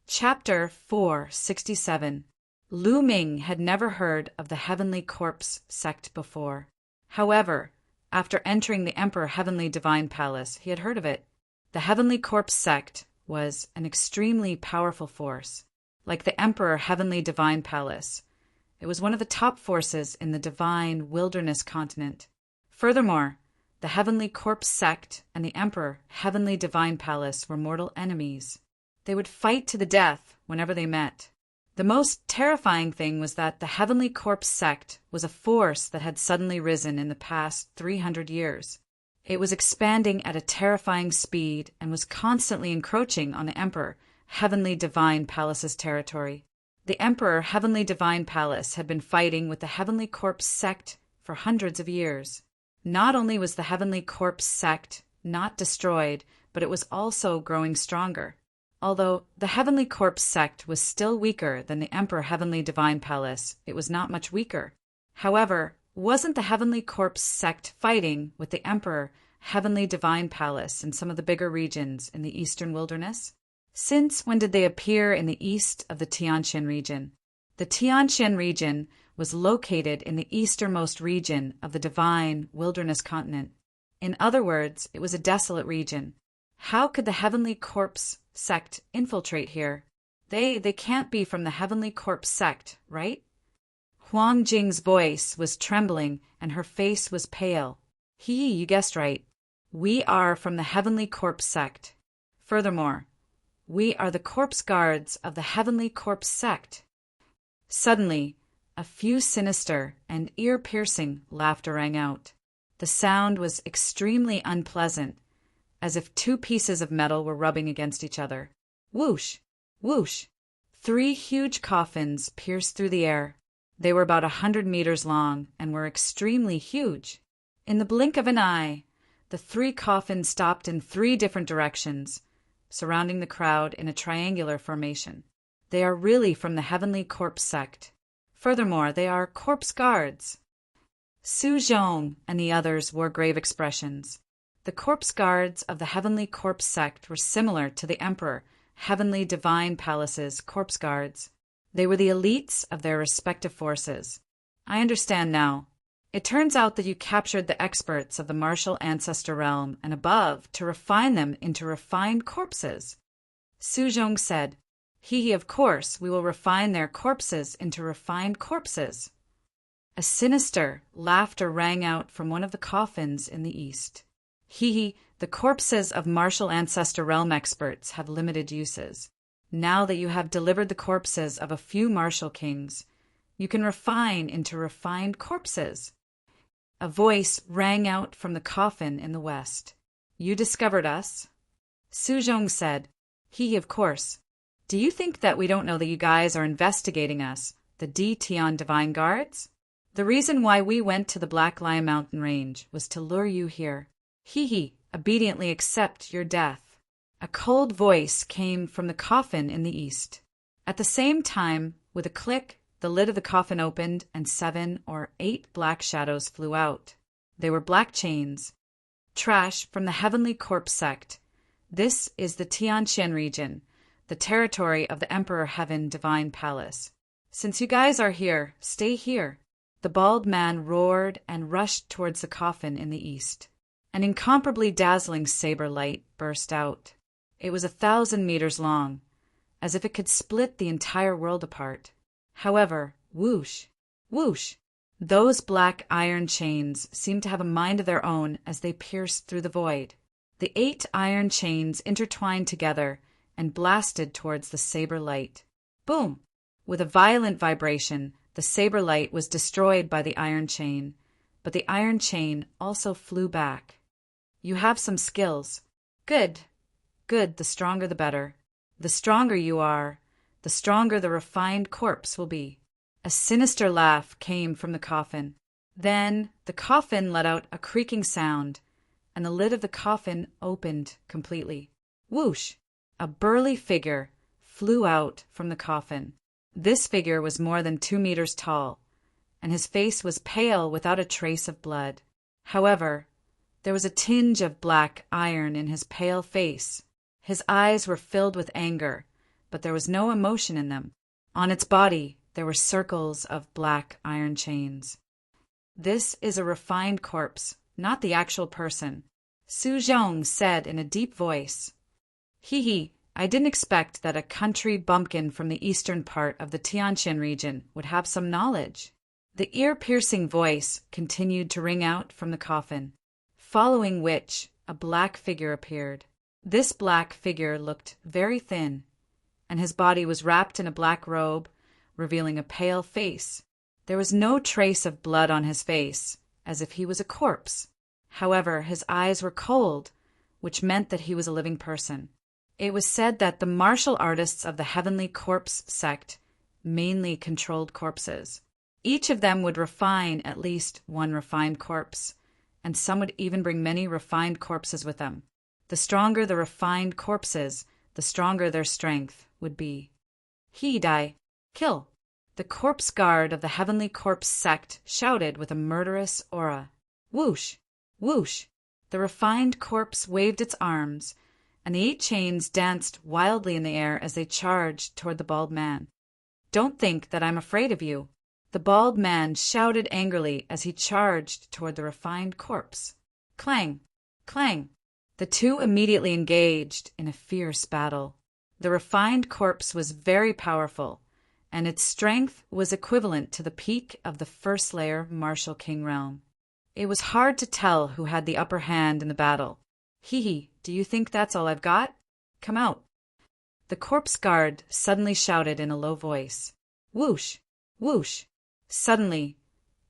Chapter 467. Lu Ming had never heard of the Heavenly Corpse sect before. However, after entering the Emperor Heavenly Divine Palace, he had heard of it. The Heavenly Corpse sect was an extremely powerful force. Like the Emperor Heavenly Divine Palace, it was one of the top forces in the Divine Wilderness continent. Furthermore, the Heavenly Corpse sect and the Emperor Heavenly Divine Palace were mortal enemies. They would fight to the death whenever they met. The most terrifying thing was that the Heavenly Corpse sect was a force that had suddenly risen in the past 300 years. It was expanding at a terrifying speed and was constantly encroaching on the Emperor Heavenly Divine Palace's territory. The Emperor Heavenly Divine Palace had been fighting with the Heavenly Corpse sect for hundreds of years. Not only was the Heavenly Corpse sect not destroyed, but it was also growing stronger. Although the Heavenly Corpse sect was still weaker than the Emperor Heavenly Divine Palace, it was not much weaker. However, wasn't the Heavenly Corpse sect fighting with the Emperor Heavenly Divine Palace in some of the bigger regions in the Eastern Wilderness? Since when did they appear in the east of the Tianqian region? The Tianqian region was located in the easternmost region of the Divine Wilderness continent. In other words, it was a desolate region. How could the Heavenly Corpse sect infiltrate here? They can't be from the Heavenly Corpse sect, right? Huang Jing's voice was trembling and her face was pale. You guessed right. We are from the Heavenly Corpse sect. Furthermore, we are the corpse guards of the Heavenly Corpse sect. Suddenly, a few sinister and ear-piercing laughter rang out. The sound was extremely unpleasant, as if two pieces of metal were rubbing against each other. Whoosh! Whoosh! 3 huge coffins pierced through the air. They were about 100 meters long and were extremely huge. In the blink of an eye, the 3 coffins stopped in 3 different directions, surrounding the crowd in a triangular formation. They are really from the Heavenly Corpse sect. Furthermore, they are corpse guards. Su Zhong and the others wore grave expressions. The corpse guards of the Heavenly Corpse sect were similar to the Emperor Heavenly Divine Palace's corpse guards. They were the elites of their respective forces. I understand now. It turns out that you captured the experts of the martial ancestor realm and above to refine them into refined corpses. Su Zhong said, Of course, we will refine their corpses into refined corpses. A sinister laughter rang out from one of the coffins in the east. The corpses of martial ancestor realm experts have limited uses. Now that you have delivered the corpses of a few martial kings, you can refine into refined corpses. A voice rang out from the coffin in the west. You discovered us? Su Zhong said, Of course. Do you think that we don't know that you guys are investigating us, the D Tian Divine Guards? The reason why we went to the Black Lion Mountain Range was to lure you here. Obediently accept your death. A cold voice came from the coffin in the east. At the same time, with a click, the lid of the coffin opened and 7 or 8 black shadows flew out. They were black chains. Trash from the Heavenly Corpse sect. This is the Tianqian region, the territory of the Emperor Heaven Divine Palace. Since you guys are here, stay here. The bald man roared and rushed towards the coffin in the east. An incomparably dazzling saber light burst out. It was 1,000 meters long, as if it could split the entire world apart. However, whoosh, whoosh, those black iron chains seemed to have a mind of their own as they pierced through the void. The 8 iron chains intertwined together and blasted towards the saber light. Boom! With a violent vibration, the saber light was destroyed by the iron chain, but the iron chain also flew back. You have some skills. Good. Good, the stronger the better. The stronger you are, the stronger the refined corpse will be. A sinister laugh came from the coffin. Then the coffin let out a creaking sound, and the lid of the coffin opened completely. Whoosh! A burly figure flew out from the coffin. This figure was more than 2 meters tall, and his face was pale without a trace of blood. However, there was a tinge of black iron in his pale face. His eyes were filled with anger, but there was no emotion in them. On its body, there were circles of black iron chains. This is a refined corpse, not the actual person, Su Zhong said in a deep voice. Hee, I didn't expect that a country bumpkin from the eastern part of the Tianjin region would have some knowledge. The ear-piercing voice continued to ring out from the coffin, following which a black figure appeared. This black figure looked very thin, and his body was wrapped in a black robe, revealing a pale face. There was no trace of blood on his face, as if he was a corpse. However, his eyes were cold, which meant that he was a living person. It was said that the martial artists of the Heavenly Corpse sect mainly controlled corpses. Each of them would refine at least one refined corpse, and some would even bring many refined corpses with them. The stronger the refined corpses, the stronger their strength would be. He die, kill. The corpse guard of the Heavenly Corpse sect shouted with a murderous aura. Whoosh, whoosh. The refined corpse waved its arms, and the 8 chains danced wildly in the air as they charged toward the bald man. Don't think that I'm afraid of you. The bald man shouted angrily as he charged toward the refined corpse. Clang, clang. The two immediately engaged in a fierce battle. The refined corpse was very powerful, and its strength was equivalent to the peak of the first layer martial king realm. It was hard to tell who had the upper hand in the battle. Hee, do you think that's all I've got? Come out. The corpse guard suddenly shouted in a low voice. Whoosh, whoosh. Suddenly,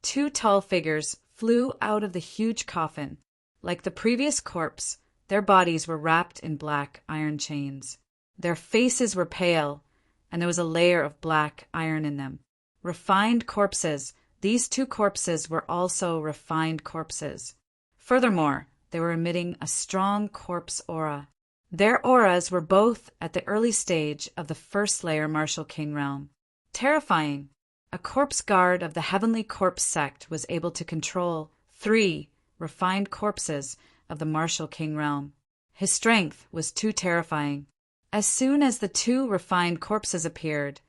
2 tall figures flew out of the huge coffin. Like the previous corpse, their bodies were wrapped in black iron chains. Their faces were pale, and there was a layer of black iron in them. Refined corpses. These 2 corpses were also refined corpses. Furthermore, they were emitting a strong corpse aura. Their auras were both at the early stage of the first layer martial king realm. Terrifying. A corpse guard of the Heavenly Corpse sect was able to control 3 refined corpses of the martial king realm. His strength was too terrifying. As soon as the 2 refined corpses appeared,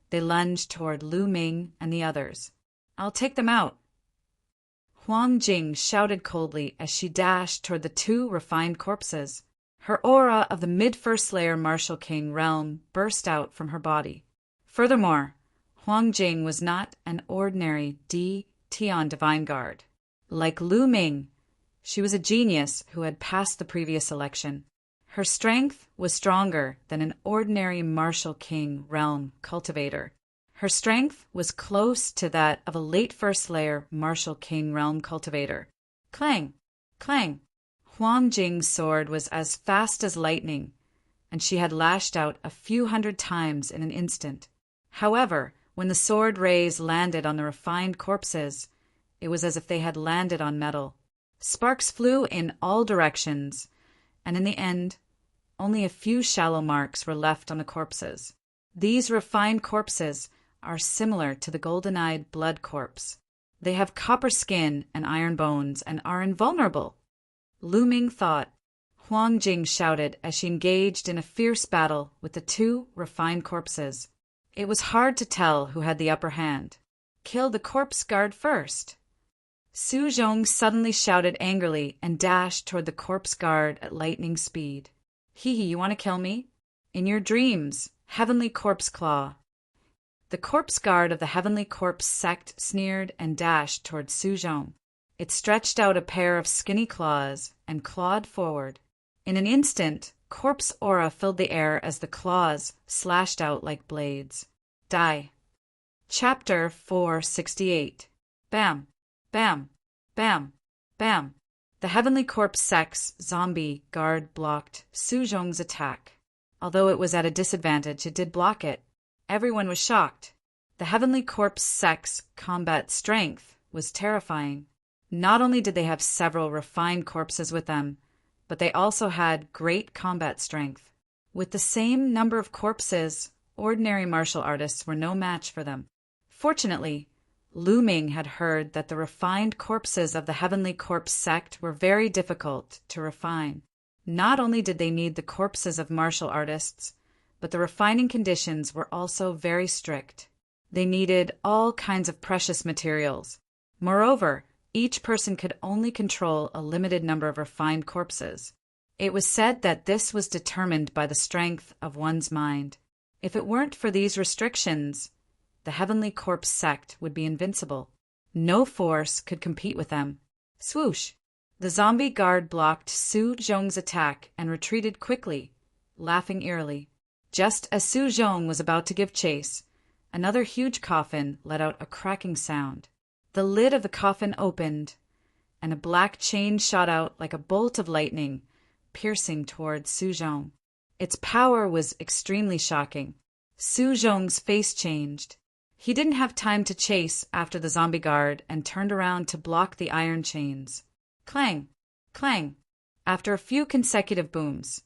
they lunged toward Lu Ming and the others. I'll take them out. Huang Jing shouted coldly as she dashed toward the 2 refined corpses. Her aura of the mid-first layer martial king realm burst out from her body. Furthermore, Huang Jing was not an ordinary Tian divine guard. Like Lu Ming, she was a genius who had passed the previous election. Her strength was stronger than an ordinary martial king realm cultivator. Her strength was close to that of a late first layer martial king realm cultivator. Clang, clang. Huang Jing's sword was as fast as lightning, and she had lashed out a few hundred times in an instant. However, when the sword rays landed on the refined corpses, it was as if they had landed on metal. Sparks flew in all directions, and in the end, only a few shallow marks were left on the corpses. These refined corpses are similar to the golden-eyed blood corpse. They have copper skin and iron bones and are invulnerable. Lu Ming thought. Huang Jing shouted as she engaged in a fierce battle with the 2 refined corpses. It was hard to tell who had the upper hand. Kill the corpse guard first. Su Zhong suddenly shouted angrily and dashed toward the corpse guard at lightning speed. You want to kill me? In your dreams, Heavenly Corpse Claw. The corpse guard of the Heavenly Corpse sect sneered and dashed toward Su Zhong. It stretched out a pair of skinny claws and clawed forward. In an instant, corpse aura filled the air as the claws slashed out like blades. Die. Chapter 468. Bam, bam, bam, bam. The Heavenly Corpse sect's zombie guard blocked Su Zhong's attack. Although it was at a disadvantage, it did block it. Everyone was shocked. The Heavenly Corpse sect's combat strength was terrifying. Not only did they have several refined corpses with them, but they also had great combat strength. With the same number of corpses, ordinary martial artists were no match for them. Fortunately, Lu Ming had heard that the refined corpses of the Heavenly Corpse sect were very difficult to refine. Not only did they need the corpses of martial artists, but the refining conditions were also very strict. They needed all kinds of precious materials. Moreover, each person could only control a limited number of refined corpses. It was said that this was determined by the strength of one's mind. If it weren't for these restrictions, the Heavenly Corpse sect would be invincible. No force could compete with them. Swoosh! The zombie guard blocked Su Zhong's attack and retreated quickly, laughing eerily. Just as Su Zhong was about to give chase, another huge coffin let out a cracking sound. The lid of the coffin opened, and a black chain shot out like a bolt of lightning, piercing toward Su Zhong. Its power was extremely shocking. Su Zhong's face changed. He didn't have time to chase after the zombie guard and turned around to block the iron chains. Clang! Clang! After a few consecutive booms,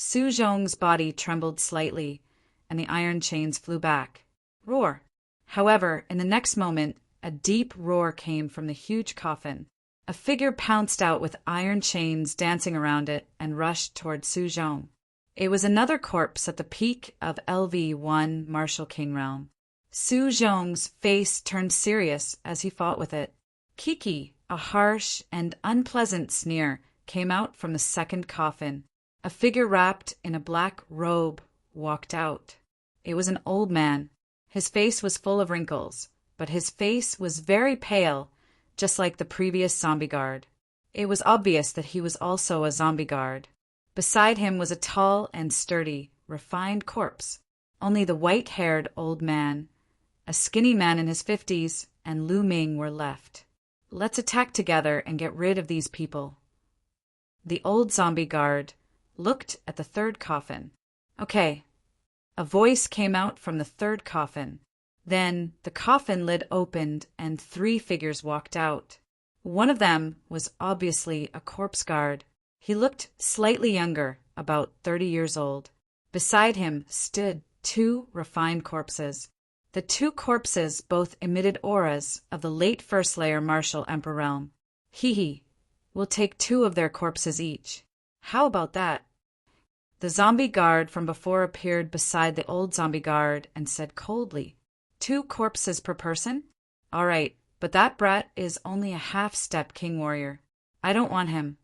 Su Zhong's body trembled slightly, and the iron chains flew back. Roar! However, in the next moment, a deep roar came from the huge coffin. A figure pounced out with iron chains dancing around it and rushed toward Su Zhong. It was another corpse at the peak of LV-1 Martial King Realm. Su Zhong's face turned serious as he fought with it. Kiki, a harsh and unpleasant sneer, came out from the second coffin. A figure wrapped in a black robe walked out. It was an old man. His face was full of wrinkles, but his face was very pale, just like the previous zombie guard. It was obvious that he was also a zombie guard. Beside him was a tall and sturdy, refined corpse. Only the white-haired old man, a skinny man in his 50s, and Lu Ming were left. Let's attack together and get rid of these people. The old zombie guard looked at the third coffin. Okay. A voice came out from the third coffin. Then the coffin lid opened and 3 figures walked out. One of them was obviously a corpse guard. He looked slightly younger, about 30 years old. Beside him stood 2 refined corpses. The 2 corpses both emitted auras of the late First Layer Martial Emperor realm. Hee. We'll take 2 of their corpses each. How about that? The zombie guard from before appeared beside the old zombie guard and said coldly, 2 corpses per person? All right, but that brat is only a half-step king warrior. I don't want him.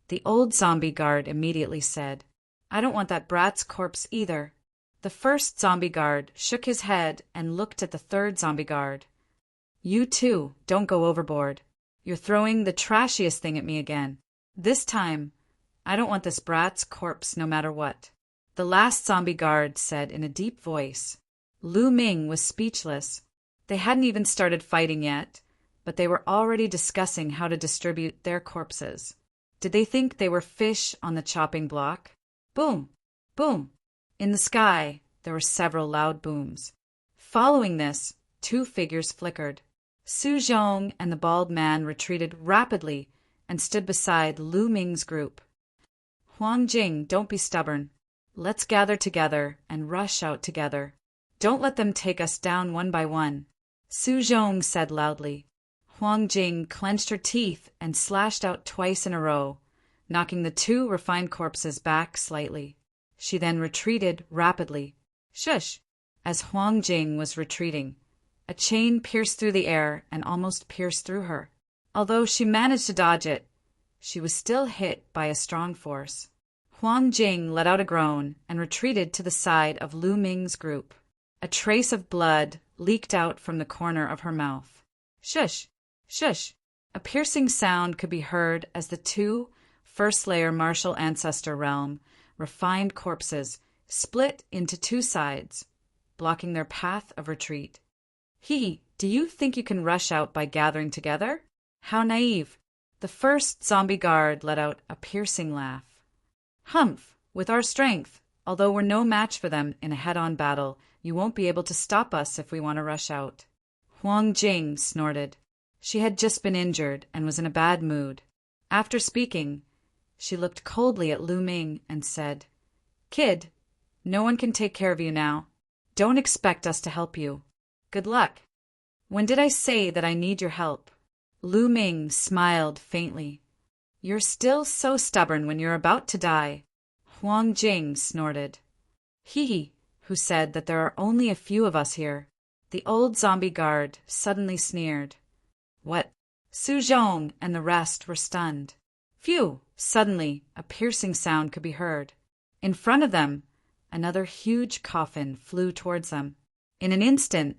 The old zombie guard immediately said, I don't want that brat's corpse either. The first zombie guard shook his head and looked at the third zombie guard. You too, don't go overboard. You're throwing the trashiest thing at me again. This time, I don't want this brat's corpse no matter what. The last zombie guard said in a deep voice. Lu Ming was speechless. They hadn't even started fighting yet, but they were already discussing how to distribute their corpses. Did they think they were fish on the chopping block? Boom! Boom! In the sky, there were several loud booms. Following this, 2 figures flickered. Su Zhong and the bald man retreated rapidly and stood beside Lu Ming's group. Huang Jing, don't be stubborn. Let's gather together and rush out together. Don't let them take us down one by one. Su Zhong said loudly. Huang Jing clenched her teeth and slashed out twice in a row, knocking the 2 refined corpses back slightly. She then retreated rapidly. Shush! As Huang Jing was retreating, a chain pierced through the air and almost pierced through her. Although she managed to dodge it, she was still hit by a strong force. Huang Jing let out a groan and retreated to the side of Lu Ming's group. A trace of blood leaked out from the corner of her mouth. Shush! Shush! A piercing sound could be heard as the 2 first-layer martial ancestor realm refined corpses split into 2 sides, blocking their path of retreat. Do you think you can rush out by gathering together? How naive! The first zombie guard let out a piercing laugh. Humph! With our strength, although we're no match for them in a head-on battle, you won't be able to stop us if we want to rush out. Huang Jing snorted. She had just been injured and was in a bad mood. After speaking, she looked coldly at Lu Ming and said, Kid, no one can take care of you now. Don't expect us to help you. Good luck. When did I say that I need your help? Lu Ming smiled faintly. You're still so stubborn when you're about to die. Huang Jing snorted. who said that there are only a few of us here. The old zombie guard suddenly sneered. What? Su Zhong and the rest were stunned. Phew! Suddenly, a piercing sound could be heard. In front of them, another huge coffin flew towards them. In an instant,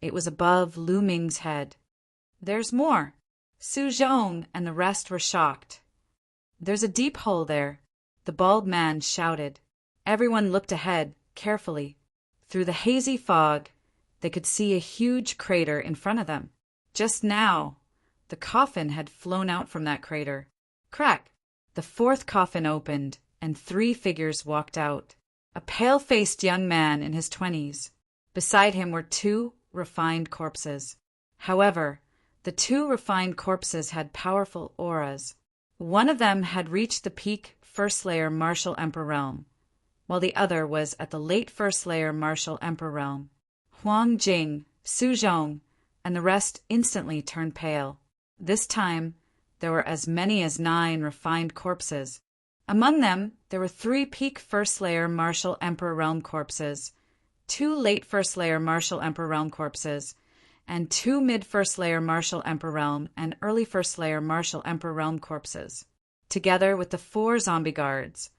it was above Lu Ming's head. There's more! Su Zhong and the rest were shocked. There's a deep hole there, the bald man shouted. Everyone looked ahead, carefully. Through the hazy fog, they could see a huge crater in front of them. Just now, the coffin had flown out from that crater. Crack! The fourth coffin opened, and 3 figures walked out. A pale-faced young man in his 20s. Beside him were 2 refined corpses. However, the 2 refined corpses had powerful auras. One of them had reached the peak first layer martial emperor realm, while the other was at the late first layer martial emperor realm. Huang Jing, Su Zhong, and the rest instantly turned pale. This time, there were as many as 9 refined corpses. Among them, there were 3 peak first layer martial emperor realm corpses, 2 late first layer martial emperor realm corpses, and 2 mid first layer martial emperor realm and early first layer martial emperor realm corpses. Together with the 4 zombie guards,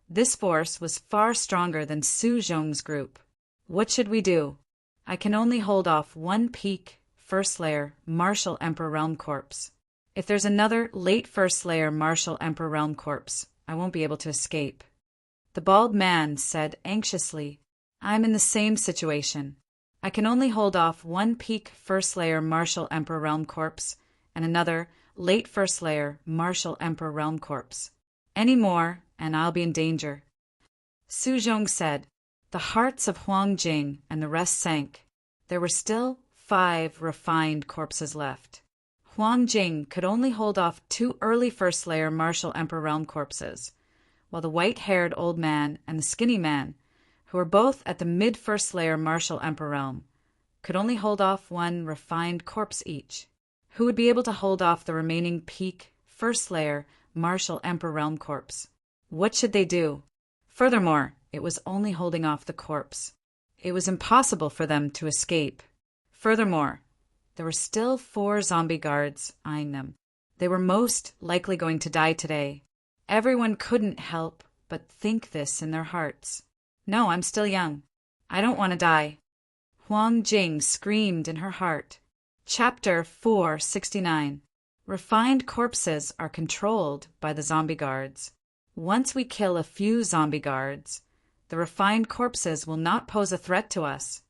this force was far stronger than Su Zhong's group. What should we do? I can only hold off 1 peak first layer martial emperor realm corpse. If there's another late first layer martial emperor realm corpse, I won't be able to escape. The bald man said anxiously, I'm in the same situation. I can only hold off 1 peak first layer martial emperor realm corpse and another late first layer martial emperor realm corpse. Any more, and I'll be in danger. Su Zhong said. The hearts of Huang Jing and the rest sank. There were still 5 refined corpses left. Huang Jing could only hold off 2 early first layer martial emperor realm corpses, while the white-haired old man and the skinny man, who were both at the mid first layer martial emperor realm, could only hold off 1 refined corpse each. Who would be able to hold off the remaining peak first layer martial emperor realm corpse? What should they do? Furthermore, it was only holding off the corpse. It was impossible for them to escape. Furthermore, there were still 4 zombie guards eyeing them. They were most likely going to die today. Everyone couldn't help but think this in their hearts. No, I'm still young. I don't want to die. Huang Jing screamed in her heart. Chapter 469. Refined corpses are controlled by the zombie guards. Once we kill a few zombie guards, the refined corpses will not pose a threat to us.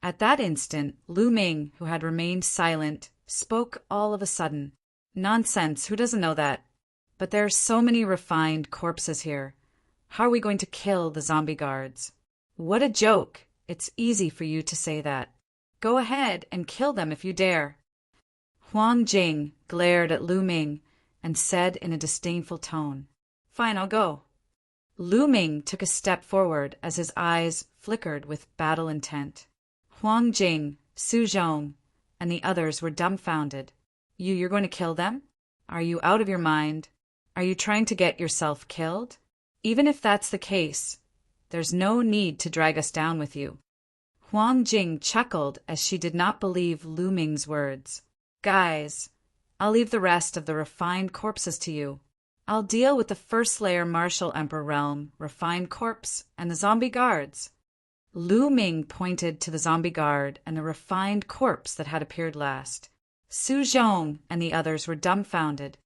At that instant, Lu Ming, who had remained silent, spoke all of a sudden. Nonsense, who doesn't know that? But there are so many refined corpses here. How are we going to kill the zombie guards? What a joke! It's easy for you to say that. Go ahead and kill them if you dare. Huang Jing glared at Lu Ming and said in a disdainful tone, Fine, I'll go. Lu Ming took a step forward as his eyes flickered with battle intent. Huang Jing, Su Zhong, and the others were dumbfounded. You're going to kill them? Are you out of your mind? Are you trying to get yourself killed? Even if that's the case, there's no need to drag us down with you. Huang Jing chuckled as she did not believe Lu Ming's words. Guys, I'll leave the rest of the refined corpses to you. I'll deal with the first layer martial emperor realm, refined corpse, and the zombie guards. Lu Ming pointed to the zombie guard and the refined corpse that had appeared last. Su Zhong and the others were dumbfounded.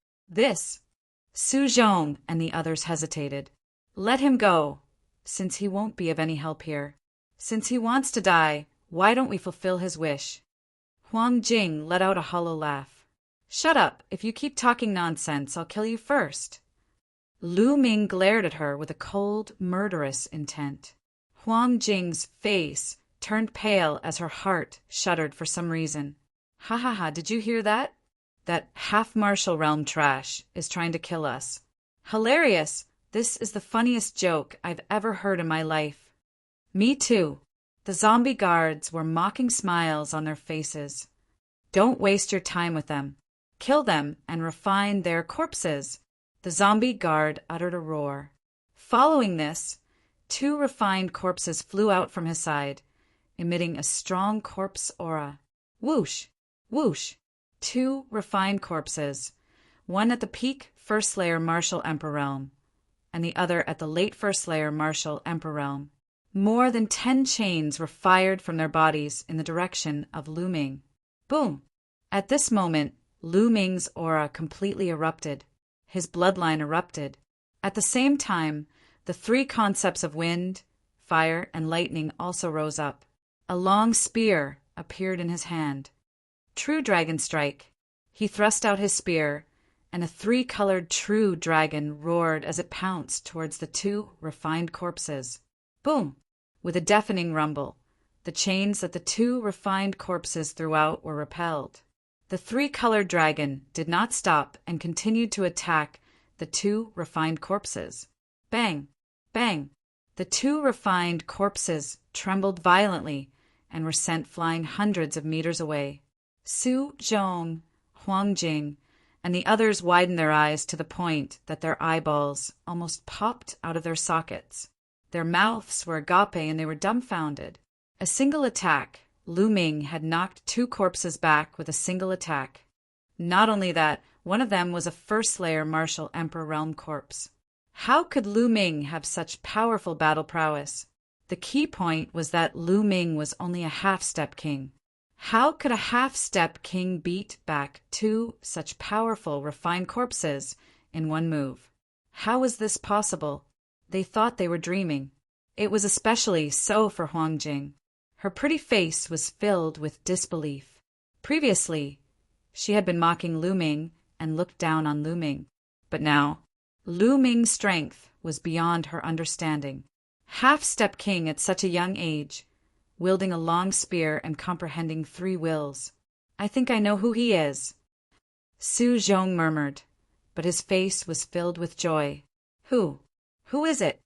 Su Zhong and the others hesitated. Let him go, since he won't be of any help here. Since he wants to die, why don't we fulfill his wish? Huang Jing let out a hollow laugh. Shut up. If you keep talking nonsense, I'll kill you first. Lu Ming glared at her with a cold, murderous intent. Huang Jing's face turned pale as her heart shuddered for some reason. Ha ha ha, did you hear that? That half-martial realm trash is trying to kill us. Hilarious! This is the funniest joke I've ever heard in my life. Me too. The zombie guards were mocking smiles on their faces. Don't waste your time with them. Kill them and refine their corpses. The zombie guard uttered a roar. Following this, 2 refined corpses flew out from his side, emitting a strong corpse aura. Whoosh! Whoosh! 2 refined corpses, one at the peak First Layer Martial Emperor realm, and the other at the late First Layer Martial Emperor realm. More than 10 chains were fired from their bodies in the direction of Lu Ming. Boom! At this moment, Lu Ming's aura completely erupted. His bloodline erupted. At the same time, the 3 concepts of wind, fire, and lightning also rose up. A long spear appeared in his hand. True Dragon Strike. He thrust out his spear, and a 3-colored true dragon roared as it pounced towards the 2 refined corpses. Boom! With a deafening rumble, the chains that the 2 refined corpses threw out were repelled. The 3-colored dragon did not stop and continued to attack the 2 refined corpses. Bang! Bang! The 2 refined corpses trembled violently and were sent flying hundreds of meters away. Su Zhong, Huang Jing, and the others widened their eyes to the point that their eyeballs almost popped out of their sockets. Their mouths were agape and they were dumbfounded. A single attack. Lu Ming had knocked 2 corpses back with a single attack. Not only that, one of them was a First Layer Martial Emperor Realm corpse. How could Lu Ming have such powerful battle prowess? The key point was that Lu Ming was only a half-step king. How could a half-step king beat back 2 such powerful, refined corpses in one move? How was this possible? They thought they were dreaming. It was especially so for Huang Jing. Her pretty face was filled with disbelief. Previously, she had been mocking Lu Ming and looked down on Lu Ming. But now, Lu Ming's strength was beyond her understanding. Half-step king at such a young age, wielding a long spear and comprehending 3 wills. I think I know who he is. Su Zhong murmured, but his face was filled with joy. Who? Who is it?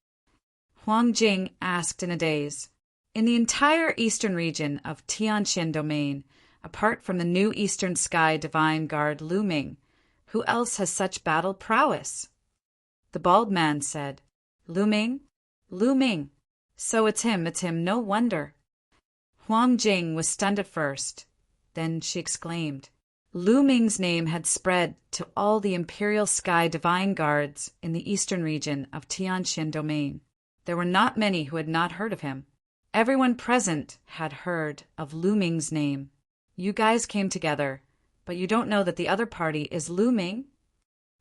Huang Jing asked in a daze. In the entire eastern region of Tianqian Domain, apart from the new Eastern Sky Divine Guard Lu Ming, who else has such battle prowess? The bald man said, Lu Ming? Lu Ming. So it's him, no wonder. Huang Jing was stunned at first. Then she exclaimed. Lu Ming's name had spread to all the Imperial Sky Divine Guards in the eastern region of Tianqian Domain. There were not many who had not heard of him. Everyone present had heard of Lu Ming's name. You guys came together, but you don't know that the other party is Lu Ming?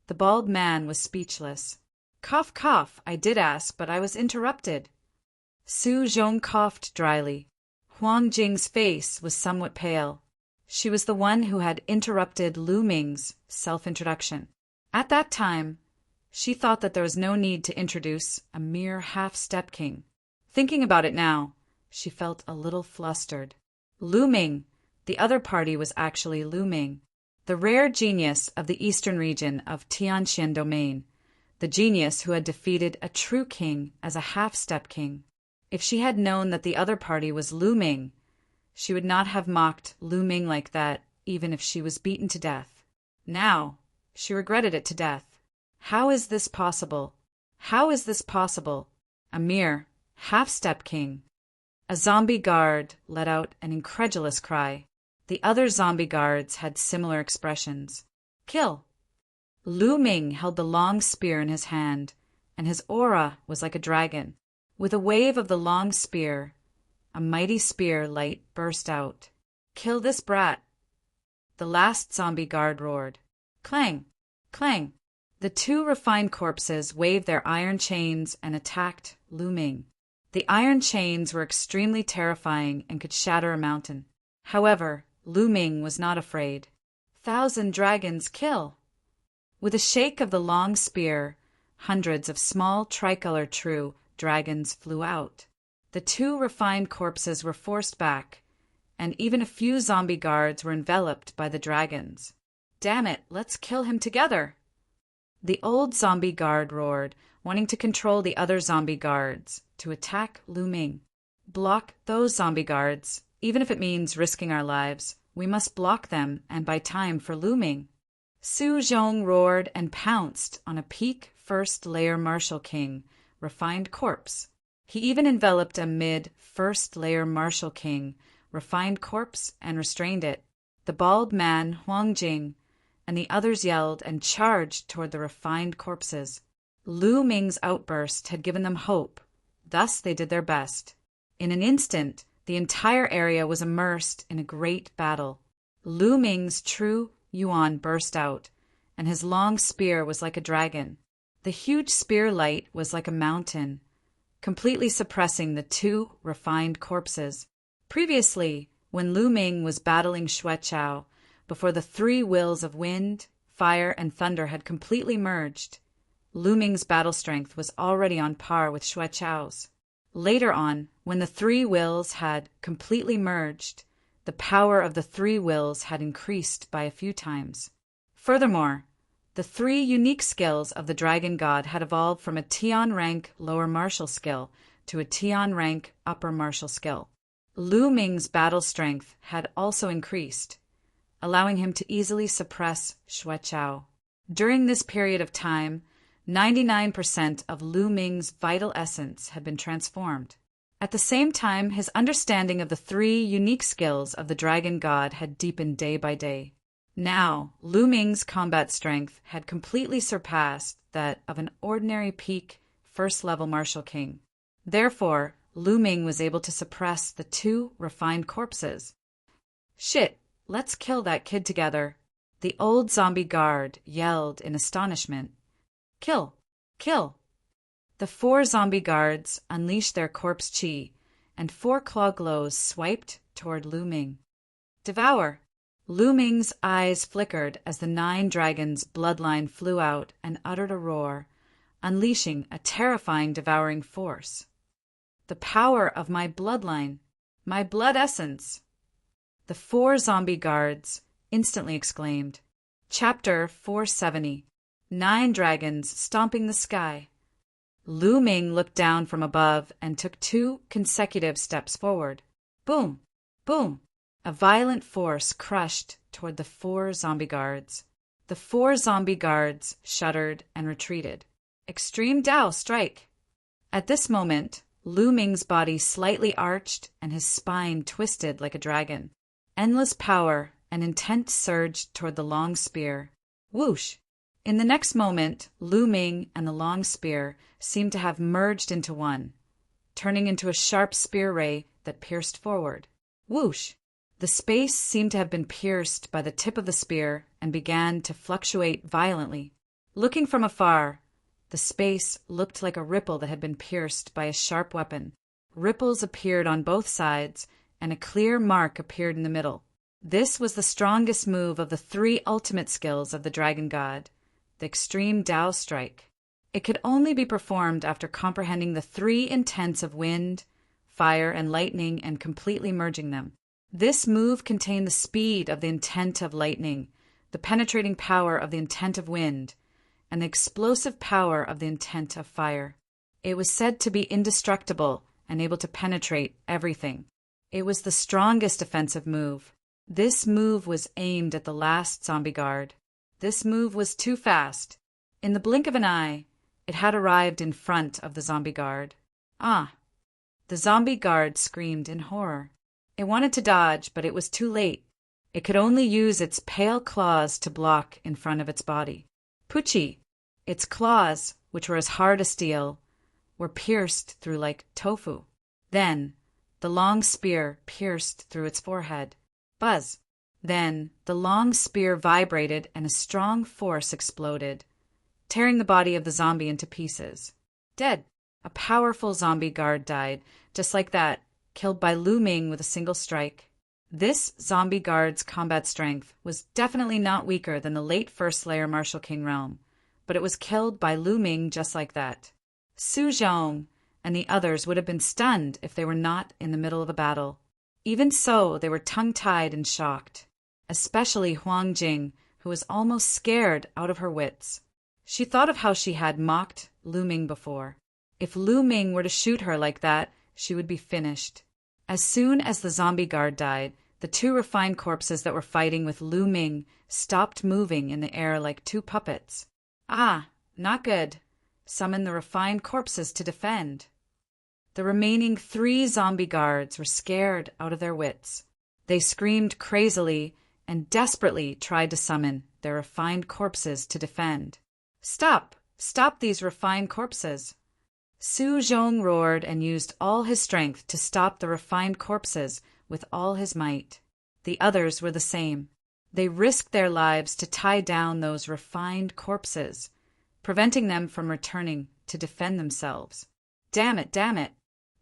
The bald man was speechless. Cough, cough, I did ask, but I was interrupted. Su Zhong coughed dryly. Huang Jing's face was somewhat pale. She was the one who had interrupted Lu Ming's self-introduction. At that time, she thought that there was no need to introduce a mere half-step king. Thinking about it now, she felt a little flustered. Lu Ming, the other party was actually Lu Ming, the rare genius of the eastern region of Tianqian Domain, the genius who had defeated a true king as a half-step king. If she had known that the other party was Lu Ming, she would not have mocked Lu Ming like that, even if she was beaten to death. Now, she regretted it to death. How is this possible? How is this possible? A mere half-step king. A zombie guard let out an incredulous cry. The other zombie guards had similar expressions. Kill! Lu Ming held the long spear in his hand, and his aura was like a dragon. With a wave of the long spear, a mighty spear light burst out. Kill this brat! The last zombie guard roared. Clang! Clang! The 2 refined corpses waved their iron chains and attacked Lu Ming. The iron chains were extremely terrifying and could shatter a mountain. However, Lu Ming was not afraid. 1,000 dragons kill! With a shake of the long spear, hundreds of small tricolor true dragons flew out. The 2 refined corpses were forced back, and even a few zombie guards were enveloped by the dragons. Damn it, let's kill him together! The old zombie guard roared, wanting to control the other zombie guards to attack Lu Ming. Block those zombie guards, even if it means risking our lives. We must block them and buy time for Lu Ming. Su Zhong roared and pounced on a peak First Layer Martial King, refined corpse. He even enveloped a mid-first-layer martial king, refined corpse, and restrained it. The bald man, Huang Jing, and the others yelled and charged toward the refined corpses. Lu Ming's outburst had given them hope. Thus they did their best. In an instant, the entire area was immersed in a great battle. Lu Ming's true yuan burst out, and his long spear was like a dragon. The huge spear light was like a mountain, completely suppressing the two refined corpses. Previously, when Lu Ming was battling Xue Chao, before the three wills of wind, fire, and thunder had completely merged, Lu Ming's battle strength was already on par with Xue Chao's. Later on, when the three wills had completely merged, the power of the three wills had increased by a few times. Furthermore, the three unique skills of the dragon god had evolved from a Tian rank lower martial skill to a Tian rank upper martial skill. Lu Ming's battle strength had also increased, allowing him to easily suppress Xue Chao. During this period of time, 99% of Lu Ming's vital essence had been transformed. At the same time, his understanding of the three unique skills of the dragon god had deepened day by day. Now, Lu Ming's combat strength had completely surpassed that of an ordinary peak first-level martial king. Therefore, Lu Ming was able to suppress the two refined corpses. "Shit, let's kill that kid together," the old zombie guard yelled in astonishment. "Kill! Kill!" The four zombie guards unleashed their corpse chi, and four claw glows swiped toward Lu Ming. "Devour!" Lu Ming's eyes flickered as the 9 dragons' bloodline flew out and uttered a roar, unleashing a terrifying devouring force. "The power of my bloodline! My blood essence!" The 4 zombie guards instantly exclaimed. Chapter 470. 9 Dragons Stomping the Sky. Lu Ming looked down from above and took 2 consecutive steps forward. Boom! Boom! A violent force crushed toward the 4 zombie guards. The 4 zombie guards shuddered and retreated. Extreme Dao Strike! At this moment, Lu Ming's body slightly arched and his spine twisted like a dragon. Endless power and intent surged toward the long spear. Whoosh! In the next moment, Lu Ming and the long spear seemed to have merged into one, turning into a sharp spear ray that pierced forward. Whoosh! The space seemed to have been pierced by the tip of the spear and began to fluctuate violently. Looking from afar, the space looked like a ripple that had been pierced by a sharp weapon. Ripples appeared on both sides, and a clear mark appeared in the middle. This was the strongest move of the 3 ultimate skills of the dragon god, the Extreme Dao Strike. It could only be performed after comprehending the 3 intents of wind, fire, and lightning and completely merging them. This move contained the speed of the intent of lightning, the penetrating power of the intent of wind, and the explosive power of the intent of fire. It was said to be indestructible and able to penetrate everything. It was the strongest offensive move. This move was aimed at the last zombie guard. This move was too fast. In the blink of an eye, it had arrived in front of the zombie guard. Ah! The zombie guard screamed in horror. It wanted to dodge, but it was too late. It could only use its pale claws to block in front of its body. Pucci! Its claws, which were as hard as steel, were pierced through like tofu. Then, the long spear pierced through its forehead. Buzz! Then, the long spear vibrated and a strong force exploded, tearing the body of the zombie into pieces. Dead! A powerful zombie guard died, just like that, killed by Lu Ming with a single strike. This zombie guard's combat strength was definitely not weaker than the late first-layer Martial King realm, but it was killed by Lu Ming just like that. Su Zhong and the others would have been stunned if they were not in the middle of a battle. Even so, they were tongue-tied and shocked, especially Huang Jing, who was almost scared out of her wits. She thought of how she had mocked Lu Ming before. If Lu Ming were to shoot her like that, she would be finished. As soon as the zombie guard died, the 2 refined corpses that were fighting with Lu Ming stopped moving in the air like 2 puppets. Ah, not good. Summon the refined corpses to defend. The remaining 3 zombie guards were scared out of their wits. They screamed crazily and desperately tried to summon their refined corpses to defend. "Stop! Stop these refined corpses!" Su Zhong roared and used all his strength to stop the refined corpses with all his might. The others were the same. They risked their lives to tie down those refined corpses, preventing them from returning to defend themselves. Damn it, damn it!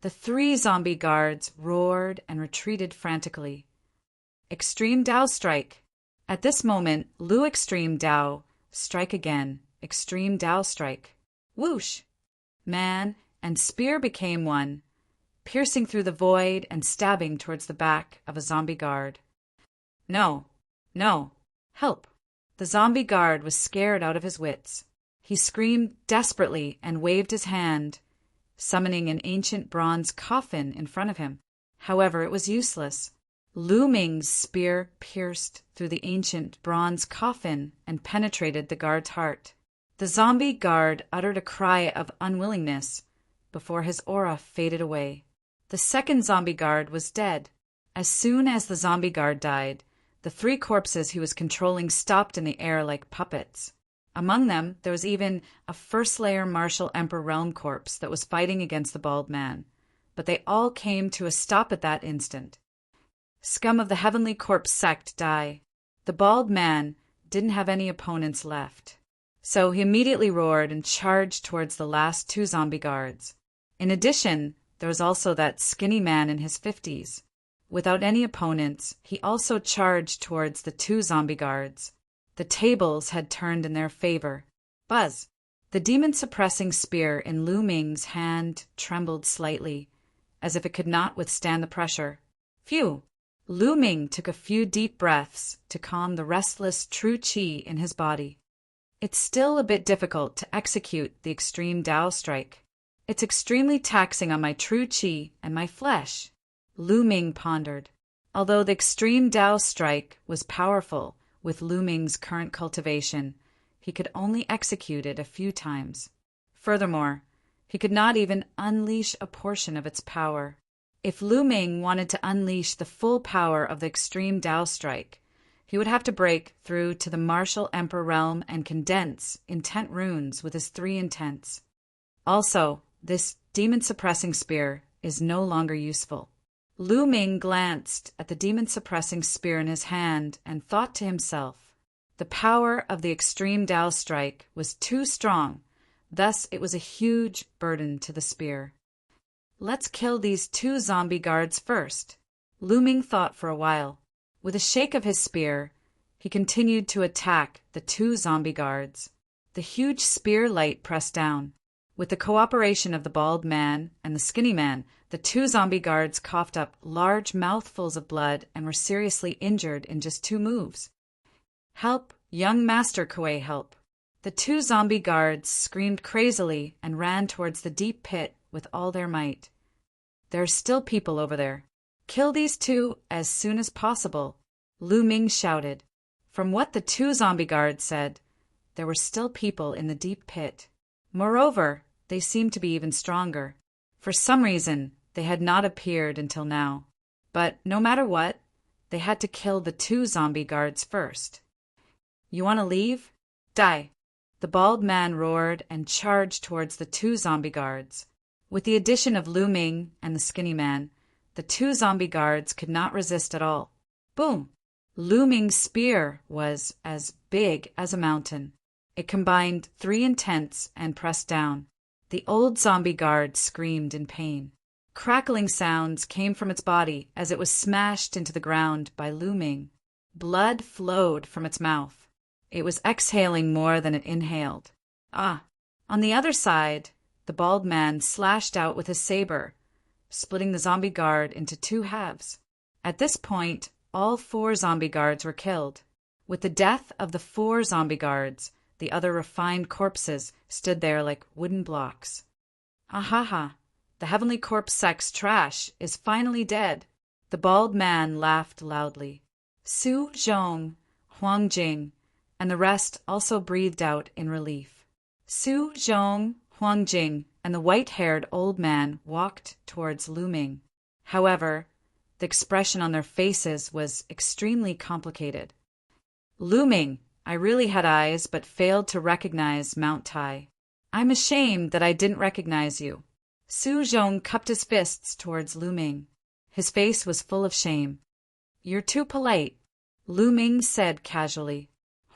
The 3 zombie guards roared and retreated frantically. Extreme Dao strike! At this moment, Lu Extreme Dao, strike again. Extreme Dao strike. Whoosh! Man and spear became one, piercing through the void and stabbing towards the back of a zombie guard. No, no, help! The zombie guard was scared out of his wits. He screamed desperately and waved his hand, summoning an ancient bronze coffin in front of him. However, it was useless. Lu Ming's spear pierced through the ancient bronze coffin and penetrated the guard's heart. The zombie guard uttered a cry of unwillingness before his aura faded away. The second zombie guard was dead. As soon as the zombie guard died, the 3 corpses he was controlling stopped in the air like puppets. Among them, there was even a first-layer Martial Emperor Realm corpse that was fighting against the bald man. But they all came to a stop at that instant. Scum of the Heavenly Corpse sect die. The bald man didn't have any opponents left. So he immediately roared and charged towards the last 2 zombie guards. In addition, there was also that skinny man in his 50s. Without any opponents, he also charged towards the 2 zombie guards. The tables had turned in their favor. Buzz! The demon-suppressing spear in Lu Ming's hand trembled slightly, as if it could not withstand the pressure. Phew! Lu Ming took a few deep breaths to calm the restless true qi in his body. It's still a bit difficult to execute the extreme Dao strike. It's extremely taxing on my true qi and my flesh, Lu Ming pondered. Although the extreme Dao strike was powerful with Lu Ming's current cultivation, he could only execute it a few times. Furthermore, he could not even unleash a portion of its power. If Lu Ming wanted to unleash the full power of the extreme Dao strike, he would have to break through to the Martial Emperor Realm and condense intent runes with his 3 intents. Also, this demon-suppressing spear is no longer useful. Lu Ming glanced at the demon-suppressing spear in his hand and thought to himself, the power of the extreme Dao strike was too strong, thus it was a huge burden to the spear. Let's kill these 2 zombie guards first. Lu Ming thought for a while. With a shake of his spear, he continued to attack the 2 zombie guards. The huge spear light pressed down. With the cooperation of the bald man and the skinny man, the 2 zombie guards coughed up large mouthfuls of blood and were seriously injured in just 2 moves. Help, young Master Kuei, help! The 2 zombie guards screamed crazily and ran towards the deep pit with all their might. There are still people over there. Kill these 2 as soon as possible, Lu Ming shouted. From what the 2 zombie guards said, there were still people in the deep pit. Moreover, they seemed to be even stronger. For some reason, they had not appeared until now. But no matter what, they had to kill the 2 zombie guards first. You want to leave? Die! The bald man roared and charged towards the 2 zombie guards. With the addition of Lu Ming and the skinny man, the 2 zombie guards could not resist at all. Boom! Lu Ming's spear was as big as a mountain. It combined 3 intents and pressed down. The old zombie guard screamed in pain. Crackling sounds came from its body as it was smashed into the ground by Lu Ming. Blood flowed from its mouth. It was exhaling more than it inhaled. Ah! On the other side, the bald man slashed out with his saber, splitting the zombie guard into 2 halves. At this point, all 4 zombie guards were killed. With the death of the 4 zombie guards, the other refined corpses stood there like wooden blocks. Ahaha! The Heavenly Corpse sect's trash is finally dead. The bald man laughed loudly. Su Zhong, Huang Jing, and the rest also breathed out in relief. Su Zhong, Huang Jing, and the white-haired old man walked towards Lu Ming. However, the expression on their faces was extremely complicated. Lu Ming, I really had eyes but failed to recognize Mount Tai. I'm ashamed that I didn't recognize you. Su Zhong cupped his fists towards Lu Ming. His face was full of shame. You're too polite, Lu Ming said casually.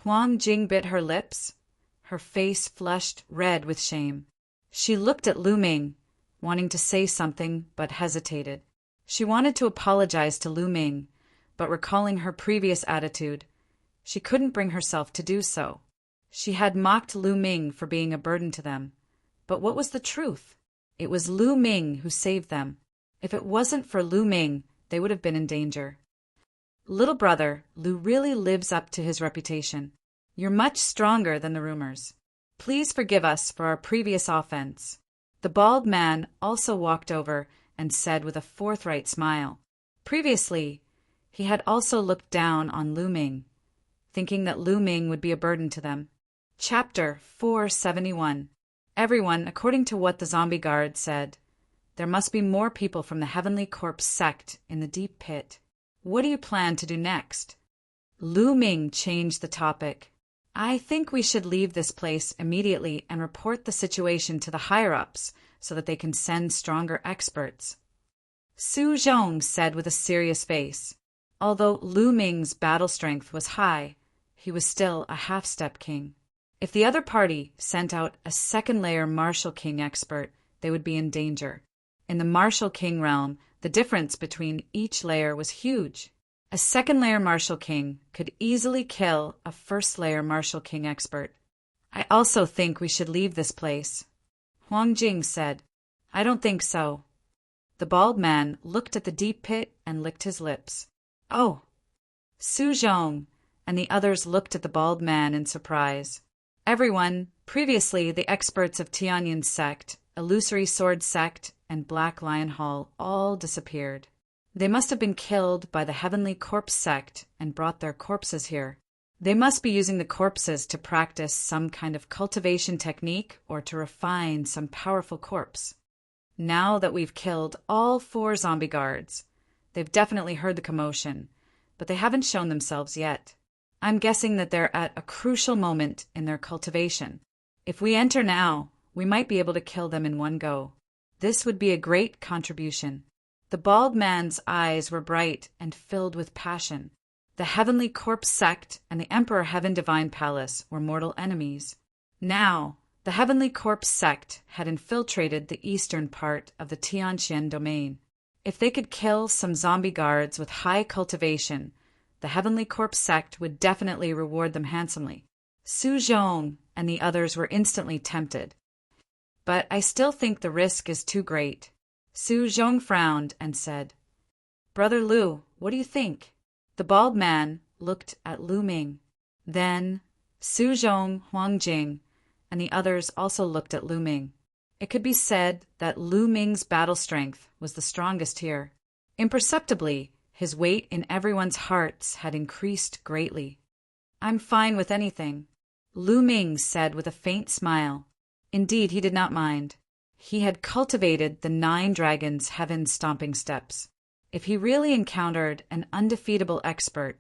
Huang Jing bit her lips. Her face flushed red with shame. She looked at Lu Ming, wanting to say something but hesitated. She wanted to apologize to Lu Ming, but recalling her previous attitude, she couldn't bring herself to do so. She had mocked Lu Ming for being a burden to them. But what was the truth? It was Lu Ming who saved them. If it wasn't for Lu Ming, they would have been in danger. Little brother, Lu really lives up to his reputation. You're much stronger than the rumors. Please forgive us for our previous offense. The bald man also walked over and said with a forthright smile. Previously, he had also looked down on Lu Ming, thinking that Lu Ming would be a burden to them. Chapter 471. Everyone, according to what the zombie guard said, there must be more people from the Heavenly Corpse sect in the deep pit. What do you plan to do next? Lu Ming changed the topic. I think we should leave this place immediately and report the situation to the higher-ups so that they can send stronger experts. Su Zhong said with a serious face. Although Lu Ming's battle strength was high, he was still a half-step king. If the other party sent out a second-layer Martial King expert, they would be in danger. In the Martial King realm, the difference between each layer was huge. A second-layer Martial King could easily kill a first-layer Martial King expert. I also think we should leave this place, Huang Jing said. I don't think so. The bald man looked at the deep pit and licked his lips. Oh! Su Zhong and the others looked at the bald man in surprise. Everyone, previously the experts of Tianyin's sect, Illusory Sword sect, and Black Lion Hall, all disappeared. They must have been killed by the Heavenly Corpse sect and brought their corpses here. They must be using the corpses to practice some kind of cultivation technique or to refine some powerful corpse. Now that we've killed all 4 zombie guards, they've definitely heard the commotion, but they haven't shown themselves yet. I'm guessing that they're at a crucial moment in their cultivation. If we enter now, we might be able to kill them in one go. This would be a great contribution. The bald man's eyes were bright and filled with passion. The Heavenly Corpse sect and the Emperor Heaven Divine Palace were mortal enemies. Now, the Heavenly Corpse sect had infiltrated the eastern part of the Tianqian domain. If they could kill some zombie guards with high cultivation, the Heavenly Corpse sect would definitely reward them handsomely. Su Zhong and the others were instantly tempted. But I still think the risk is too great. Su Zhong frowned and said, Brother Lu, what do you think? The bald man looked at Lu Ming. Then Su Zhong, Huang Jing, and the others also looked at Lu Ming. It could be said that Lu Ming's battle strength was the strongest here. Imperceptibly, his weight in everyone's hearts had increased greatly. I'm fine with anything, Lu Ming said with a faint smile. Indeed, he did not mind. He had cultivated the 9 dragons' heaven-stomping steps. If he really encountered an undefeatable expert,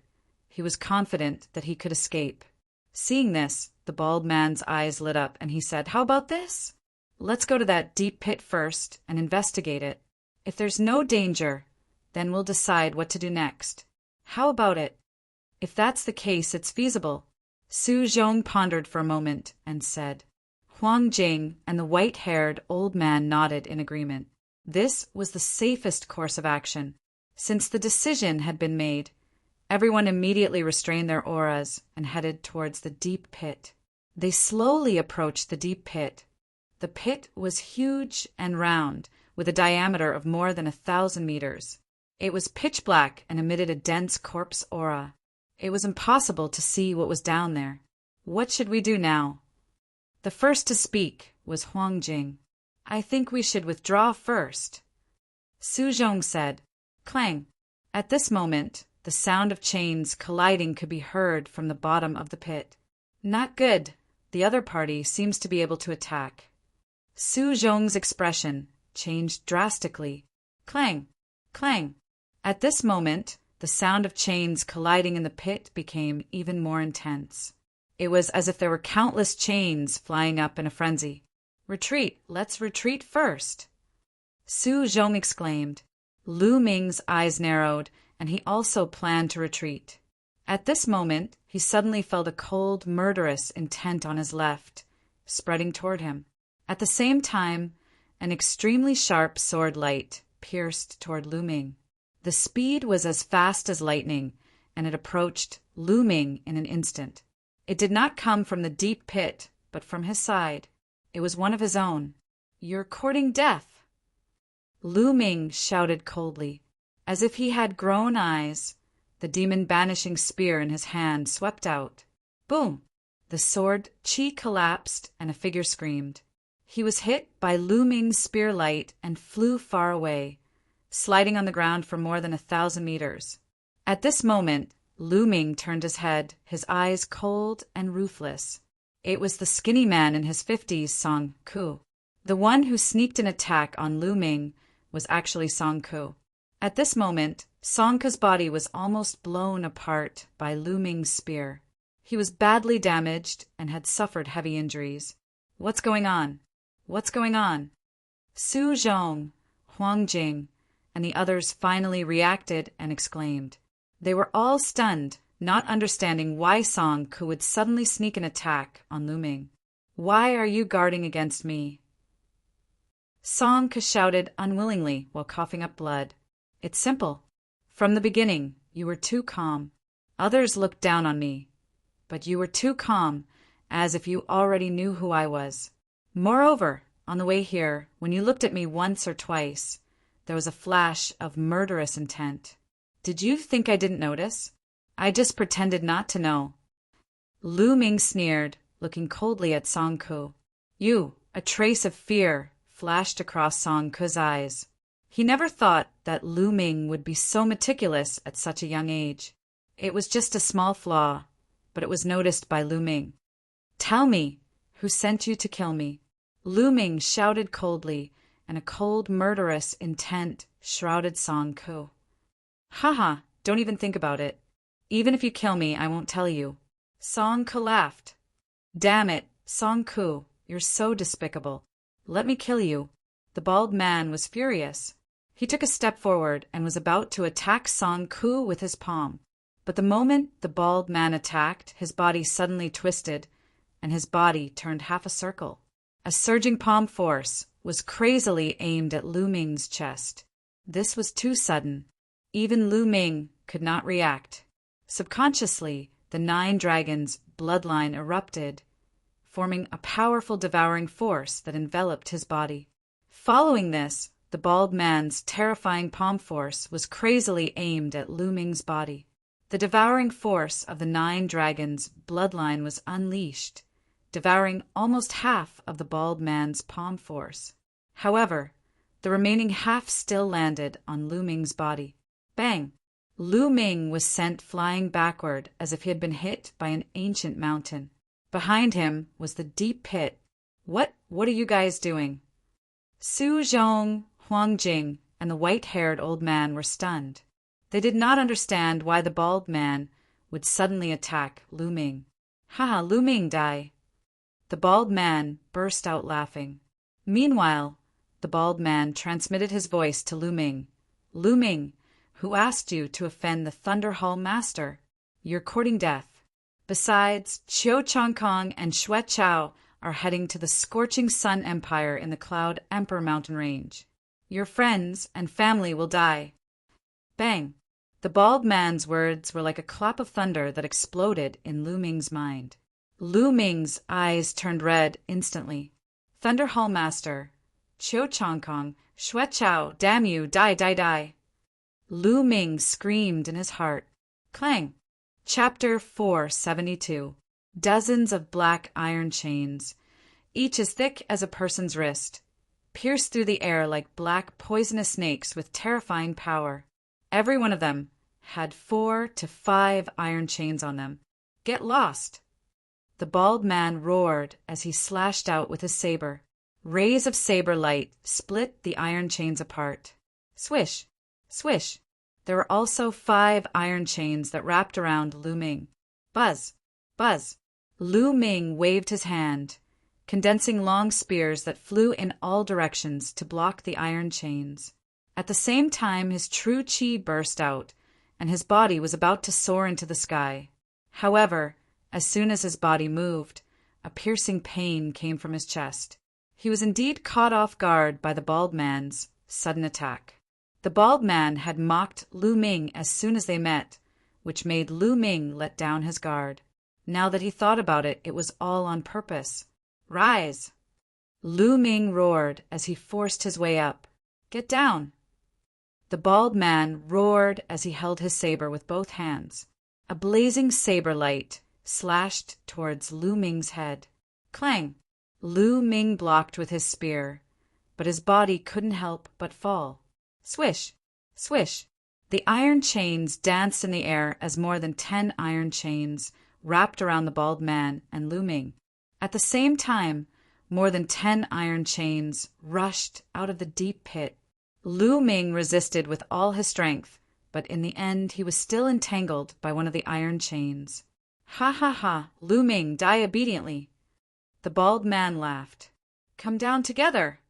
he was confident that he could escape. Seeing this, the bald man's eyes lit up and he said, How about this? Let's go to that deep pit first and investigate it. If there's no danger, then we'll decide what to do next. How about it? If that's the case, it's feasible. Su Zhong pondered for a moment and said. Huang Jing and the white-haired old man nodded in agreement. This was the safest course of action. Since the decision had been made, everyone immediately restrained their auras and headed towards the deep pit. They slowly approached the deep pit. The pit was huge and round, with a diameter of more than 1,000 meters. It was pitch black and emitted a dense corpse aura. It was impossible to see what was down there. What should we do now? The first to speak was Huang Jing. I think we should withdraw first. Su Zhong said. Clang. At this moment, the sound of chains colliding could be heard from the bottom of the pit. Not good. The other party seems to be able to attack. Su Zhong's expression changed drastically. Clang! Clang! At this moment, the sound of chains colliding in the pit became even more intense. It was as if there were countless chains flying up in a frenzy. Retreat! Let's retreat first! Su Zhong exclaimed. Lu Ming's eyes narrowed, and he also planned to retreat. At this moment, he suddenly felt a cold, murderous intent on his left, spreading toward him. At the same time, an extremely sharp sword light pierced toward Lu Ming. The speed was as fast as lightning, and it approached Lu Ming in an instant. It did not come from the deep pit, but from his side. It was one of his own. You're courting death! Lu Ming shouted coldly. As if he had grown eyes, the demon-banishing spear in his hand swept out. Boom! The sword chi collapsed, and a figure screamed. He was hit by Lu Ming's spear light and flew far away, sliding on the ground for more than 1,000 meters. At this moment, Lu Ming turned his head, his eyes cold and ruthless. It was the skinny man in his 50s, Song Ku. The one who sneaked an attack on Lu Ming was actually Song Ku. At this moment, Song Ku's body was almost blown apart by Lu Ming's spear. He was badly damaged and had suffered heavy injuries. What's going on? What's going on? Su Zhong, Huang Jing, and the others finally reacted and exclaimed. They were all stunned, not understanding why Song Ku would suddenly sneak an attack on Lu Ming. Why are you guarding against me? Song Ku shouted unwillingly while coughing up blood. It's simple. From the beginning, you were too calm. Others looked down on me, but you were too calm, as if you already knew who I was. Moreover, on the way here, when you looked at me once or twice, there was a flash of murderous intent. Did you think I didn't notice? I just pretended not to know. Lu Ming sneered, looking coldly at Song Ku. A trace of fear flashed across Song Ku's eyes. He never thought that Lu Ming would be so meticulous at such a young age. It was just a small flaw, but it was noticed by Lu Ming. Tell me, who sent you to kill me? Lu Ming shouted coldly, and a cold, murderous intent shrouded Song Ku. Haha, don't even think about it. Even if you kill me, I won't tell you. Song Ku laughed. Damn it, Song Ku, you're so despicable. Let me kill you. The bald man was furious. He took a step forward and was about to attack Song Ku with his palm. But the moment the bald man attacked, his body suddenly twisted, and his body turned half a circle. A surging palm force was crazily aimed at Lu Ming's chest. This was too sudden. Even Lu Ming could not react. Subconsciously, the 9 dragons' bloodline erupted, forming a powerful devouring force that enveloped his body. Following this, the bald man's terrifying palm force was crazily aimed at Lu Ming's body. The devouring force of the 9 dragons' bloodline was unleashed, devouring almost half of the bald man's palm force. However, the remaining half still landed on Lu Ming's body. Bang! Lu Ming was sent flying backward as if he had been hit by an ancient mountain. Behind him was the deep pit. What are you guys doing? Su Zhong, Huang Jing, and the white-haired old man were stunned. They did not understand why the bald man would suddenly attack Lu Ming. Haha, Lu Ming die. The bald man burst out laughing. Meanwhile, the bald man transmitted his voice to Lu Ming. Lu Ming, who asked you to offend the Thunder Hall Master? You're courting death. Besides, Chiu Changkong and Xue Chao are heading to the Scorching Sun Empire in the Cloud Emperor mountain range. Your friends and family will die. Bang! The bald man's words were like a clap of thunder that exploded in Lu Ming's mind. Lu Ming's eyes turned red instantly. Thunder Hall Master, Chiu Changkong, Xue Chao, damn you, die, die, die. Lu Ming screamed in his heart. Clang! Chapter 472. Dozens of black iron chains, each as thick as a person's wrist, pierced through the air like black poisonous snakes with terrifying power. Every one of them had 4 to 5 iron chains on them. Get lost! The bald man roared as he slashed out with his saber. Rays of saber light split the iron chains apart. Swish, swish. There were also 5 iron chains that wrapped around Lu Ming. Buzz, buzz. Lu Ming waved his hand, condensing long spears that flew in all directions to block the iron chains. At the same time, his true chi burst out, and his body was about to soar into the sky. However, as soon as his body moved, a piercing pain came from his chest. He was indeed caught off guard by the bald man's sudden attack. The bald man had mocked Lu Ming as soon as they met, which made Lu Ming let down his guard. Now that he thought about it, it was all on purpose. Rise! Lu Ming roared as he forced his way up. Get down! The bald man roared as he held his saber with both hands. A blazing saber light slashed towards Lu Ming's head. Clang! Lu Ming blocked with his spear, but his body couldn't help but fall. Swish! Swish! The iron chains danced in the air as more than 10 iron chains wrapped around the bald man and Lu Ming. At the same time, more than 10 iron chains rushed out of the deep pit. Lu Ming resisted with all his strength, but in the end he was still entangled by one of the iron chains. Ha ha ha! Lu Ming, die obediently! The bald man laughed. Come down together!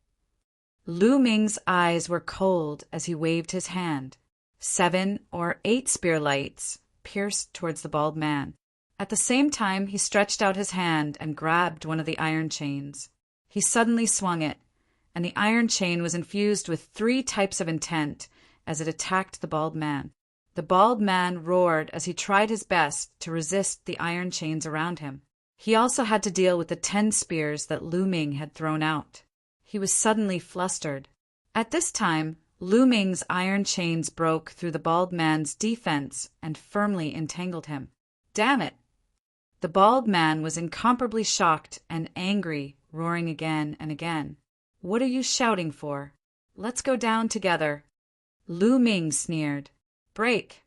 Lu Ming's eyes were cold as he waved his hand. 7 or 8 spear lights pierced towards the bald man. At the same time, he stretched out his hand and grabbed one of the iron chains. He suddenly swung it, and the iron chain was infused with 3 types of intent as it attacked the bald man. The bald man roared as he tried his best to resist the iron chains around him. He also had to deal with the 10 spears that Lu Ming had thrown out. He was suddenly flustered. At this time, Lu Ming's iron chains broke through the bald man's defense and firmly entangled him. Damn it! The bald man was incomparably shocked and angry, roaring again and again. What are you shouting for? Let's go down together. Lu Ming sneered. Break!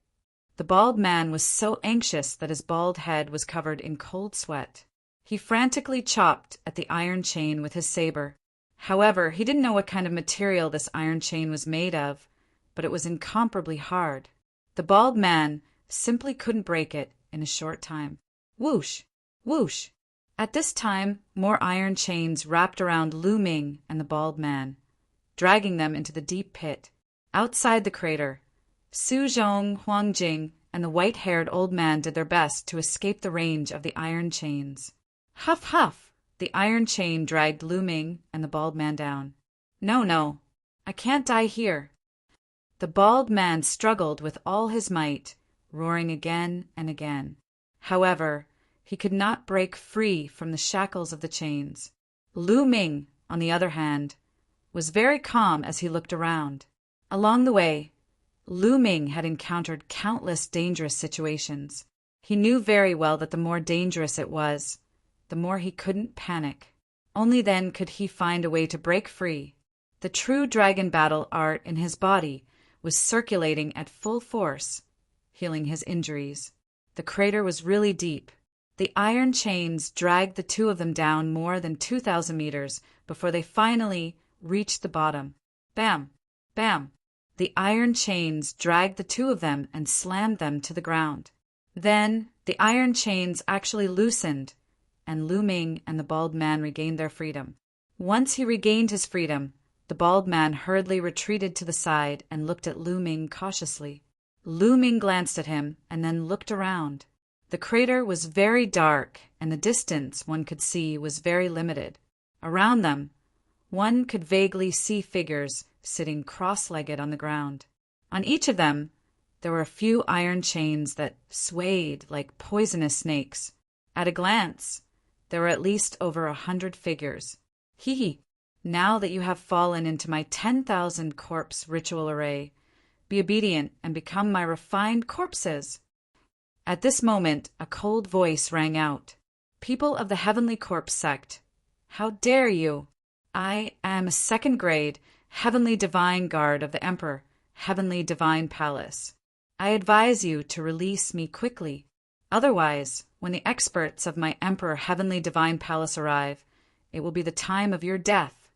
The bald man was so anxious that his bald head was covered in cold sweat. He frantically chopped at the iron chain with his saber. However, he didn't know what kind of material this iron chain was made of, but it was incomparably hard. The bald man simply couldn't break it in a short time. Whoosh! Whoosh! At this time, more iron chains wrapped around Lu Ming and the bald man, dragging them into the deep pit. Outside the crater, Su Zhong, Huang Jing, and the white-haired old man did their best to escape the range of the iron chains. Huff, huff! The iron chain dragged Lu Ming and the bald man down. No, no, I can't die here. The bald man struggled with all his might, roaring again and again. However, he could not break free from the shackles of the chains. Lu Ming, on the other hand, was very calm as he looked around. Along the way, Lu Ming had encountered countless dangerous situations. He knew very well that the more dangerous it was, the more he couldn't panic. Only then could he find a way to break free. The true dragon battle art in his body was circulating at full force, healing his injuries. The crater was really deep. The iron chains dragged the 2 of them down more than 2,000 meters before they finally reached the bottom. Bam! Bam! The iron chains dragged the 2 of them and slammed them to the ground. Then the iron chains actually loosened, and Lu Ming and the bald man regained their freedom. Once he regained his freedom, the bald man hurriedly retreated to the side and looked at Lu Ming cautiously. Lu Ming glanced at him and then looked around. The crater was very dark, and the distance one could see was very limited. Around them, one could vaguely see figures sitting cross-legged on the ground. On each of them, there were a few iron chains that swayed like poisonous snakes. At a glance, there were at least over 100 figures. Hee! Now that you have fallen into my 10,000 corpse ritual array, be obedient and become my refined corpses. At this moment, a cold voice rang out. People of the Heavenly Corpse sect, how dare you? I am a 2nd grade Heavenly Divine Guard of the Emperor, Heavenly Divine Palace. I advise you to release me quickly. Otherwise, when the experts of my Emperor Heavenly Divine Palace arrive, it will be the time of your death.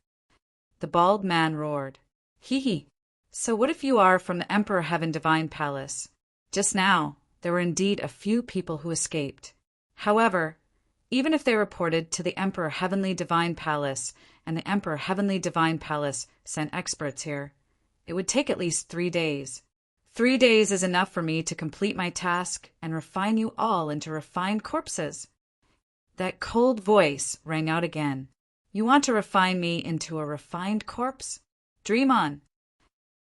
The bald man roared. Hee hee. So what if you are from the Emperor Heaven Divine Palace? Just now, there were indeed a few people who escaped. However, even if they reported to the Emperor Heavenly Divine Palace, and the Emperor Heavenly Divine Palace sent experts here, it would take at least 3 days. 3 days is enough for me to complete my task and refine you all into refined corpses. That cold voice rang out again. You want to refine me into a refined corpse? Dream on.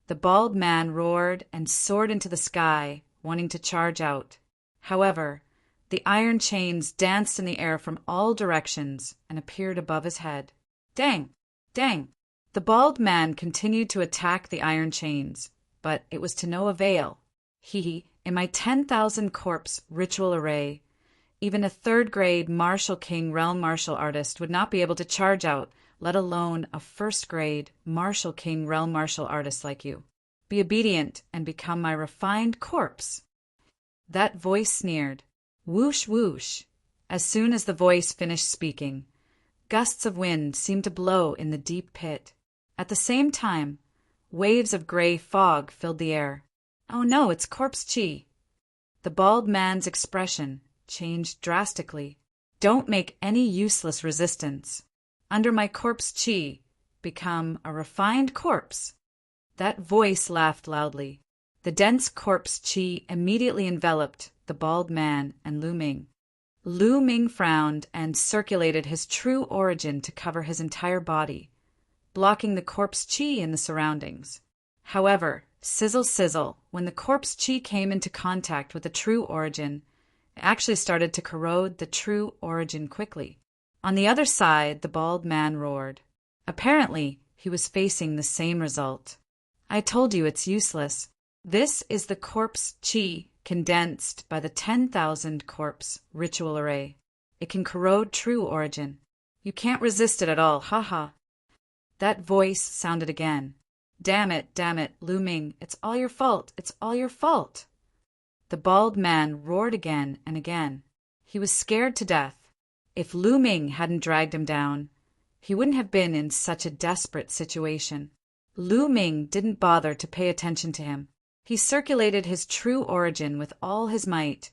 The bald man roared and soared into the sky, wanting to charge out. However, the iron chains danced in the air from all directions and appeared above his head. Dang! Dang! The bald man continued to attack the iron chains, but it was to no avail. In my 10,000 corpse ritual array, even a third-grade Martial King Realm Martial Artist would not be able to charge out, let alone a first-grade Martial King Realm Martial Artist like you. Be obedient and become my refined corpse. That voice sneered. Whoosh, whoosh. As soon as the voice finished speaking, gusts of wind seemed to blow in the deep pit. At the same time, waves of gray fog filled the air. Oh no, it's corpse chi. The bald man's expression changed drastically. Don't make any useless resistance. Under my corpse chi, become a refined corpse. That voice laughed loudly. The dense corpse chi immediately enveloped the bald man and Lu Ming. Lu Ming frowned and circulated his true origin to cover his entire body, blocking the corpse chi in the surroundings. However, sizzle sizzle, when the corpse chi came into contact with the true origin, it actually started to corrode the true origin quickly. On the other side, the bald man roared. Apparently, he was facing the same result. I told you it's useless. This is the corpse chi condensed by the 10,000 corpse ritual array. It can corrode true origin. You can't resist it at all, haha. That voice sounded again. Damn it, Lu Ming, it's all your fault, it's all your fault. The bald man roared again and again. He was scared to death. If Lu Ming hadn't dragged him down, he wouldn't have been in such a desperate situation. Lu Ming didn't bother to pay attention to him. He circulated his true origin with all his might,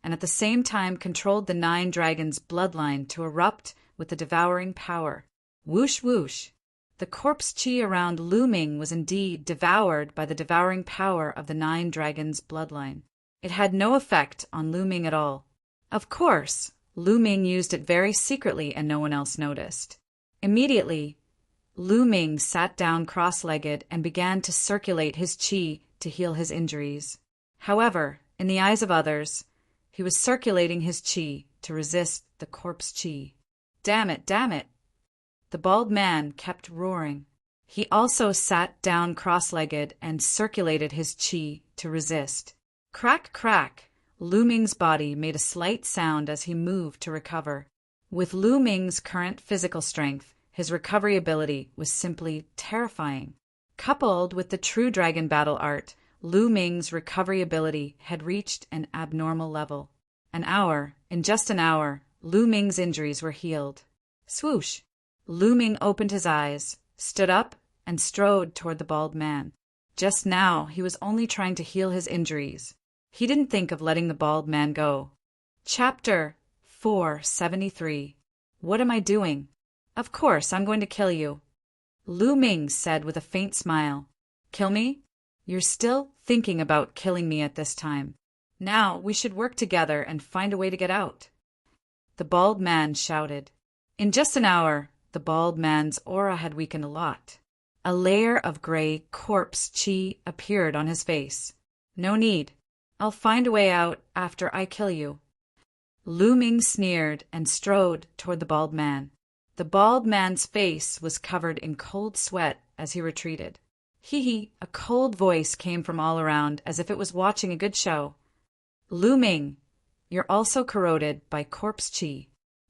and at the same time controlled the 9 dragons' bloodline to erupt with the devouring power. Whoosh whoosh. The corpse chi around Lu Ming was indeed devoured by the devouring power of the 9 dragons' bloodline. It had no effect on Lu Ming at all. Of course, Lu Ming used it very secretly and no one else noticed. Immediately, Lu Ming sat down cross-legged and began to circulate his chi to heal his injuries. However, in the eyes of others, he was circulating his chi to resist the corpse chi. Damn it, damn it! The bald man kept roaring. He also sat down cross-legged and circulated his chi to resist. Crack, crack! Lu Ming's body made a slight sound as he moved to recover. With Lu Ming's current physical strength, his recovery ability was simply terrifying. Coupled with the true dragon battle art, Lu Ming's recovery ability had reached an abnormal level. In just an hour, Lu Ming's injuries were healed. Swoosh! Lu Ming opened his eyes, stood up, and strode toward the bald man. Just now, he was only trying to heal his injuries. He didn't think of letting the bald man go. Chapter 473. What am I doing? Of course, I'm going to kill you. Lu Ming said with a faint smile. Kill me? You're still thinking about killing me at this time. Now we should work together and find a way to get out. The bald man shouted. In just an hour, the bald man's aura had weakened a lot. A layer of gray corpse chi appeared on his face. No need. I'll find a way out after I kill you. Lu Ming sneered and strode toward the bald man. The bald man's face was covered in cold sweat as he retreated. Hee, a cold voice came from all around as if it was watching a good show. Lu Ming, you're also corroded by corpse chi.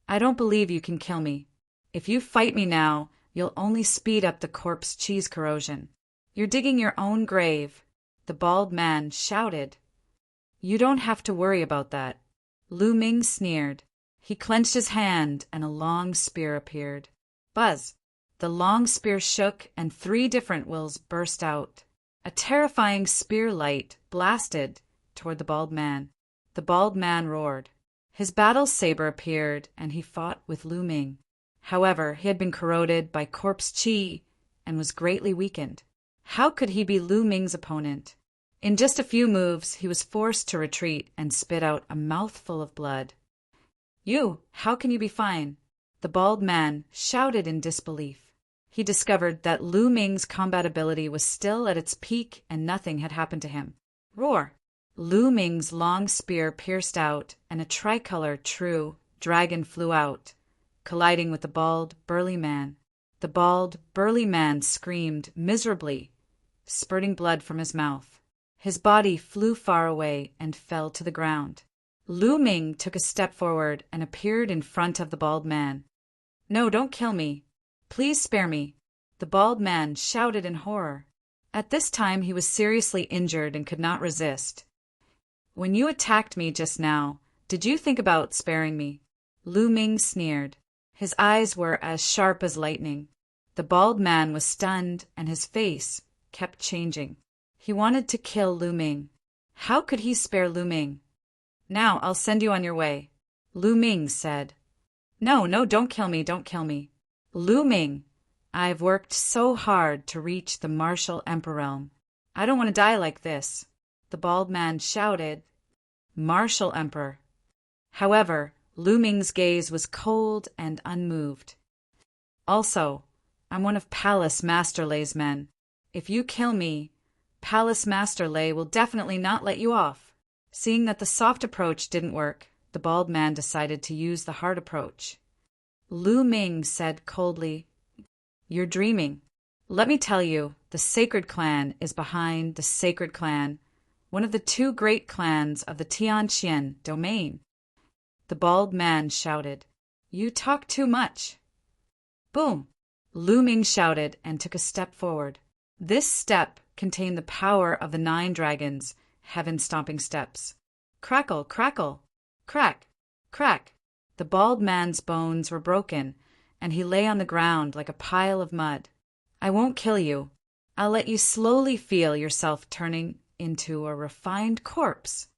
I don't believe you can kill me. If you fight me now, you'll only speed up the corpse chi's corrosion. You're digging your own grave, the bald man shouted. You don't have to worry about that. Lu Ming sneered. He clenched his hand and a long spear appeared. Buzz! The long spear shook, and 3 different wills burst out. A terrifying spear light blasted toward the bald man. The bald man roared. His battle saber appeared, and he fought with Lu Ming. However, he had been corroded by corpse qi and was greatly weakened. How could he be Lu Ming's opponent? In just a few moves, he was forced to retreat and spit out a mouthful of blood. "You, how can you be fine?" The bald man shouted in disbelief. He discovered that Lu Ming's combat ability was still at its peak and nothing had happened to him. Roar! Lu Ming's long spear pierced out, and a tricolor true dragon flew out, colliding with the bald, burly man. The bald, burly man screamed miserably, spurting blood from his mouth. His body flew far away and fell to the ground. Lu Ming took a step forward and appeared in front of the bald man. "No, don't kill me. Please spare me," the bald man shouted in horror. At this time he was seriously injured and could not resist. "When you attacked me just now, did you think about sparing me?" Lu Ming sneered. His eyes were as sharp as lightning. The bald man was stunned, and his face kept changing. He wanted to kill Lu Ming. How could he spare Lu Ming? "Now I'll send you on your way," Lu Ming said. No, don't kill me, don't kill me. Lu Ming, I've worked so hard to reach the martial emperor realm. I don't want to die like this," the bald man shouted. Martial emperor. However, Lu Ming's gaze was cold and unmoved. "Also, I'm one of Palace Master Lei's men. If you kill me, Palace Master Lei will definitely not let you off." Seeing that the soft approach didn't work, the bald man decided to use the hard approach. Lu Ming said coldly, "You're dreaming. Let me tell you, the Sacred Clan is behind the Sacred Clan, one of the 2 great clans of the Tianqian domain." The bald man shouted, "You talk too much." Boom! Lu Ming shouted and took a step forward. This step contained the power of the 9 dragons, heaven-stomping steps. Crackle, crackle, crack, crack. The bald man's bones were broken, and he lay on the ground like a pile of mud. "I won't kill you. I'll let you slowly feel yourself turning into a refined corpse."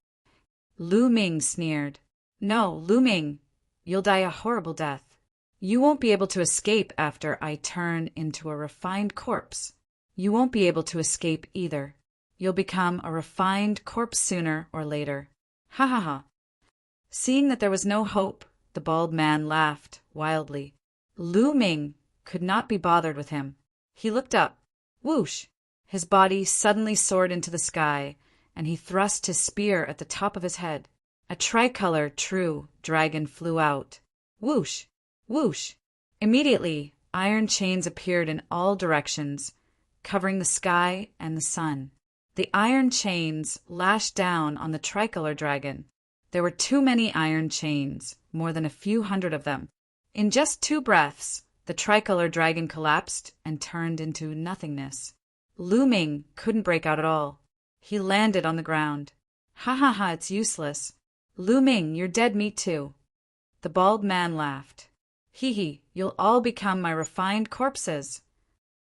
Lu Ming sneered. "No, Lu Ming, you'll die a horrible death. You won't be able to escape after I turn into a refined corpse. You won't be able to escape either. You'll become a refined corpse sooner or later. Ha ha ha." Seeing that there was no hope, the bald man laughed wildly. Lu Ming could not be bothered with him. He looked up. Whoosh! His body suddenly soared into the sky, and he thrust his spear at the top of his head. A tricolor true dragon flew out. Whoosh! Whoosh! Immediately, iron chains appeared in all directions, covering the sky and the sun. The iron chains lashed down on the tricolor dragon. There were too many iron chains, more than a few hundred of them. In just 2 breaths, the tricolor dragon collapsed and turned into nothingness. Lu Ming couldn't break out at all. He landed on the ground. "Ha ha ha, it's useless. Lu Ming, you're dead meat too." The bald man laughed. "Hee hee, you'll all become my refined corpses."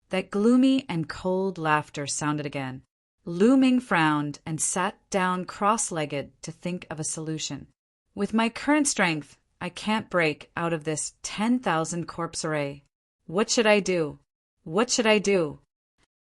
That gloomy and cold laughter sounded again. Lu Ming frowned and sat down cross-legged to think of a solution. "With my current strength, I can't break out of this 10,000 corpse array. What should I do? What should I do?"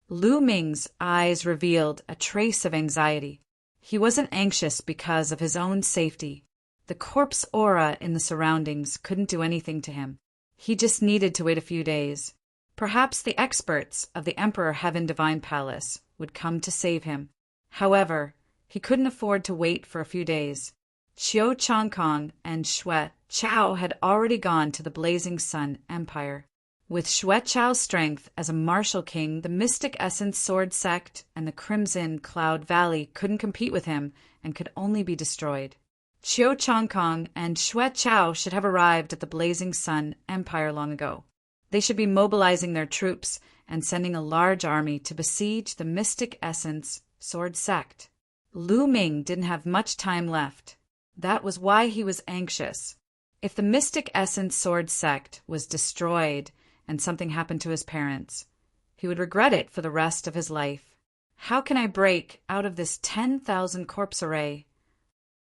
Lu Ming's eyes revealed a trace of anxiety. He wasn't anxious because of his own safety. The corpse aura in the surroundings couldn't do anything to him. He just needed to wait a few days. Perhaps the experts of the Emperor Heaven Divine Palace would come to save him. However, he couldn't afford to wait for a few days. Qiu Changkong and Xue Chao had already gone to the Blazing Sun Empire. With Xue Chao's strength as a martial king, the Mystic Essence Sword Sect and the Crimson Cloud Valley couldn't compete with him and could only be destroyed. Qiu Changkong and Xue Chao should have arrived at the Blazing Sun Empire long ago. They should be mobilizing their troops and sending a large army to besiege the Mystic Essence Sword Sect. Lu Ming didn't have much time left. That was why he was anxious. If the Mystic Essence Sword Sect was destroyed and something happened to his parents. He would regret it for the rest of his life. How can I break out of this 10,000 corpse array?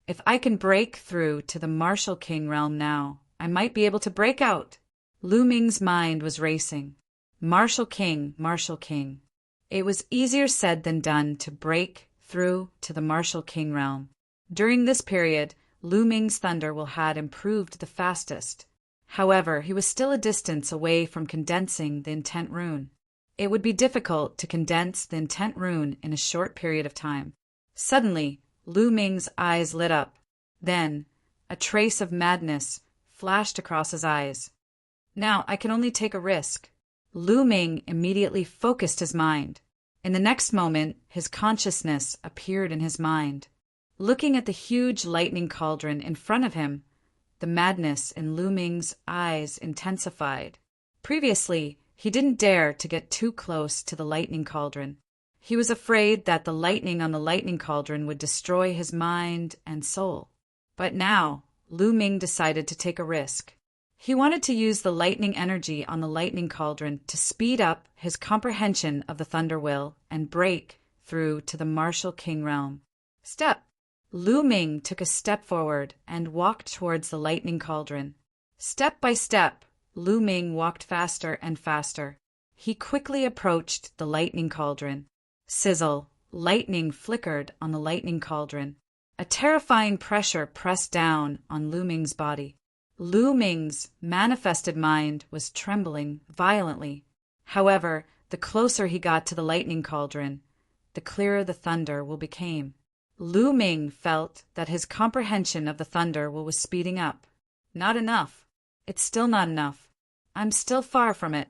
If I can break through to the Martial King realm now, I might be able to break out. Lu Ming's mind was racing. Martial King, Martial King. It was easier said than done to break through to the Martial King realm. During this period, Lu Ming's thunder will had improved the fastest. However, he was still a distance away from condensing the intent rune. It would be difficult to condense the intent rune in a short period of time. Suddenly, Lu Ming's eyes lit up. Then, a trace of madness flashed across his eyes. Now I can only take a risk. Lu Ming immediately focused his mind. In the next moment, his consciousness appeared in his mind. Looking at the huge lightning cauldron in front of him, the madness in Lu Ming's eyes intensified. Previously, he didn't dare to get too close to the lightning cauldron. He was afraid that the lightning on the lightning cauldron would destroy his mind and soul. But now, Lu Ming decided to take a risk. He wanted to use the lightning energy on the lightning cauldron to speed up his comprehension of the thunder will and break through to the Martial King realm. Step! Lu Ming took a step forward and walked towards the lightning cauldron. Step by step, Lu Ming walked faster and faster. He quickly approached the lightning cauldron. Sizzle! Lightning flickered on the lightning cauldron. A terrifying pressure pressed down on Lu Ming's body. Lu Ming's manifested mind was trembling violently. However, the closer he got to the lightning cauldron, the clearer the thunder will became. Lu Ming felt that his comprehension of the thunder will was speeding up. Not enough. It's still not enough. I'm still far from it.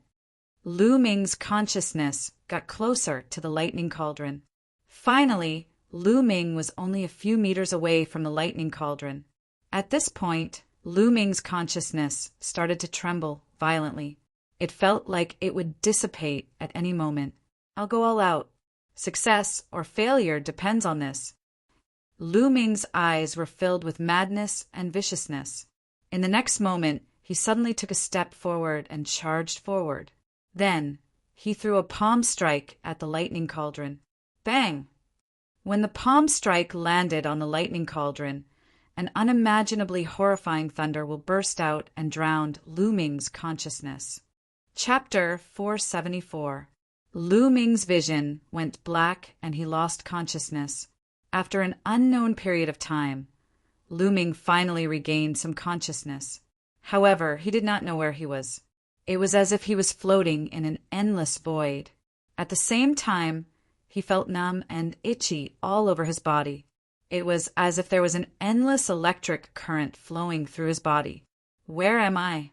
Lu Ming's consciousness got closer to the lightning cauldron. Finally, Lu Ming was only a few meters away from the lightning cauldron. At this point, Lu Ming's consciousness started to tremble violently. It felt like it would dissipate at any moment. I'll go all out. Success or failure depends on this. Lu Ming's eyes were filled with madness and viciousness. In the next moment, he suddenly took a step forward and charged forward. Then, he threw a palm strike at the lightning cauldron. Bang! When the palm strike landed on the lightning cauldron, an unimaginably horrifying thunder will burst out and drowned Lu Ming's consciousness. Chapter 474. Lu Ming's vision went black and he lost consciousness. After an unknown period of time, Lu Ming finally regained some consciousness. However, he did not know where he was. It was as if he was floating in an endless void. At the same time, he felt numb and itchy all over his body. It was as if there was an endless electric current flowing through his body. Where am I?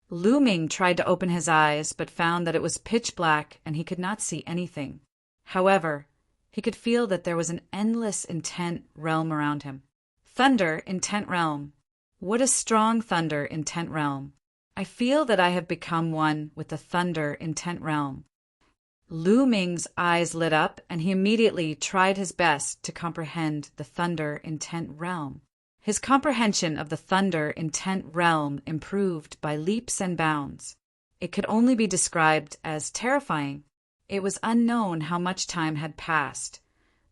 Lu Ming tried to open his eyes, but found that it was pitch black and he could not see anything. However, he could feel that there was an endless intent realm around him. Thunder, intent realm. What a strong thunder, intent realm. I feel that I have become one with the thunder, intent realm. Lu Ming's eyes lit up, and he immediately tried his best to comprehend the thunder intent realm. His comprehension of the thunder intent realm improved by leaps and bounds. It could only be described as terrifying. It was unknown how much time had passed,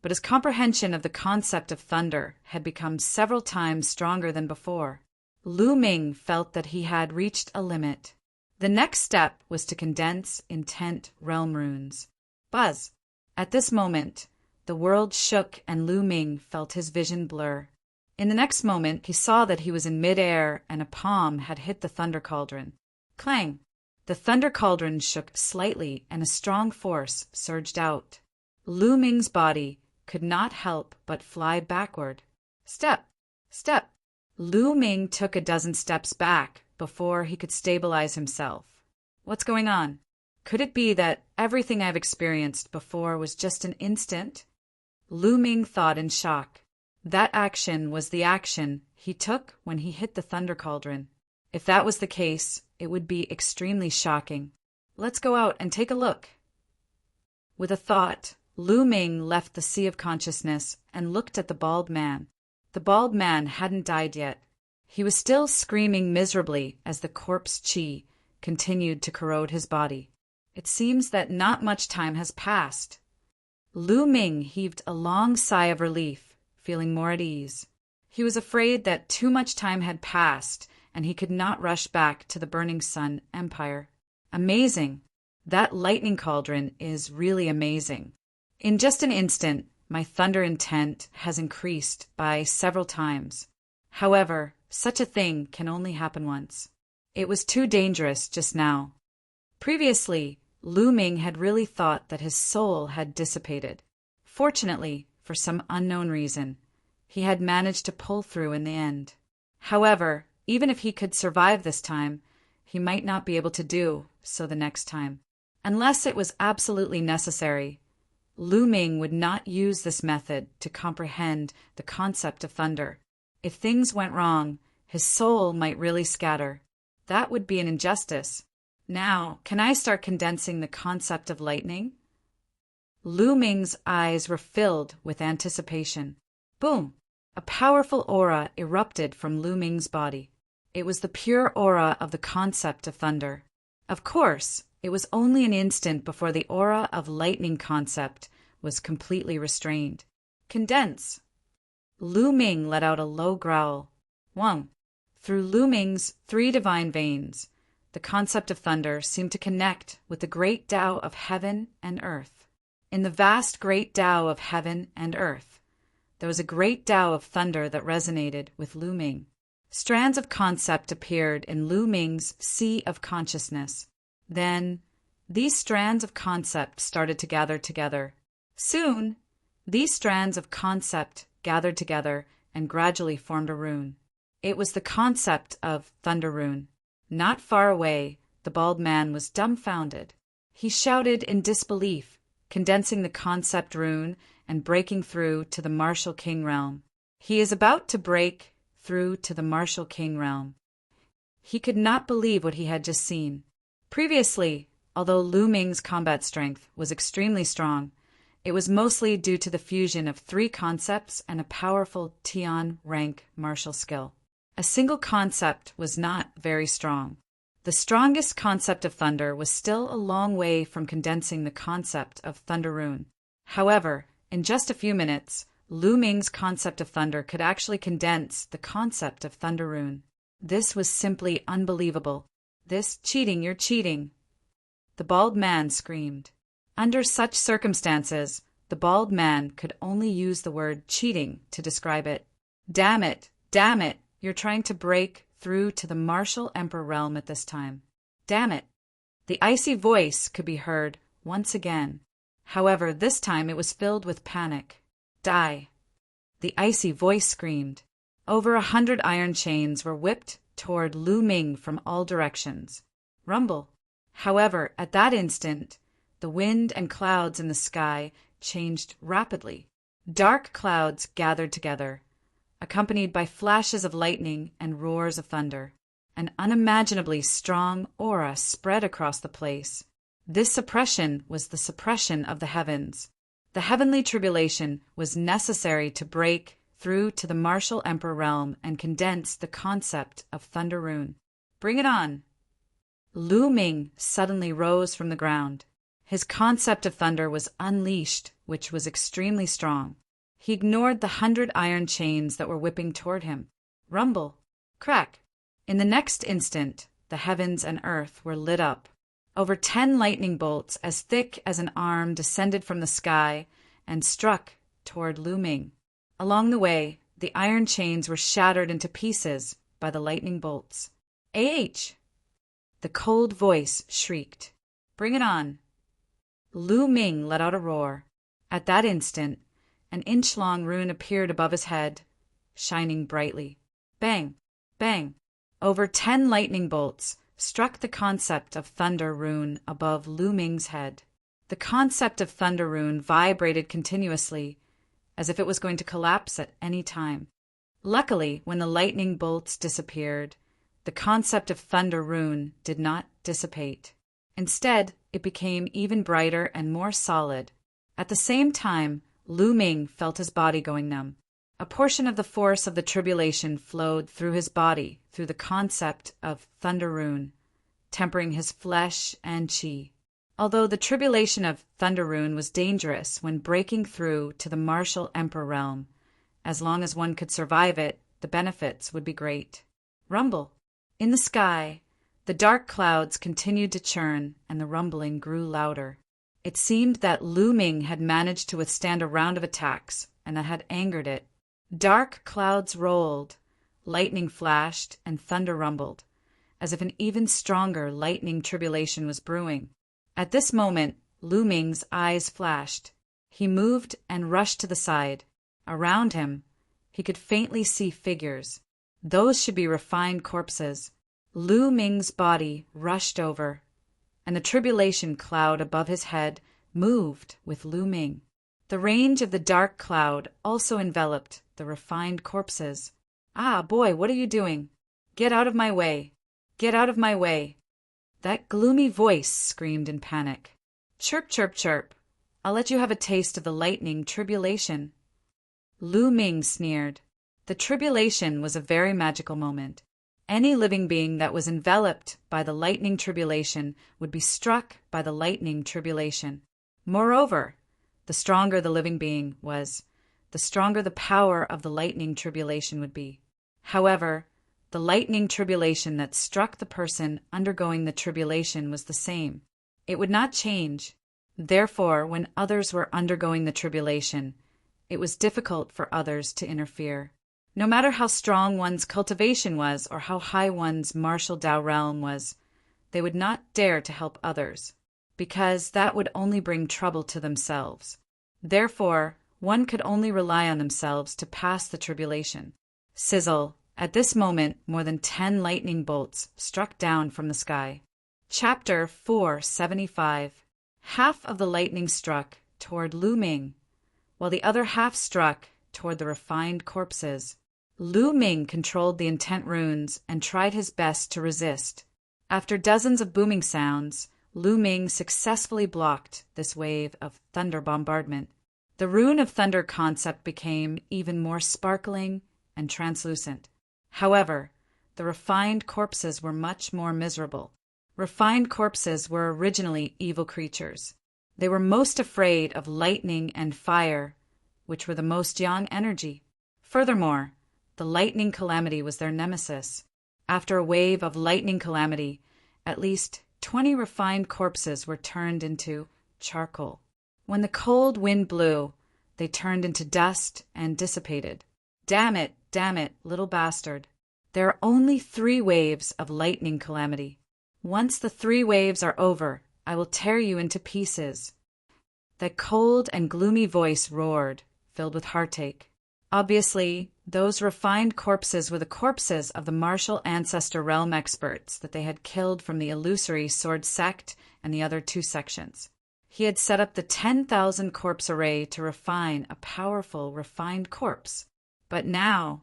but his comprehension of the concept of thunder had become several times stronger than before. Lu Ming felt that he had reached a limit. The next step was to condense intent realm runes. Buzz! At this moment, the world shook and Lu Ming felt his vision blur. In the next moment, he saw that he was in mid-air and a palm had hit the thunder cauldron. Clang! The thunder cauldron shook slightly and a strong force surged out. Lu Ming's body could not help but fly backward. Step! Step! Lu Ming took a dozen steps back before he could stabilize himself. What's going on? Could it be that everything I've experienced before was just an instant? Lu Ming thought in shock. That action was the action he took when he hit the thunder cauldron. If that was the case, it would be extremely shocking. Let's go out and take a look. With a thought, Lu Ming left the sea of consciousness and looked at the bald man. The bald man hadn't died yet. He was still screaming miserably as the corpse chi continued to corrode his body. It seems that not much time has passed. Lu Ming heaved a long sigh of relief, feeling more at ease. He was afraid that too much time had passed and he could not rush back to the Burning Sun Empire. Amazing! That lightning cauldron is really amazing. In just an instant, my thunder intent has increased by several times. However, such a thing can only happen once. It was too dangerous just now. Previously, Lu Ming had really thought that his soul had dissipated. Fortunately, for some unknown reason, he had managed to pull through in the end. However, even if he could survive this time, he might not be able to do so the next time. Unless it was absolutely necessary, Lu Ming would not use this method to comprehend the concept of thunder. If things went wrong, his soul might really scatter. That would be an injustice. Now, can I start condensing the concept of lightning? Lu Ming's eyes were filled with anticipation. Boom! A powerful aura erupted from Lu Ming's body. It was the pure aura of the concept of thunder. Of course, it was only an instant before the aura of lightning concept was completely restrained. Condense! Lu Ming let out a low growl. Wang! Through Lu Ming's 3 divine veins, the concept of thunder seemed to connect with the great Tao of heaven and earth. In the vast great Tao of heaven and earth, there was a great Tao of thunder that resonated with Lu Ming. Strands of concept appeared in Lu Ming's sea of consciousness. Then, these strands of concept started to gather together. Soon, these strands of concept gathered together and gradually formed a rune. It was the concept of Thunder Rune. Not far away, the bald man was dumbfounded. He shouted in disbelief, condensing the concept rune and breaking through to the Martial King realm. He is about to break through to the Martial King realm. He could not believe what he had just seen. Previously, although Lu Ming's combat strength was extremely strong, it was mostly due to the fusion of 3 concepts and a powerful Tian rank martial skill. A single concept was not very strong. The strongest concept of thunder was still a long way from condensing the concept of Thunder Rune. However, in just a few minutes, Lu Ming's concept of thunder could actually condense the concept of Thunder Rune. This was simply unbelievable. You're cheating. The bald man screamed. Under such circumstances, the bald man could only use the word cheating to describe it. Damn it, you're trying to break through to the Martial Emperor realm at this time. Damn it. The icy voice could be heard once again. However, this time it was filled with panic. Die. The icy voice screamed. Over 100 iron chains were whipped toward Lu Ming from all directions. Rumble. However, at that instant, the wind and clouds in the sky changed rapidly. Dark clouds gathered together, accompanied by flashes of lightning and roars of thunder. An unimaginably strong aura spread across the place. This suppression was the suppression of the heavens. The heavenly tribulation was necessary to break through to the Martial Emperor realm and condense the concept of Thunder Rune. Bring it on! Lu Ming suddenly rose from the ground. His concept of thunder was unleashed, which was extremely strong. He ignored the 100 iron chains that were whipping toward him. Rumble! Crack! In the next instant, the heavens and earth were lit up. Over 10 lightning bolts as thick as an arm descended from the sky and struck toward Lu Ming. Along the way, the iron chains were shattered into pieces by the lightning bolts. AH! The cold voice shrieked. Bring it on! Lu Ming let out a roar. At that instant, an inch-long rune appeared above his head, shining brightly. Bang! Bang! Over 10 lightning bolts struck the concept of Thunder Rune above Lu Ming's head. The concept of Thunder Rune vibrated continuously, as if it was going to collapse at any time. Luckily, when the lightning bolts disappeared, the concept of Thunder Rune did not dissipate. Instead, it became even brighter and more solid. At the same time, Lu Ming felt his body going numb. A portion of the force of the tribulation flowed through his body through the concept of Thunder Rune. tempering his flesh and chi. Although the tribulation of Thunder Rune was dangerous when breaking through to the martial Emperor realm, as long as one could survive it, the benefits would be great. Rumble. In the sky, the dark clouds continued to churn, and the rumbling grew louder. It seemed that Lu Ming had managed to withstand a round of attacks, and that had angered it. Dark clouds rolled, lightning flashed, and thunder rumbled, as if an even stronger lightning tribulation was brewing. At this moment, Lu Ming's eyes flashed. He moved and rushed to the side. Around him, he could faintly see figures. Those should be refined corpses. Lu Ming's body rushed over, and the tribulation cloud above his head moved with Lu Ming. The range of the dark cloud also enveloped the refined corpses. "Ah, boy, what are you doing? Get out of my way! Get out of my way!" That gloomy voice screamed in panic. "Chirp, chirp, chirp. I'll let you have a taste of the lightning tribulation." Lu Ming sneered. The tribulation was a very magical moment. Any living being that was enveloped by the lightning tribulation would be struck by the lightning tribulation. Moreover, the stronger the living being was, the stronger the power of the lightning tribulation would be. However, the lightning tribulation that struck the person undergoing the tribulation was the same. It would not change. Therefore, when others were undergoing the tribulation, it was difficult for others to interfere. No matter how strong one's cultivation was or how high one's martial Tao realm was, they would not dare to help others, because that would only bring trouble to themselves. Therefore, one could only rely on themselves to pass the tribulation. Sizzle. At this moment, more than 10 lightning bolts struck down from the sky. Chapter 475. Half of the lightning struck toward Lu Ming, while the other half struck toward the refined corpses. Lu Ming controlled the intent runes and tried his best to resist. After dozens of booming sounds, Lu Ming successfully blocked this wave of thunder bombardment. The rune of thunder concept became even more sparkling and translucent. However, the refined corpses were much more miserable. Refined corpses were originally evil creatures. They were most afraid of lightning and fire, which were the most yang energy. Furthermore, the lightning calamity was their nemesis. After a wave of lightning calamity, at least 20 refined corpses were turned into charcoal. When the cold wind blew, they turned into dust and dissipated. Damn it, little bastard. There are only 3 waves of lightning calamity. Once the 3 waves are over, I will tear you into pieces. That cold and gloomy voice roared, filled with heartache. Obviously, those refined corpses were the corpses of the martial ancestor realm experts that they had killed from the illusory sword sect and the other 2 sections. He had set up the 10,000 corpse array to refine a powerful refined corpse. But now,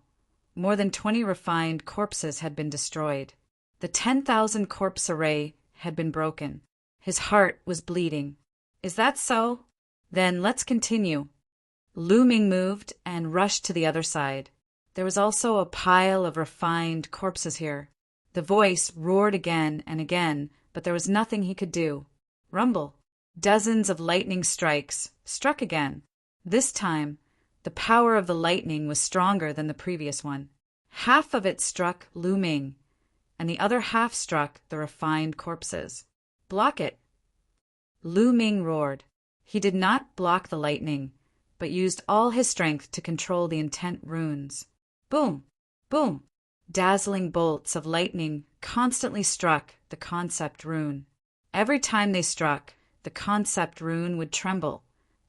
more than 20 refined corpses had been destroyed. The 10,000 corpse array had been broken. His heart was bleeding. Is that so? Then let's continue. Lu Ming moved and rushed to the other side. There was also a pile of refined corpses here. The voice roared again and again, but there was nothing he could do. Rumble. Dozens of lightning strikes struck again. This time, the power of the lightning was stronger than the previous one. Half of it struck Lu Ming, and the other half struck the refined corpses. Block it. Lu Ming roared. He did not block the lightning, but used all his strength to control the intent runes. Boom! Boom! Dazzling bolts of lightning constantly struck the concept rune. Every time they struck, the concept rune would tremble,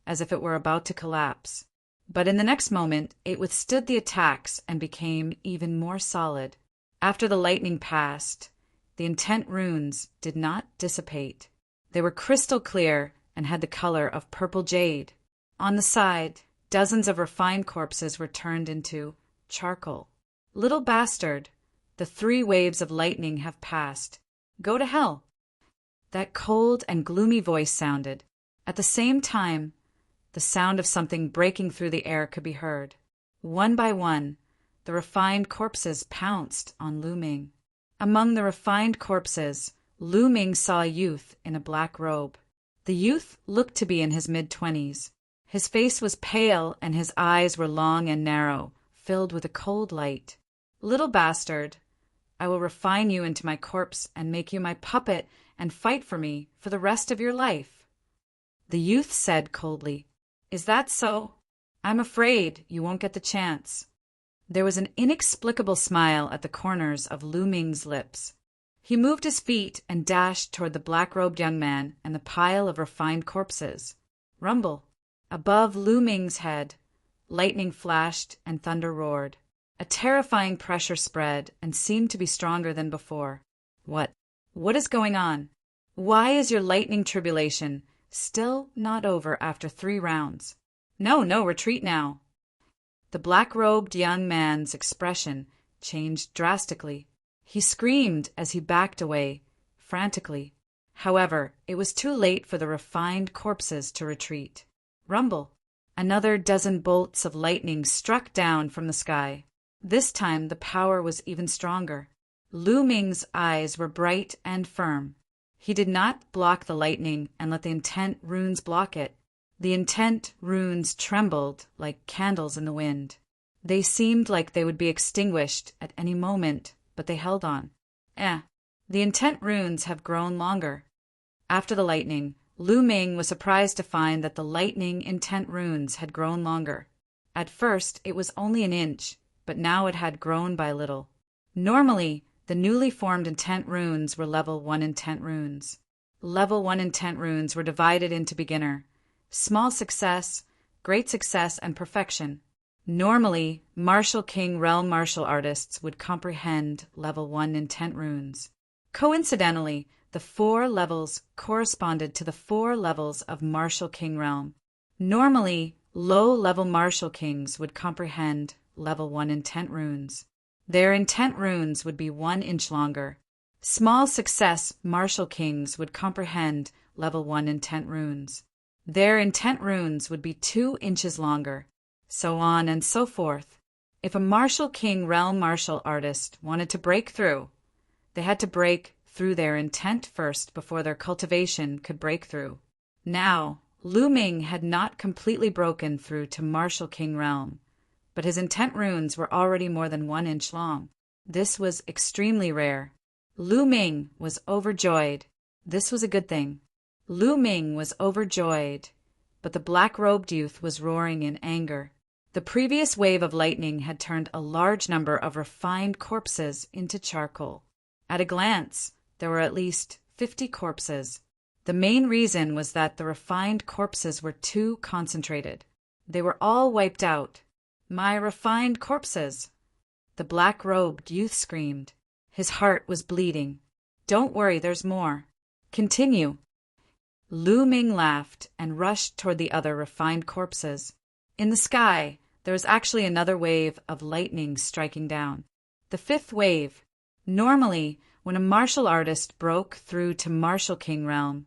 as if it were about to collapse. But in the next moment, it withstood the attacks and became even more solid. After the lightning passed, the intent runes did not dissipate. They were crystal clear and had the color of purple jade. On the side, dozens of refined corpses were turned into charcoal. Little bastard, the 3 waves of lightning have passed. Go to hell. That cold and gloomy voice sounded. At the same time, the sound of something breaking through the air could be heard. One by one, the refined corpses pounced on Lu Ming. Among the refined corpses Lu Ming saw a youth in a black robe. The youth looked to be in his mid-20s. His face was pale and his eyes were long and narrow, filled with a cold light. "Little bastard, I will refine you into my corpse and make you my puppet and fight for me for the rest of your life." The youth said coldly, "Is that so? I'm afraid you won't get the chance." There was an inexplicable smile at the corners of Lu Ming's lips. He moved his feet and dashed toward the black-robed young man and the pile of refined corpses. Rumble. Above Lu Ming's head, lightning flashed and thunder roared. A terrifying pressure spread and seemed to be stronger than before. What is going on? Why is your lightning tribulation still not over after 3 rounds? No, retreat now. The black-robed young man's expression changed drastically. He screamed as he backed away, frantically. However, it was too late for the refined corpses to retreat. Rumble. Another dozen bolts of lightning struck down from the sky. This time the power was even stronger. Lu Ming's eyes were bright and firm. He did not block the lightning and let the intent runes block it. The intent runes trembled like candles in the wind. They seemed like they would be extinguished at any moment, but they held on. The intent runes have grown longer. After the lightning, Lu Ming was surprised to find that the lightning intent runes had grown longer. At first, it was only an inch, but now it had grown by a little. Normally, the newly formed intent runes were level 1 intent runes. Level 1 intent runes were divided into beginner, small success, great success, and perfection. Normally, Martial King Realm martial artists would comprehend level 1 intent runes. Coincidentally, the 4 levels corresponded to the 4 levels of Martial King Realm. Normally, low-level Martial Kings would comprehend level 1 intent runes. Their intent runes would be 1 inch longer. Small success Martial Kings would comprehend level 1 intent runes. Their intent runes would be 2 inches longer. So on and so forth. If a Martial King Realm martial artist wanted to break through, they had to break through their intent first before their cultivation could break through. Now, Lu Ming had not completely broken through to Martial King Realm, but his intent runes were already more than 1 inch long. This was extremely rare. Lu Ming was overjoyed. This was a good thing. Lu Ming was overjoyed, but the black-robed youth was roaring in anger. The previous wave of lightning had turned a large number of refined corpses into charcoal. At a glance, there were at least 50 corpses. The main reason was that the refined corpses were too concentrated. They were all wiped out. "My refined corpses!" The black-robed youth screamed. His heart was bleeding. "Don't worry, there's more. Continue." Lu Ming laughed and rushed toward the other refined corpses. In the sky, there was actually another wave of lightning striking down. The 5th wave. Normally, when a martial artist broke through to Martial King Realm,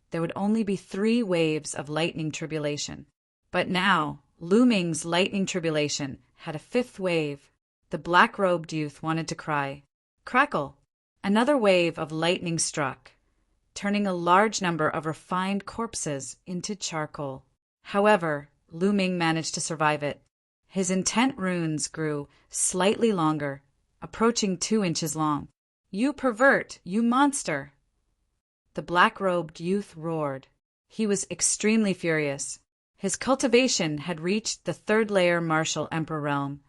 there would only be 3 waves of lightning tribulation. But now, Lu Ming's lightning tribulation had a 5th wave. The black-robed youth wanted to cry. Crackle! Another wave of lightning struck, turning a large number of refined corpses into charcoal. However, Lu Ming managed to survive it. His intent runes grew slightly longer, approaching 2 inches long. "You pervert! You monster!" The black-robed youth roared. He was extremely furious. His cultivation had reached the 3rd layer Martial Emperor realm,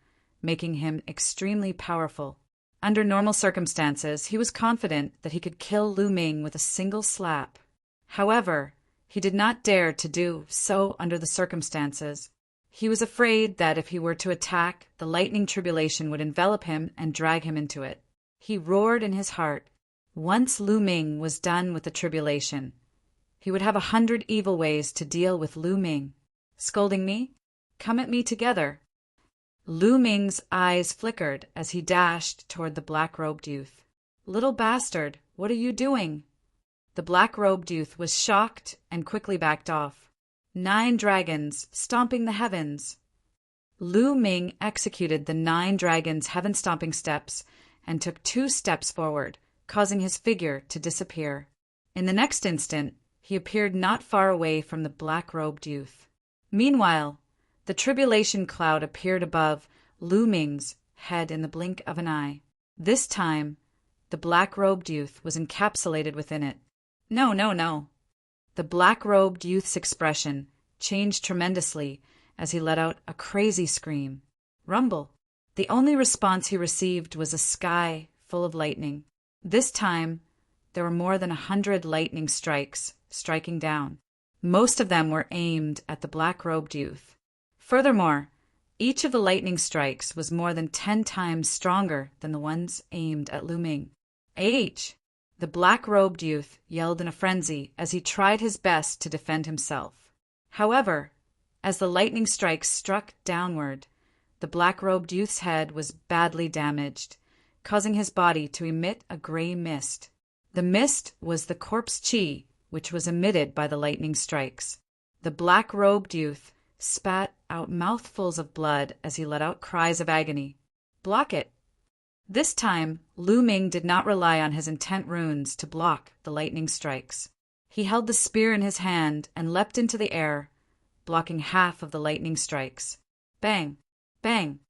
making him extremely powerful. Under normal circumstances, he was confident that he could kill Lu Ming with a single slap. However, he did not dare to do so under the circumstances. He was afraid that if he were to attack, the lightning tribulation would envelop him and drag him into it. He roared in his heart. Once Lu Ming was done with the tribulation, he would have 100 evil ways to deal with Lu Ming. "Scolding me? Come at me together." Lu Ming's eyes flickered as he dashed toward the black-robed youth. "Little bastard, what are you doing?" The black-robed youth was shocked and quickly backed off. 9 dragons, stomping the heavens. Lu Ming executed the 9 dragons' heaven-stomping steps and took 2 steps forward, causing his figure to disappear. In the next instant, he appeared not far away from the black-robed youth. Meanwhile, the tribulation cloud appeared above Lu Ming's head in the blink of an eye. This time, the black-robed youth was encapsulated within it. No, no, no. The black-robed youth's expression changed tremendously as he let out a crazy scream. Rumble. The only response he received was a sky full of lightning. This time, there were more than 100 lightning strikes striking down. Most of them were aimed at the black-robed youth. Furthermore, each of the lightning strikes was more than 10 times stronger than the ones aimed at Lu Ming. "Ah!" The black-robed youth yelled in a frenzy as he tried his best to defend himself. However, as the lightning strikes struck downward, the black-robed youth's head was badly damaged, causing his body to emit a gray mist. The mist was the corpse chi, which was emitted by the lightning strikes. The black-robed youth spat out mouthfuls of blood as he let out cries of agony. "Block it!" This time, Lu Ming did not rely on his intent runes to block the lightning strikes. He held the spear in his hand and leapt into the air, blocking half of the lightning strikes. Bang! Bang!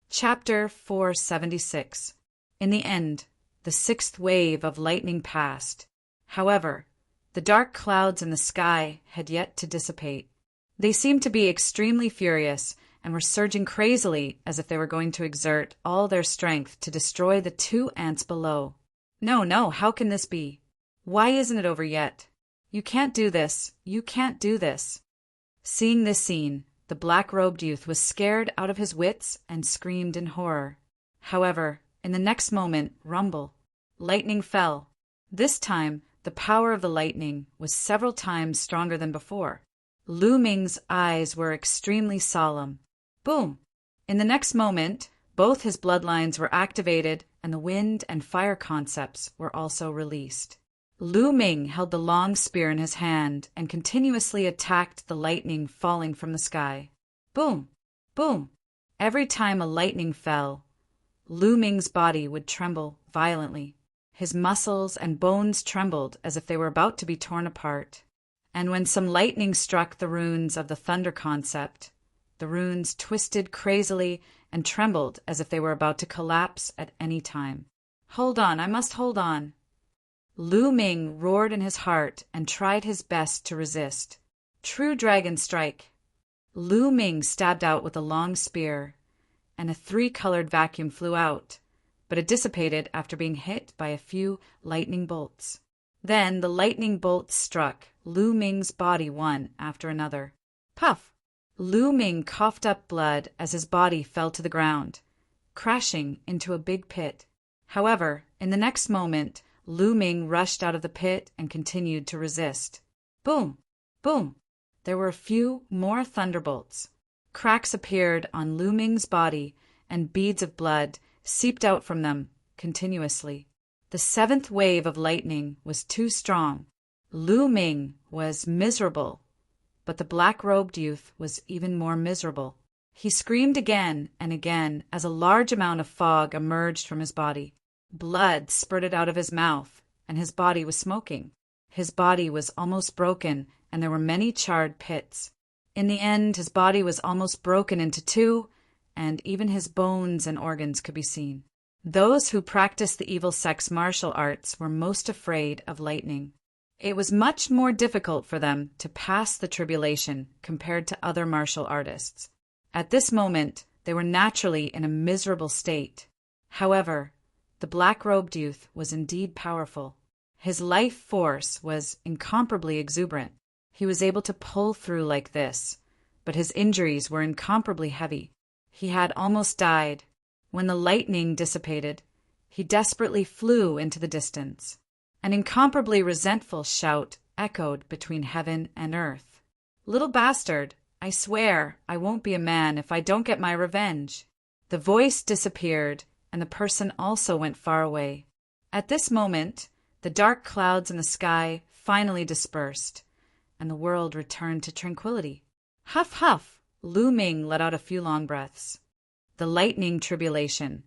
Chapter 476. In the end, the 6th wave of lightning passed. However, the dark clouds in the sky had yet to dissipate. They seemed to be extremely furious and were surging crazily as if they were going to exert all their strength to destroy the 2 ants below. "No, no, how can this be? Why isn't it over yet? You can't do this. You can't do this." Seeing this scene, the black-robed youth was scared out of his wits and screamed in horror. However, in the next moment, rumble. Lightning fell. This time, the power of the lightning was several times stronger than before. Lu Ming's eyes were extremely solemn. Boom! In the next moment, both his bloodlines were activated and the wind and fire concepts were also released. Lu Ming held the long spear in his hand and continuously attacked the lightning falling from the sky. Boom! Boom! Every time a lightning fell, Lu Ming's body would tremble violently. His muscles and bones trembled as if they were about to be torn apart. And when some lightning struck the runes of the thunder concept, the runes twisted crazily and trembled as if they were about to collapse at any time. "Hold on, I must hold on." Lu Ming roared in his heart and tried his best to resist. True dragon strike. Lu Ming stabbed out with a long spear, and a 3-colored vacuum flew out, but it dissipated after being hit by a few lightning bolts. Then the lightning bolts struck Lu Ming's body one after another. Puff! Lu Ming coughed up blood as his body fell to the ground, crashing into a big pit. However, in the next moment, Lu Ming rushed out of the pit and continued to resist. Boom! Boom! There were a few more thunderbolts. Cracks appeared on Lu Ming's body, and beads of blood seeped out from them continuously. The 7th wave of lightning was too strong. Lu Ming was miserable, but the black-robed youth was even more miserable. He screamed again and again as a large amount of fog emerged from his body. Blood spurted out of his mouth, and his body was smoking. His body was almost broken, and there were many charred pits. In the end, his body was almost broken into 2, and even his bones and organs could be seen. Those who practiced the evil sex martial arts were most afraid of lightning. It was much more difficult for them to pass the tribulation compared to other martial artists. At this moment, they were naturally in a miserable state. However, the black-robed youth was indeed powerful. His life force was incomparably exuberant. He was able to pull through like this, but his injuries were incomparably heavy. He had almost died. When the lightning dissipated, he desperately flew into the distance. An incomparably resentful shout echoed between heaven and earth. "Little bastard, I swear I won't be a man if I don't get my revenge." The voice disappeared, and the person also went far away. At this moment, the dark clouds in the sky finally dispersed, and the world returned to tranquility. Huff, huff! Lu Ming let out a few long breaths. The lightning tribulation,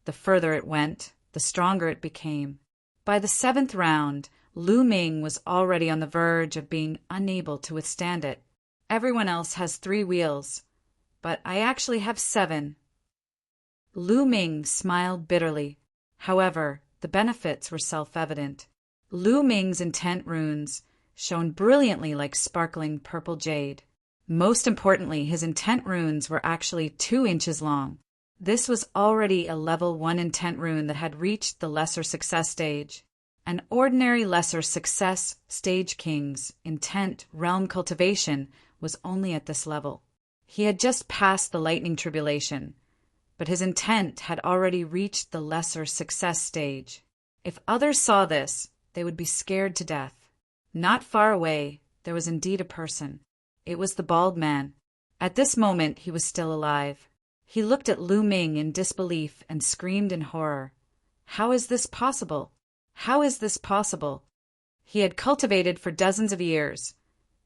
the further it went, the stronger it became. By the 7th round, Lu Ming was already on the verge of being unable to withstand it. Everyone else has 3 wheels, but I actually have 7. Lu Ming smiled bitterly. However, the benefits were self-evident. Lu Ming's intent runes shone brilliantly like sparkling purple jade. Most importantly, his intent runes were actually 2 inches long. This was already a level 1 intent rune that had reached the lesser success stage. An ordinary lesser success stage king's intent realm cultivation was only at this level. He had just passed the lightning tribulation, but his intent had already reached the lesser success stage. If others saw this, they would be scared to death. Not far away, there was indeed a person. It was the bald man. At this moment, he was still alive. He looked at Lu Ming in disbelief and screamed in horror. How is this possible? How is this possible? He had cultivated for dozens of years,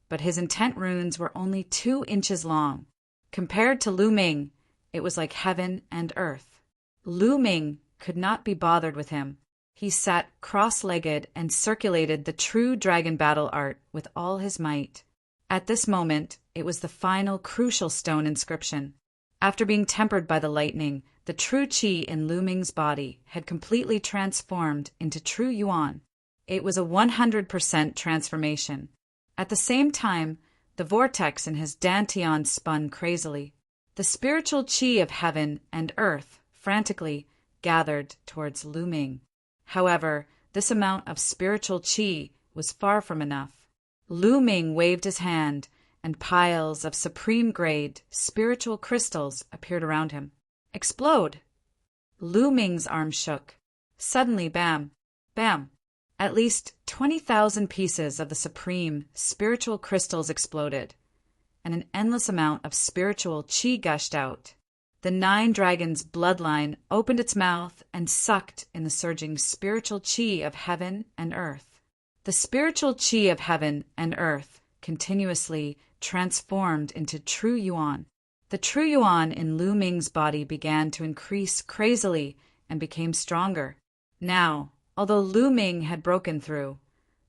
but his intent runes were only 2 inches long. Compared to Lu Ming, it was like heaven and earth. Lu Ming could not be bothered with him. He sat cross-legged and circulated the true dragon battle art with all his might. At this moment, it was the final crucial stone inscription. After being tempered by the lightning, the true qi in Lu Ming's body had completely transformed into true yuan. It was a 100% transformation. At the same time, the vortex in his dantian spun crazily. The spiritual qi of heaven and earth frantically gathered towards Lu Ming. However, this amount of spiritual qi was far from enough. Lu Ming waved his hand, and piles of supreme-grade spiritual crystals appeared around him. Explode! Lu Ming's arm shook. Suddenly, bam, bam, at least 20,000 pieces of the supreme spiritual crystals exploded, and an endless amount of spiritual qi gushed out. The 9 dragons' bloodline opened its mouth and sucked in the surging spiritual qi of heaven and earth. The spiritual qi of heaven and earth continuously transformed into true yuan. The true yuan in Lu Ming's body began to increase crazily and became stronger. Now, although Lu Ming had broken through,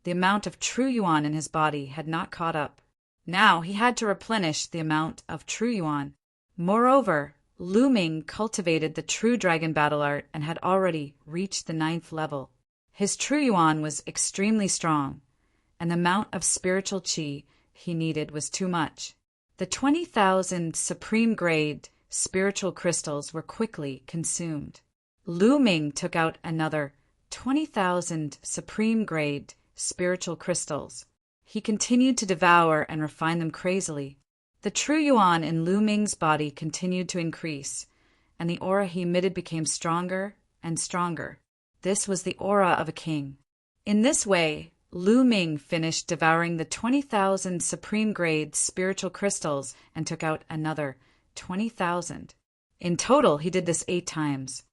the amount of true yuan in his body had not caught up. Now he had to replenish the amount of true yuan. Moreover, Lu Ming cultivated the true dragon battle art and had already reached the 9th level. His true yuan was extremely strong, and the amount of spiritual qi he needed was too much. The 20,000 supreme-grade spiritual crystals were quickly consumed. Lu Ming took out another 20,000 supreme-grade spiritual crystals. He continued to devour and refine them crazily. The true yuan in Lu Ming's body continued to increase, and the aura he emitted became stronger and stronger. This was the aura of a king. In this way, Lu Ming finished devouring the 20,000 supreme-grade spiritual crystals and took out another 20,000. In total, he did this 8 times.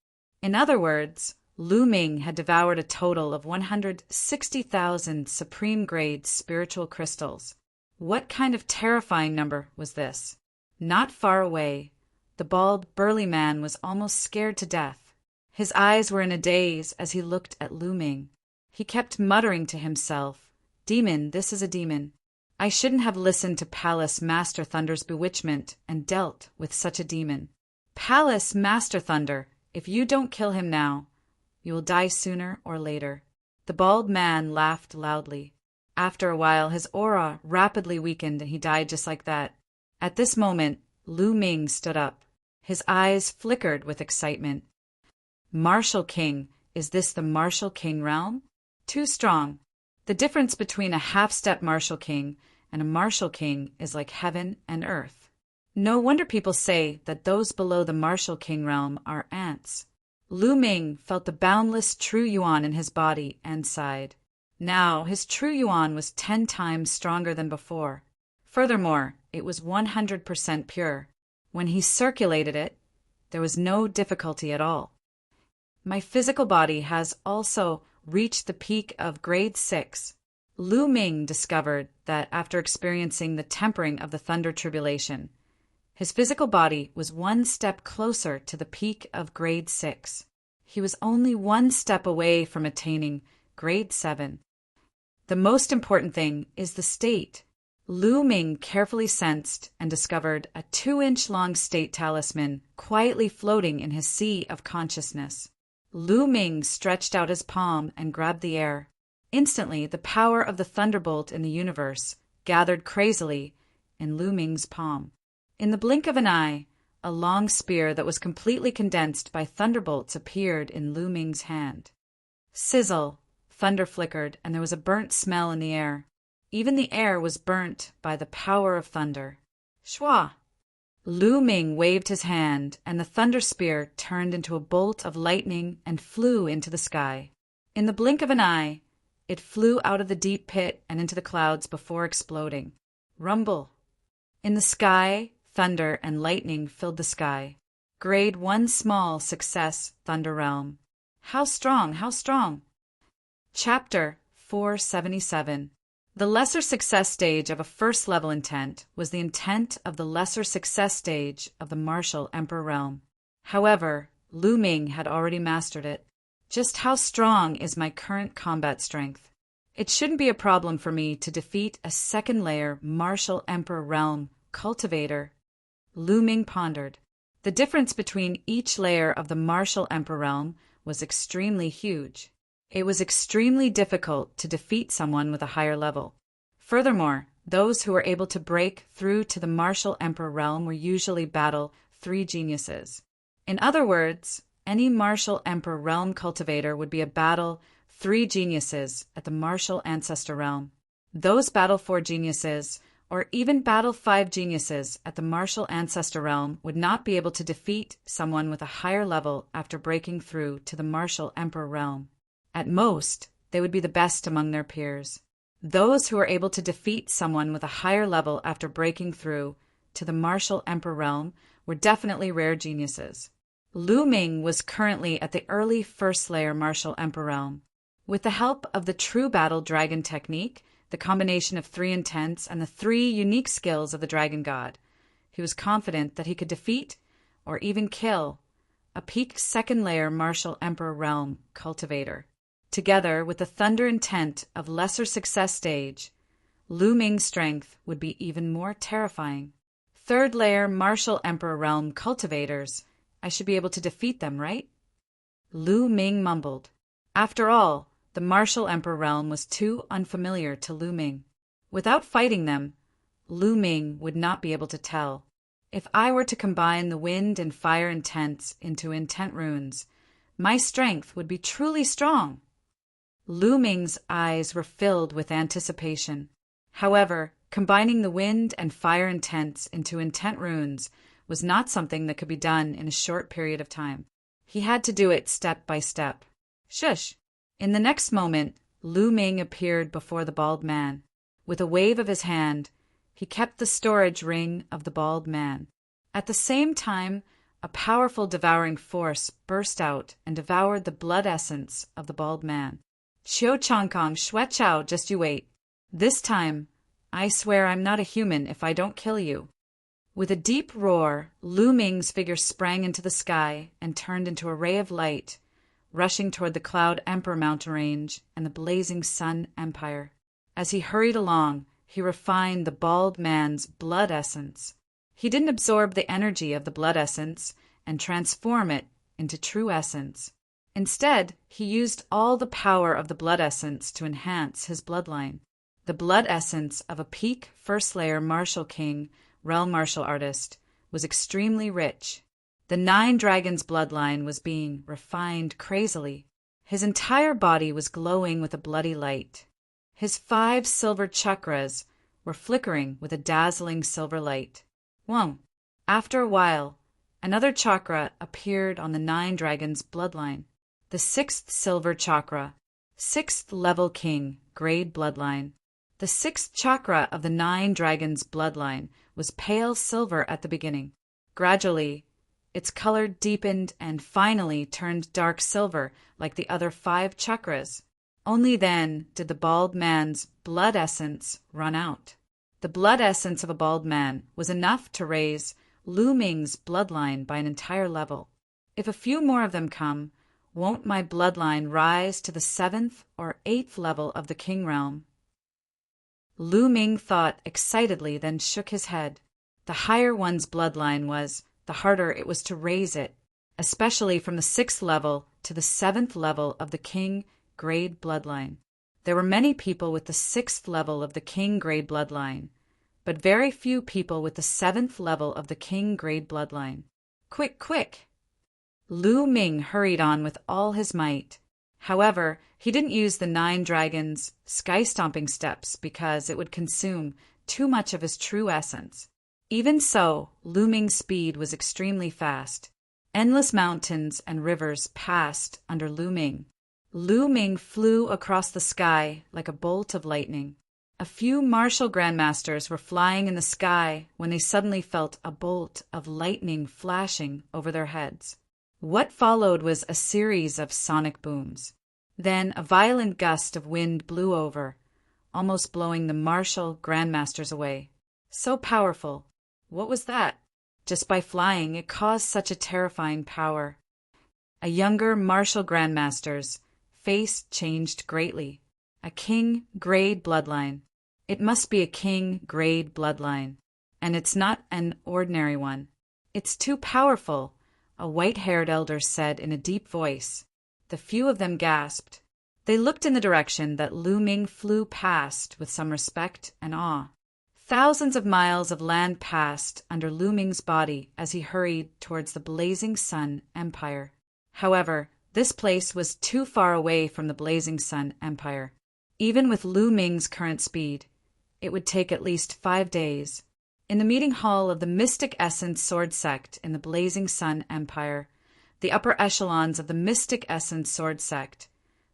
In other words, Lu Ming had devoured a total of 160,000 supreme-grade spiritual crystals. What kind of terrifying number was this? Not far away, the bald, burly man was almost scared to death. His eyes were in a daze as he looked at Lu Ming. He kept muttering to himself, "Demon, this is a demon. I shouldn't have listened to Palace Master Thunder's bewitchment and dealt with such a demon. Palace Master Thunder, if you don't kill him now, you will die sooner or later." The bald man laughed loudly. After a while, his aura rapidly weakened and he died just like that. At this moment, Lu Ming stood up. His eyes flickered with excitement. "Martial King, is this the Martial King realm? Too strong. The difference between a half-step Martial King and a Martial King is like heaven and earth. No wonder people say that those below the Martial King realm are ants." Lu Ming felt the boundless true yuan in his body and sighed. Now his true yuan was 10 times stronger than before. Furthermore, it was 100% pure. When he circulated it, there was no difficulty at all. My physical body has also reached the peak of grade 6. Lu Ming discovered that after experiencing the tempering of the thunder tribulation, his physical body was 1 step closer to the peak of grade 6. He was only 1 step away from attaining grade 7. The most important thing is the state. Lu Ming carefully sensed and discovered a 2-inch long state talisman quietly floating in his sea of consciousness. Lu Ming stretched out his palm and grabbed the air. Instantly, the power of the thunderbolt in the universe gathered crazily in Lu Ming's palm. In the blink of an eye, a long spear that was completely condensed by thunderbolts appeared in Lu Ming's hand. Sizzle, thunder flickered, and there was a burnt smell in the air. Even the air was burnt by the power of thunder. Shwa! Lu Ming waved his hand, and the thunder spear turned into a bolt of lightning and flew into the sky. In the blink of an eye, it flew out of the deep pit and into the clouds before exploding. Rumble! In the sky, thunder and lightning filled the sky. Grade 1 small success, Thunder Realm. How strong, how strong! Chapter 477. The lesser success stage of a first-level intent was the intent of the lesser success stage of the martial Emperor Realm. However, Lu Ming had already mastered it. Just how strong is my current combat strength? It shouldn't be a problem for me to defeat a second-layer martial Emperor Realm cultivator. Lu Ming pondered. The difference between each layer of the martial Emperor Realm was extremely huge. It was extremely difficult to defeat someone with a higher level. Furthermore, those who were able to break through to the martial Emperor Realm were usually battle 3 geniuses. In other words, any martial Emperor Realm cultivator would be a battle 3 geniuses at the martial Ancestor Realm. Those battle 4 geniuses, or even battle 5 geniuses at the martial Ancestor Realm, would not be able to defeat someone with a higher level after breaking through to the martial Emperor Realm. At most, they would be the best among their peers. Those who were able to defeat someone with a higher level after breaking through to the martial Emperor Realm were definitely rare geniuses. Lu Ming was currently at the early first-layer martial Emperor Realm. With the help of the True Battle Dragon technique, the combination of 3 intents and the 3 unique skills of the Dragon God, he was confident that he could defeat, or even kill, a peaked second-layer martial Emperor Realm cultivator. Together with the thunder intent of lesser success stage, Lu Ming's strength would be even more terrifying. Third-layer martial Emperor Realm cultivators, I should be able to defeat them, right? Lu Ming mumbled. After all, the martial Emperor Realm was too unfamiliar to Lu Ming. Without fighting them, Lu Ming would not be able to tell. If I were to combine the wind and fire intents into intent runes, my strength would be truly strong. Lu Ming's eyes were filled with anticipation. However, combining the wind and fire intents into intent runes was not something that could be done in a short period of time. He had to do it step by step. Shush! In the next moment, Lu Ming appeared before the bald man. With a wave of his hand, he kept the storage ring of the bald man. At the same time, a powerful devouring force burst out and devoured the blood essence of the bald man. Qiu Changkong Shui Chao, just you wait. This time, I swear I'm not a human if I don't kill you. With a deep roar, Lu Ming's figure sprang into the sky and turned into a ray of light, rushing toward the Cloud Emperor mountain range and the blazing Sun Empire. As he hurried along, he refined the bald man's blood essence. He didn't absorb the energy of the blood essence and transform it into true essence. Instead, he used all the power of the blood essence to enhance his bloodline. The blood essence of a peak first-layer martial king, realm martial artist, was extremely rich. The 9 Dragons bloodline was being refined crazily. His entire body was glowing with a bloody light. His 5 silver chakras were flickering with a dazzling silver light. Whoa! After a while, another chakra appeared on the 9 Dragons bloodline. The 6th silver chakra, 6th level king, grade bloodline. The 6th chakra of the 9 Dragons bloodline was pale silver at the beginning. Gradually, its color deepened and finally turned dark silver like the other 5 chakras. Only then did the bald man's blood essence run out. The blood essence of a bald man was enough to raise Lu Ming's bloodline by an entire level. If a few more of them come, Won't my bloodline rise to the 7th or 8th level of the king realm? Lu Ming thought excitedly, then shook his head. The higher one's bloodline was, the harder it was to raise it, especially from the 6th level to the 7th level of the king grade bloodline. There were many people with the 6th level of the king grade bloodline, but very few people with the 7th level of the king grade bloodline. Quick, quick! Lu Ming hurried on with all his might. However, he didn't use the 9 dragons' sky-stomping steps because it would consume too much of his true essence. Even so, Lu Ming's speed was extremely fast. Endless mountains and rivers passed under Lu Ming. Lu Ming flew across the sky like a bolt of lightning. A few martial grandmasters were flying in the sky when they suddenly felt a bolt of lightning flashing over their heads. What followed was a series of sonic booms. Then a violent gust of wind blew over, almost blowing the martial grandmasters away. So powerful. What was that? Just by flying, it caused such a terrifying power. A younger martial grandmaster's face changed greatly. A king grade bloodline. It must be a king grade bloodline. And it's not an ordinary one. It's too powerful, a white-haired elder said in a deep voice. The few of them gasped. They looked in the direction that Lu Ming flew past with some respect and awe. Thousands of miles of land passed under Lu Ming's body as he hurried towards the blazing sun empire. However, this place was too far away from the blazing sun empire. Even with Lu Ming's current speed, it would take at least 5 days. In the meeting hall of the Mystic Essence Sword Sect in the Blazing Sun Empire, the upper echelons of the Mystic Essence Sword Sect,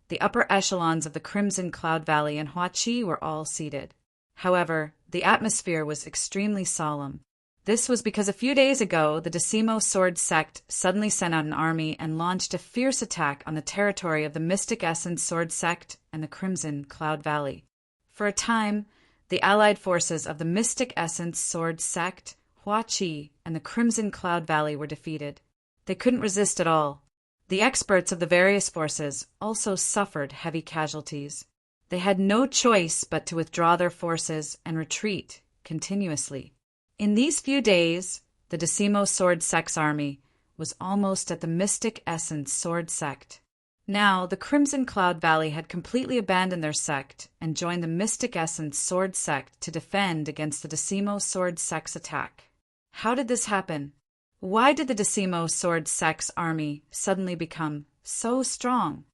the upper echelons of the Crimson Cloud Valley and Huaqi were all seated. However, the atmosphere was extremely solemn. This was because a few days ago, the Decimo Sword Sect suddenly sent out an army and launched a fierce attack on the territory of the Mystic Essence Sword Sect and the Crimson Cloud Valley. For a time, the allied forces of the Mystic Essence Sword Sect, Huaqi, and the Crimson Cloud Valley were defeated. They couldn't resist at all. The experts of the various forces also suffered heavy casualties. They had no choice but to withdraw their forces and retreat continuously. In these few days, the Decimo Sword Sect's army was almost at the Mystic Essence Sword Sect. Now, the Crimson Cloud Valley had completely abandoned their sect and joined the Mystic Essence Sword Sect to defend against the Decimo Sword Sect's attack. How did this happen? Why did the Decimo Sword Sect's army suddenly become so strong?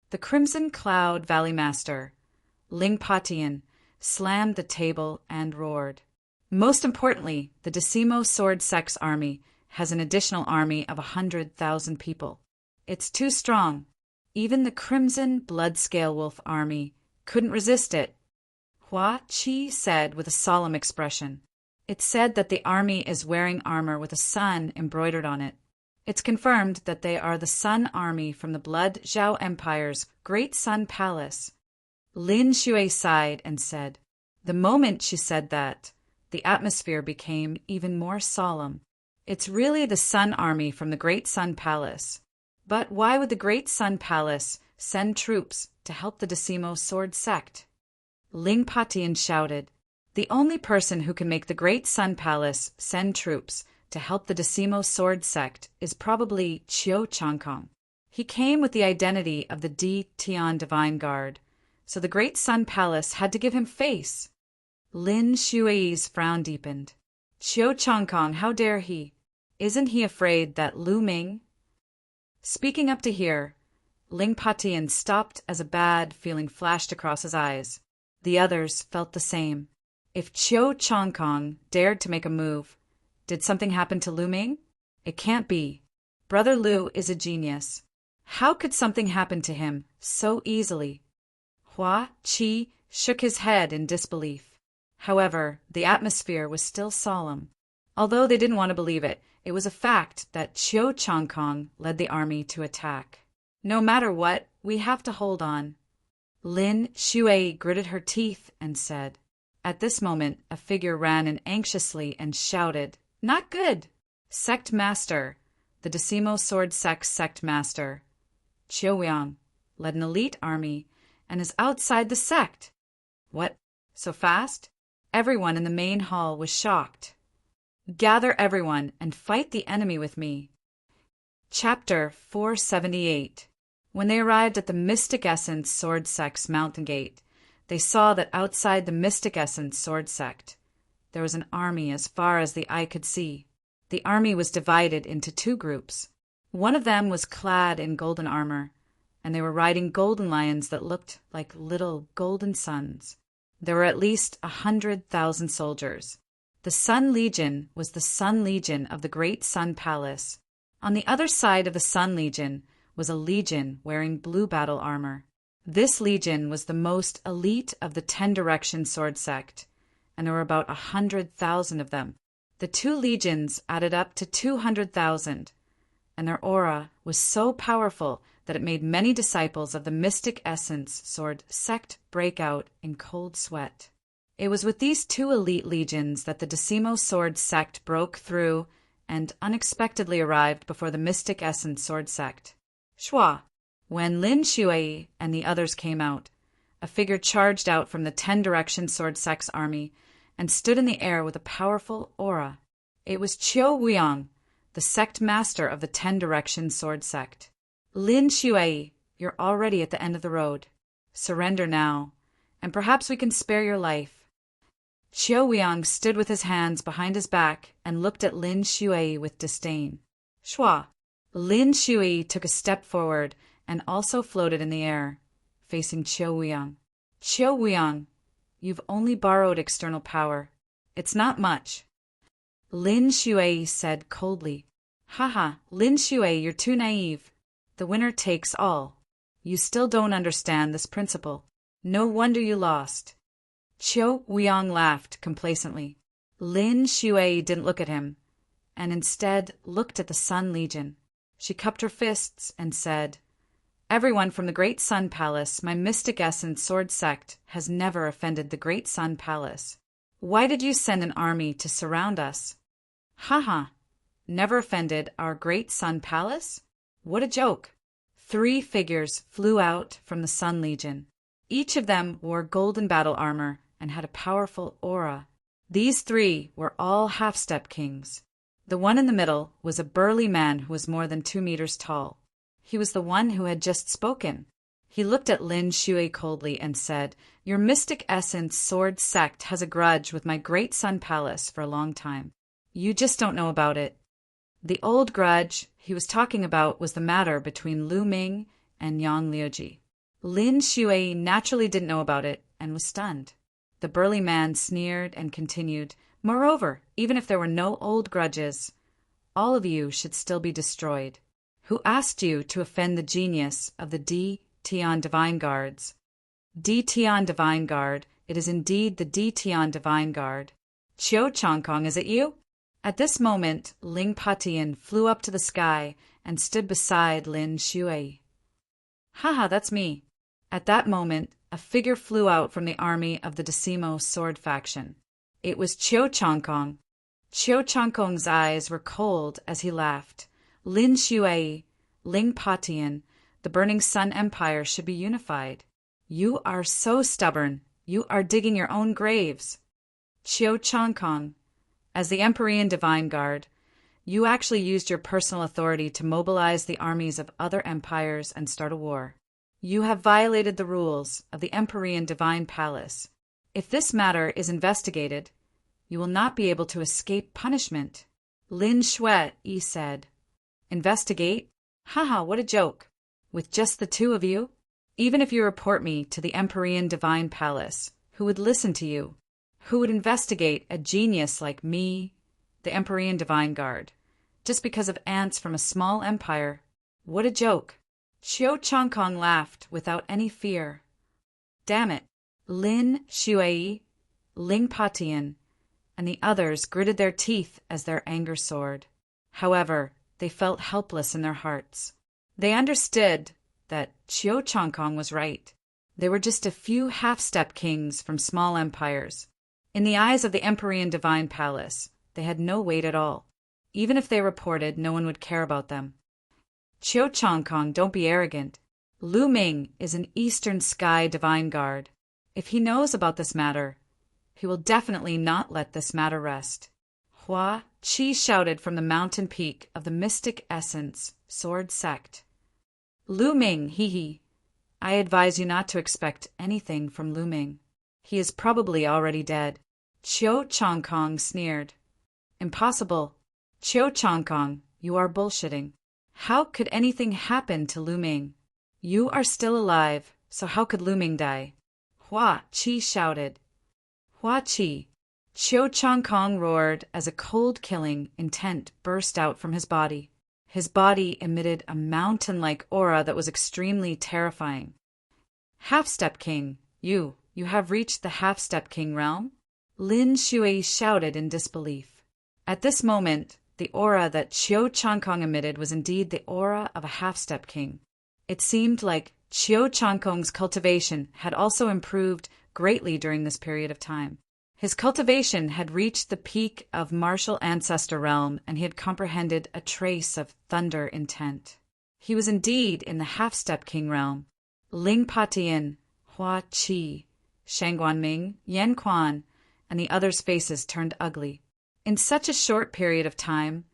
The Crimson Cloud Valley Master, Ling Patian, slammed the table and roared. Most importantly, the Decimo Sword Sect's army has an additional army of 100,000 people. It's too strong. Even the Crimson Bloodscale Wolf army couldn't resist it. Huaqi said with a solemn expression. It's said that the army is wearing armor with a sun embroidered on it. It's confirmed that they are the Sun Army from the Blood Zhao Empire's Great Sun Palace. Lin Shui sighed and said. The moment she said that, the atmosphere became even more solemn. It's really the Sun Army from the Great Sun Palace. But why would the Great Sun Palace send troops to help the Decimo Sword Sect? Ling Patian shouted. The only person who can make the Great Sun Palace send troops to help the Decimo Sword Sect is probably Qiu Changkong. He came with the identity of the Di Tian Divine Guard, so the Great Sun Palace had to give him face. Lin Shui's frown deepened. Qiu Changkong, how dare he? Isn't he afraid that Lu Ming? Speaking up to hear, Ling Patian stopped as a bad feeling flashed across his eyes. The others felt the same. If Qiu Changkong dared to make a move, did something happen to Lu Ming? It can't be. Brother Lu is a genius. How could something happen to him so easily? Huaqi shook his head in disbelief. However, the atmosphere was still solemn. Although they didn't want to believe it, it was a fact that Qiu Changkong led the army to attack. No matter what, we have to hold on. Lin Shui gritted her teeth and said. At this moment, a figure ran in anxiously and shouted, Not good! Sect Master, the Decimo Sword Sect Sect Master. Qiuliang led an elite army and is outside the sect. What? So fast? Everyone in the main hall was shocked. Gather everyone and fight the enemy with me. Chapter 478. When they arrived at the Mystic Essence Sword Sect's mountain gate, they saw that outside the Mystic Essence Sword Sect, there was an army as far as the eye could see. The army was divided into two groups. One of them was clad in golden armor, and they were riding golden lions that looked like little golden suns. There were at least 100,000 soldiers. The Sun Legion was the Sun Legion of the Great Sun Palace. On the other side of the Sun Legion was a legion wearing blue battle armor. This legion was the most elite of the 10 Direction Sword Sect, and there were about 100,000 of them. The two legions added up to 200,000, and their aura was so powerful that it made many disciples of the Mystic Essence Sword Sect break out in cold sweat. It was with these two elite legions that the Decimo Sword Sect broke through and unexpectedly arrived before the Mystic Essence Sword Sect. Shua. When Lin Shui and the others came out, a figure charged out from the 10 Direction Sword Sect's army and stood in the air with a powerful aura. It was Qiuliang, the sect master of the 10 Direction Sword Sect. Lin Shui, you're already at the end of the road. Surrender now, and perhaps we can spare your life. Qiuliang stood with his hands behind his back and looked at Lin Shui with disdain. Shua. Lin Shui took a step forward and also floated in the air, facing Qiuliang. Qiuliang, you've only borrowed external power. It's not much. Lin Shui said coldly. Haha, Lin Shui, you're too naive. The winner takes all. You still don't understand this principle. No wonder you lost. Qiuliang laughed complacently. Lin Shui didn't look at him, and instead looked at the Sun Legion. She cupped her fists and said, Everyone from the Great Sun Palace, my Mystic Essence Sword Sect, has never offended the Great Sun Palace. Why did you send an army to surround us? Haha, never offended our Great Sun Palace? What a joke. 3 figures flew out from the Sun Legion. Each of them wore golden battle armor and had a powerful aura. These 3 were all half-step kings. The one in the middle was a burly man who was more than 2 meters tall. He was the one who had just spoken. He looked at Lin Shui coldly and said, Your Mystic Essence Sword Sect has a grudge with my Great Sun Palace for a long time. You just don't know about it. The old grudge he was talking about was the matter between Lu Ming and Yang Liuji. Lin Shui naturally didn't know about it and was stunned. The burly man sneered and continued, Moreover, even if there were no old grudges, all of you should still be destroyed. Who asked you to offend the genius of the D. Tian Divine Guards? D. Tian Divine Guard, it is indeed the D. Tian Divine Guard. Qiu Changkong, is it you? At this moment, Ling Patian flew up to the sky and stood beside Lin Shui. Haha, that's me. At that moment, a figure flew out from the army of the Decimo Sword Faction. It was Qiu Changkong. Qiu Changkong's eyes were cold as he laughed. Lin Shui, Ling Patian, the Burning Sun Empire should be unified. You are so stubborn. You are digging your own graves. Qiu Changkong, as the Empyrean Divine Guard, you actually used your personal authority to mobilize the armies of other empires and start a war. You have violated the rules of the Empyrean Divine Palace. If this matter is investigated, you will not be able to escape punishment. Lin Shui said. Investigate? Haha, what a joke. With just the 2 of you? Even if you report me to the Empyrean Divine Palace, who would listen to you? Who would investigate a genius like me, the Empyrean Divine Guard, just because of ants from a small empire? What a joke. Qiu Changkong laughed without any fear. Damn it. Lin Shui, Ling Patian, and the others gritted their teeth as their anger soared. However, they felt helpless in their hearts. They understood that Qiu Changkong was right. They were just a few half-step kings from small empires. In the eyes of the Empyrean Divine Palace, they had no weight at all. Even if they reported, no one would care about them. Chiu Changkong, don't be arrogant. Lu Ming is an Eastern Sky divine guard. If he knows about this matter, he will definitely not let this matter rest. Hua Qi shouted from the mountain peak of the Mystic Essence Sword Sect. Lu Ming, hee. I advise you not to expect anything from Lu Ming. He is probably already dead. Chiu Changkong sneered. Impossible. Chiu Changkong, you are bullshitting. How could anything happen to Lu Ming? You are still alive, so how could Lu Ming die? Hua Qi shouted. Hua Qi. Chiu Changkong roared as a cold-killing intent burst out from his body. His body emitted a mountain-like aura that was extremely terrifying. Half-Step King, you have reached the Half-Step King realm? Lin Shui shouted in disbelief. At this moment, the aura that Chiu Changkong emitted was indeed the aura of a Half-Step King. It seemed like Chiu Changkong's cultivation had also improved greatly during this period of time. His cultivation had reached the peak of martial ancestor realm, and he had comprehended a trace of thunder intent. He was indeed in the Half-Step King realm. Ling Patian, Hua Qi, Shang Guanming, Yan Quan, and the others' faces turned ugly. In such a short period of time,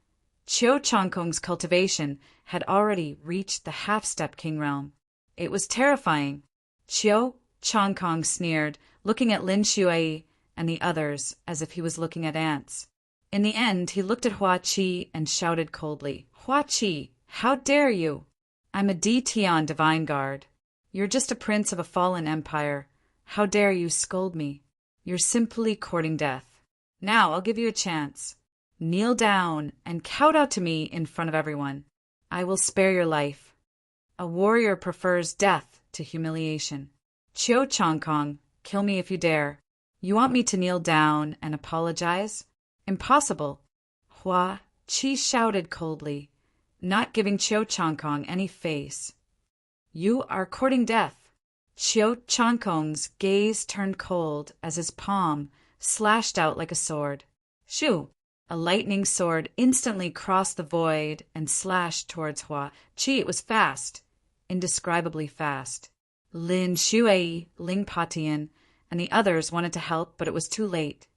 Chiu Changkong's cultivation had already reached the Half-Step King realm. It was terrifying. Chiu Changkong sneered, looking at Lin Shui and the others as if he was looking at ants. In the end, he looked at Hua Qi and shouted coldly, Hua Qi, how dare you? I'm a D Tian Divine Guard. You're just a prince of a fallen empire. How dare you scold me? You're simply courting death. Now I'll give you a chance. Kneel down and kowtow to me in front of everyone. I will spare your life. A warrior prefers death to humiliation. Chiu Changkong, kill me if you dare. You want me to kneel down and apologize? Impossible. Hua Qi shouted coldly, not giving Chiu Changkong any face. You are courting death. Chiu Changkong's gaze turned cold as his palm slashed out like a sword. Shoo! A lightning sword instantly crossed the void and slashed towards Hua Qi. It was fast, indescribably fast. Lin Shui, Ling Patian, and the others wanted to help, but it was too late.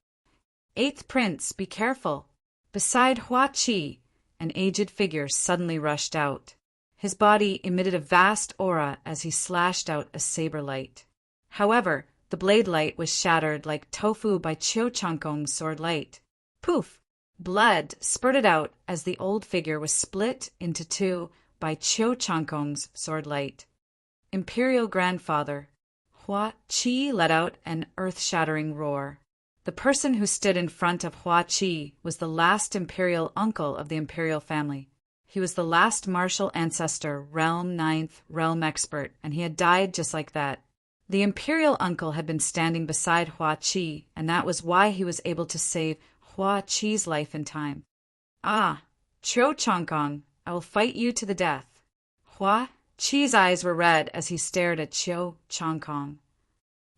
Eighth Prince, be careful. Beside Hua Qi, an aged figure suddenly rushed out. His body emitted a vast aura as he slashed out a saber light. However, the blade light was shattered like tofu by Chiu Changkong's sword light. Poof! Blood spurted out as the old figure was split into two by Chiu Changkong's sword light. Imperial Grandfather. Hua Qi let out an earth-shattering roar. The person who stood in front of Hua Qi was the last imperial uncle of the imperial family. He was the last martial ancestor, Realm 9th Realm Expert, and he had died just like that. The imperial uncle had been standing beside Hua Qi, and that was why he was able to save Hua Qi's life in time. Ah, Chiu Changkong, I will fight you to the death. Hua Qi's eyes were red as he stared at Chiu Changkong.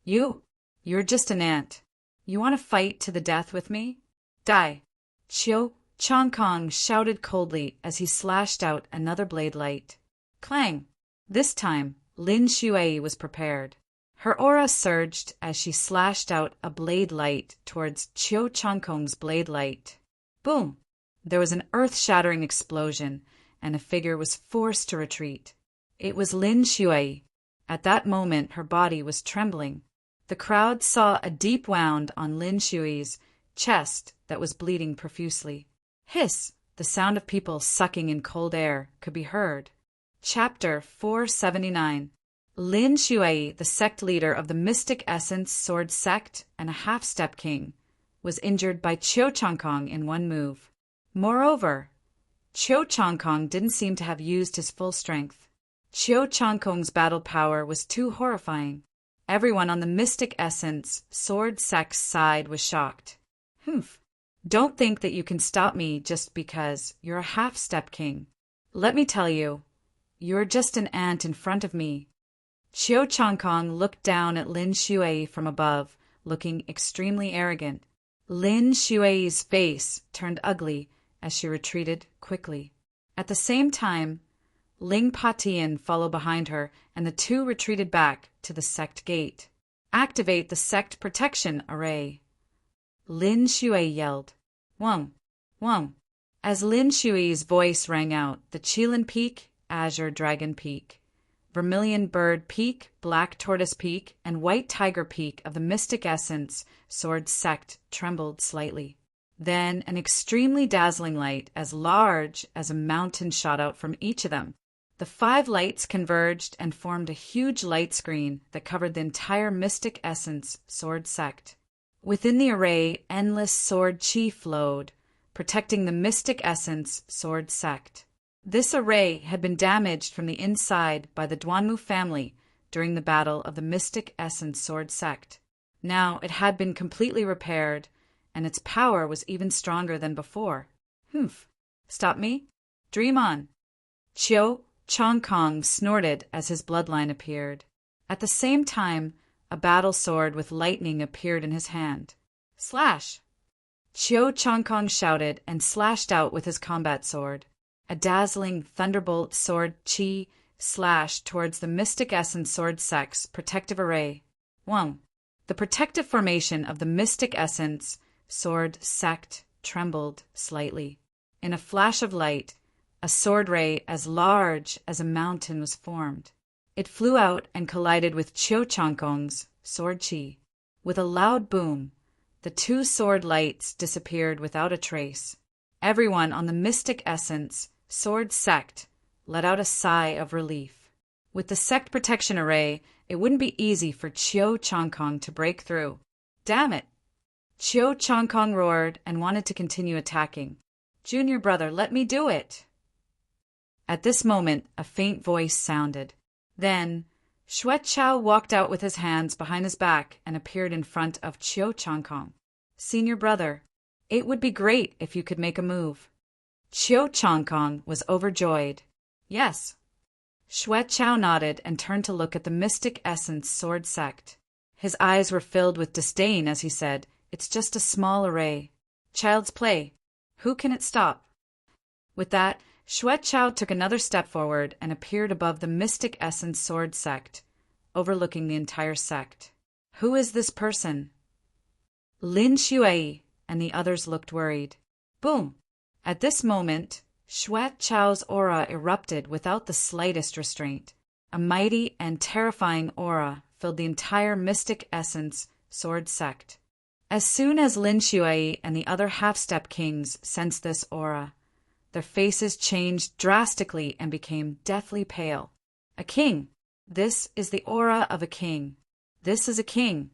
You're just an ant. You want to fight to the death with me? Die. Chiu Changkong shouted coldly as he slashed out another blade light. Clang! This time, Lin Shui was prepared. Her aura surged as she slashed out a blade light towards Chiu Changkong's blade light. Boom! There was an earth-shattering explosion, and a figure was forced to retreat. It was Lin Shui. At that moment, her body was trembling. The crowd saw a deep wound on Lin Shui's chest that was bleeding profusely. Hiss! The sound of people sucking in cold air could be heard. Chapter 479. Lin Shui, the sect leader of the Mystic Essence Sword Sect and a Half-Step King, was injured by Chiu Changkong in one move. Moreover, Chiu Changkong didn't seem to have used his full strength. Chiu Changkong's battle power was too horrifying. Everyone on the Mystic Essence Sword Sect's side was shocked. Humph. Don't think that you can stop me just because you're a Half-Step King. Let me tell you, you're just an ant in front of me. Chiu Changkong looked down at Lin Shui from above, looking extremely arrogant. Lin Shui's face turned ugly as she retreated quickly. At the same time, Ling Patian followed behind her, and the two retreated back to the sect gate. Activate the sect protection array. Lin Shui yelled. Wong, Wong. As Lin Shui's voice rang out, the Qilin Peak, Azure Dragon Peak, Vermilion Bird Peak, Black Tortoise Peak, and White Tiger Peak of the Mystic Essence Sword Sect trembled slightly. Then an extremely dazzling light as large as a mountain shot out from each of them. The 5 lights converged and formed a huge light screen that covered the entire Mystic Essence Sword Sect. Within the array, endless sword chi flowed, protecting the Mystic Essence Sword Sect. This array had been damaged from the inside by the Duanmu family during the battle of the Mystic Essence Sword Sect. Now it had been completely repaired, and its power was even stronger than before. Humph! Stop me? Dream on! Chiu Chongkong snorted as his bloodline appeared. At the same time, a battle sword with lightning appeared in his hand. Slash! Chiu Chongkong shouted and slashed out with his combat sword. A dazzling thunderbolt sword chi slashed towards the Mystic Essence Sword Sect's protective array. Wong. The protective formation of the Mystic Essence Sword Sect trembled slightly. In a flash of light, a sword ray as large as a mountain was formed. It flew out and collided with Chiu Chongkong's sword chi. With a loud boom, the 2 sword lights disappeared without a trace. Everyone on the Mystic Essence Sword Sect let out a sigh of relief. With the sect protection array, it wouldn't be easy for Chiu Chongkong to break through. Damn it! Chiu Chongkong roared and wanted to continue attacking. Junior brother, let me do it! At this moment, a faint voice sounded. Then, Xue Chao walked out with his hands behind his back and appeared in front of Chiu Chongkong. Senior brother, it would be great if you could make a move. Chiu Chongkong was overjoyed. Yes. Xue Chao nodded and turned to look at the Mystic Essence Sword Sect. His eyes were filled with disdain as he said, "It's just a small array. Child's play. Who can it stop?" With that, Xue Chao took another step forward and appeared above the Mystic Essence Sword Sect, overlooking the entire sect. Who is this person? Lin Shui and the others looked worried. Boom! At this moment, Xue Chao's aura erupted without the slightest restraint. A mighty and terrifying aura filled the entire Mystic Essence Sword Sect. As soon as Lin Shui and the other half-step kings sensed this aura, their faces changed drastically and became deathly pale. A king! This is the aura of a king. This is a king!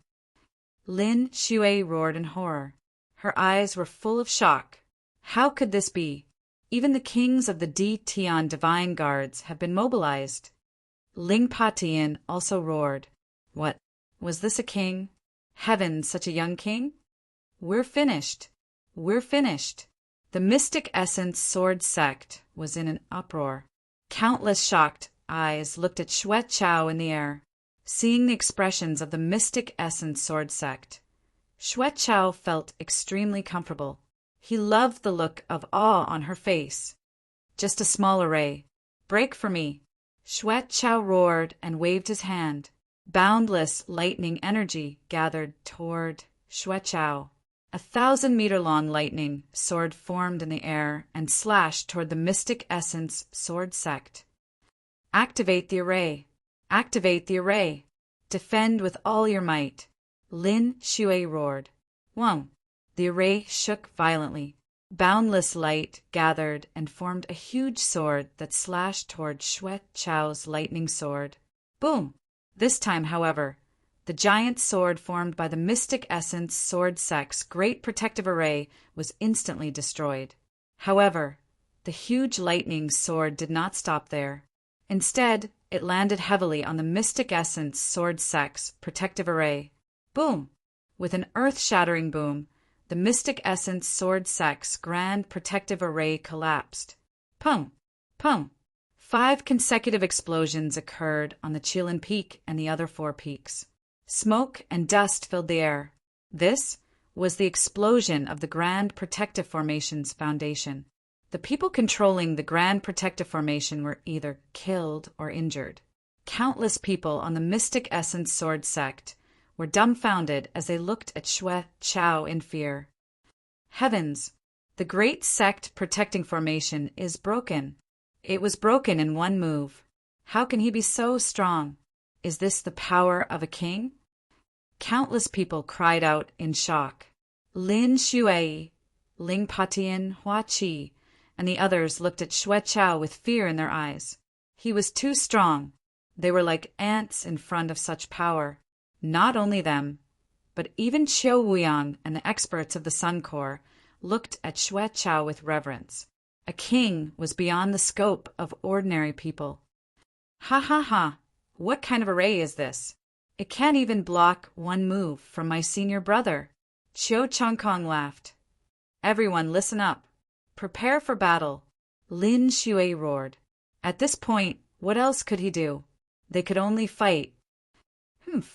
Lin Shui roared in horror. Her eyes were full of shock. How could this be? Even the kings of the Di Tian Divine Guards have been mobilized. Ling Patian also roared. What? Was this a king? Heavens, such a young king? We're finished. We're finished. The Mystic Essence Sword Sect was in an uproar. Countless shocked eyes looked at Xue Chao in the air. Seeing the expressions of the Mystic Essence Sword Sect, Xue Chao felt extremely comfortable. He loved the look of awe on her face. Just a small array. Break for me. Xue Chao roared and waved his hand. Boundless lightning energy gathered toward Xue Chao. 1,000-meter-long lightning sword formed in the air and slashed toward the Mystic Essence Sword Sect. Activate the array. Activate the array. Defend with all your might. Lin Shui roared. Wong. The array shook violently. Boundless light gathered and formed a huge sword that slashed toward Xue Chao's lightning sword. Boom! This time, however, the giant sword formed by the Mystic Essence Sword Sect's great protective array was instantly destroyed. However, the huge lightning sword did not stop there. Instead, it landed heavily on the Mystic Essence Sword Sect's protective array. Boom! With an earth-shattering boom, the Mystic Essence Sword Sect's grand protective array collapsed. Pum! Pum! 5 consecutive explosions occurred on the Qilin Peak and the other 4 peaks. Smoke and dust filled the air. This was the explosion of the Grand Protective Formation's foundation. The people controlling the Grand Protective Formation were either killed or injured. Countless people on the Mystic Essence Sword sect were dumbfounded as they looked at Xue Chao in fear. Heavens! The great sect protecting formation is broken. It was broken in one move. How can he be so strong? Is this the power of a king? Countless people cried out in shock. Lin Shui, Ling Patian, Hua Qi, and the others looked at Xue Chao with fear in their eyes. He was too strong. They were like ants in front of such power. Not only them, but even Qiu Wuyang and the experts of the Sun Corps looked at Xue Chao with reverence. A king was beyond the scope of ordinary people. Ha ha ha! What kind of array is this? It can't even block one move from my senior brother. Qiu Changkong laughed. Everyone listen up. Prepare for battle. Lin Shui roared. At this point, what else could he do? They could only fight.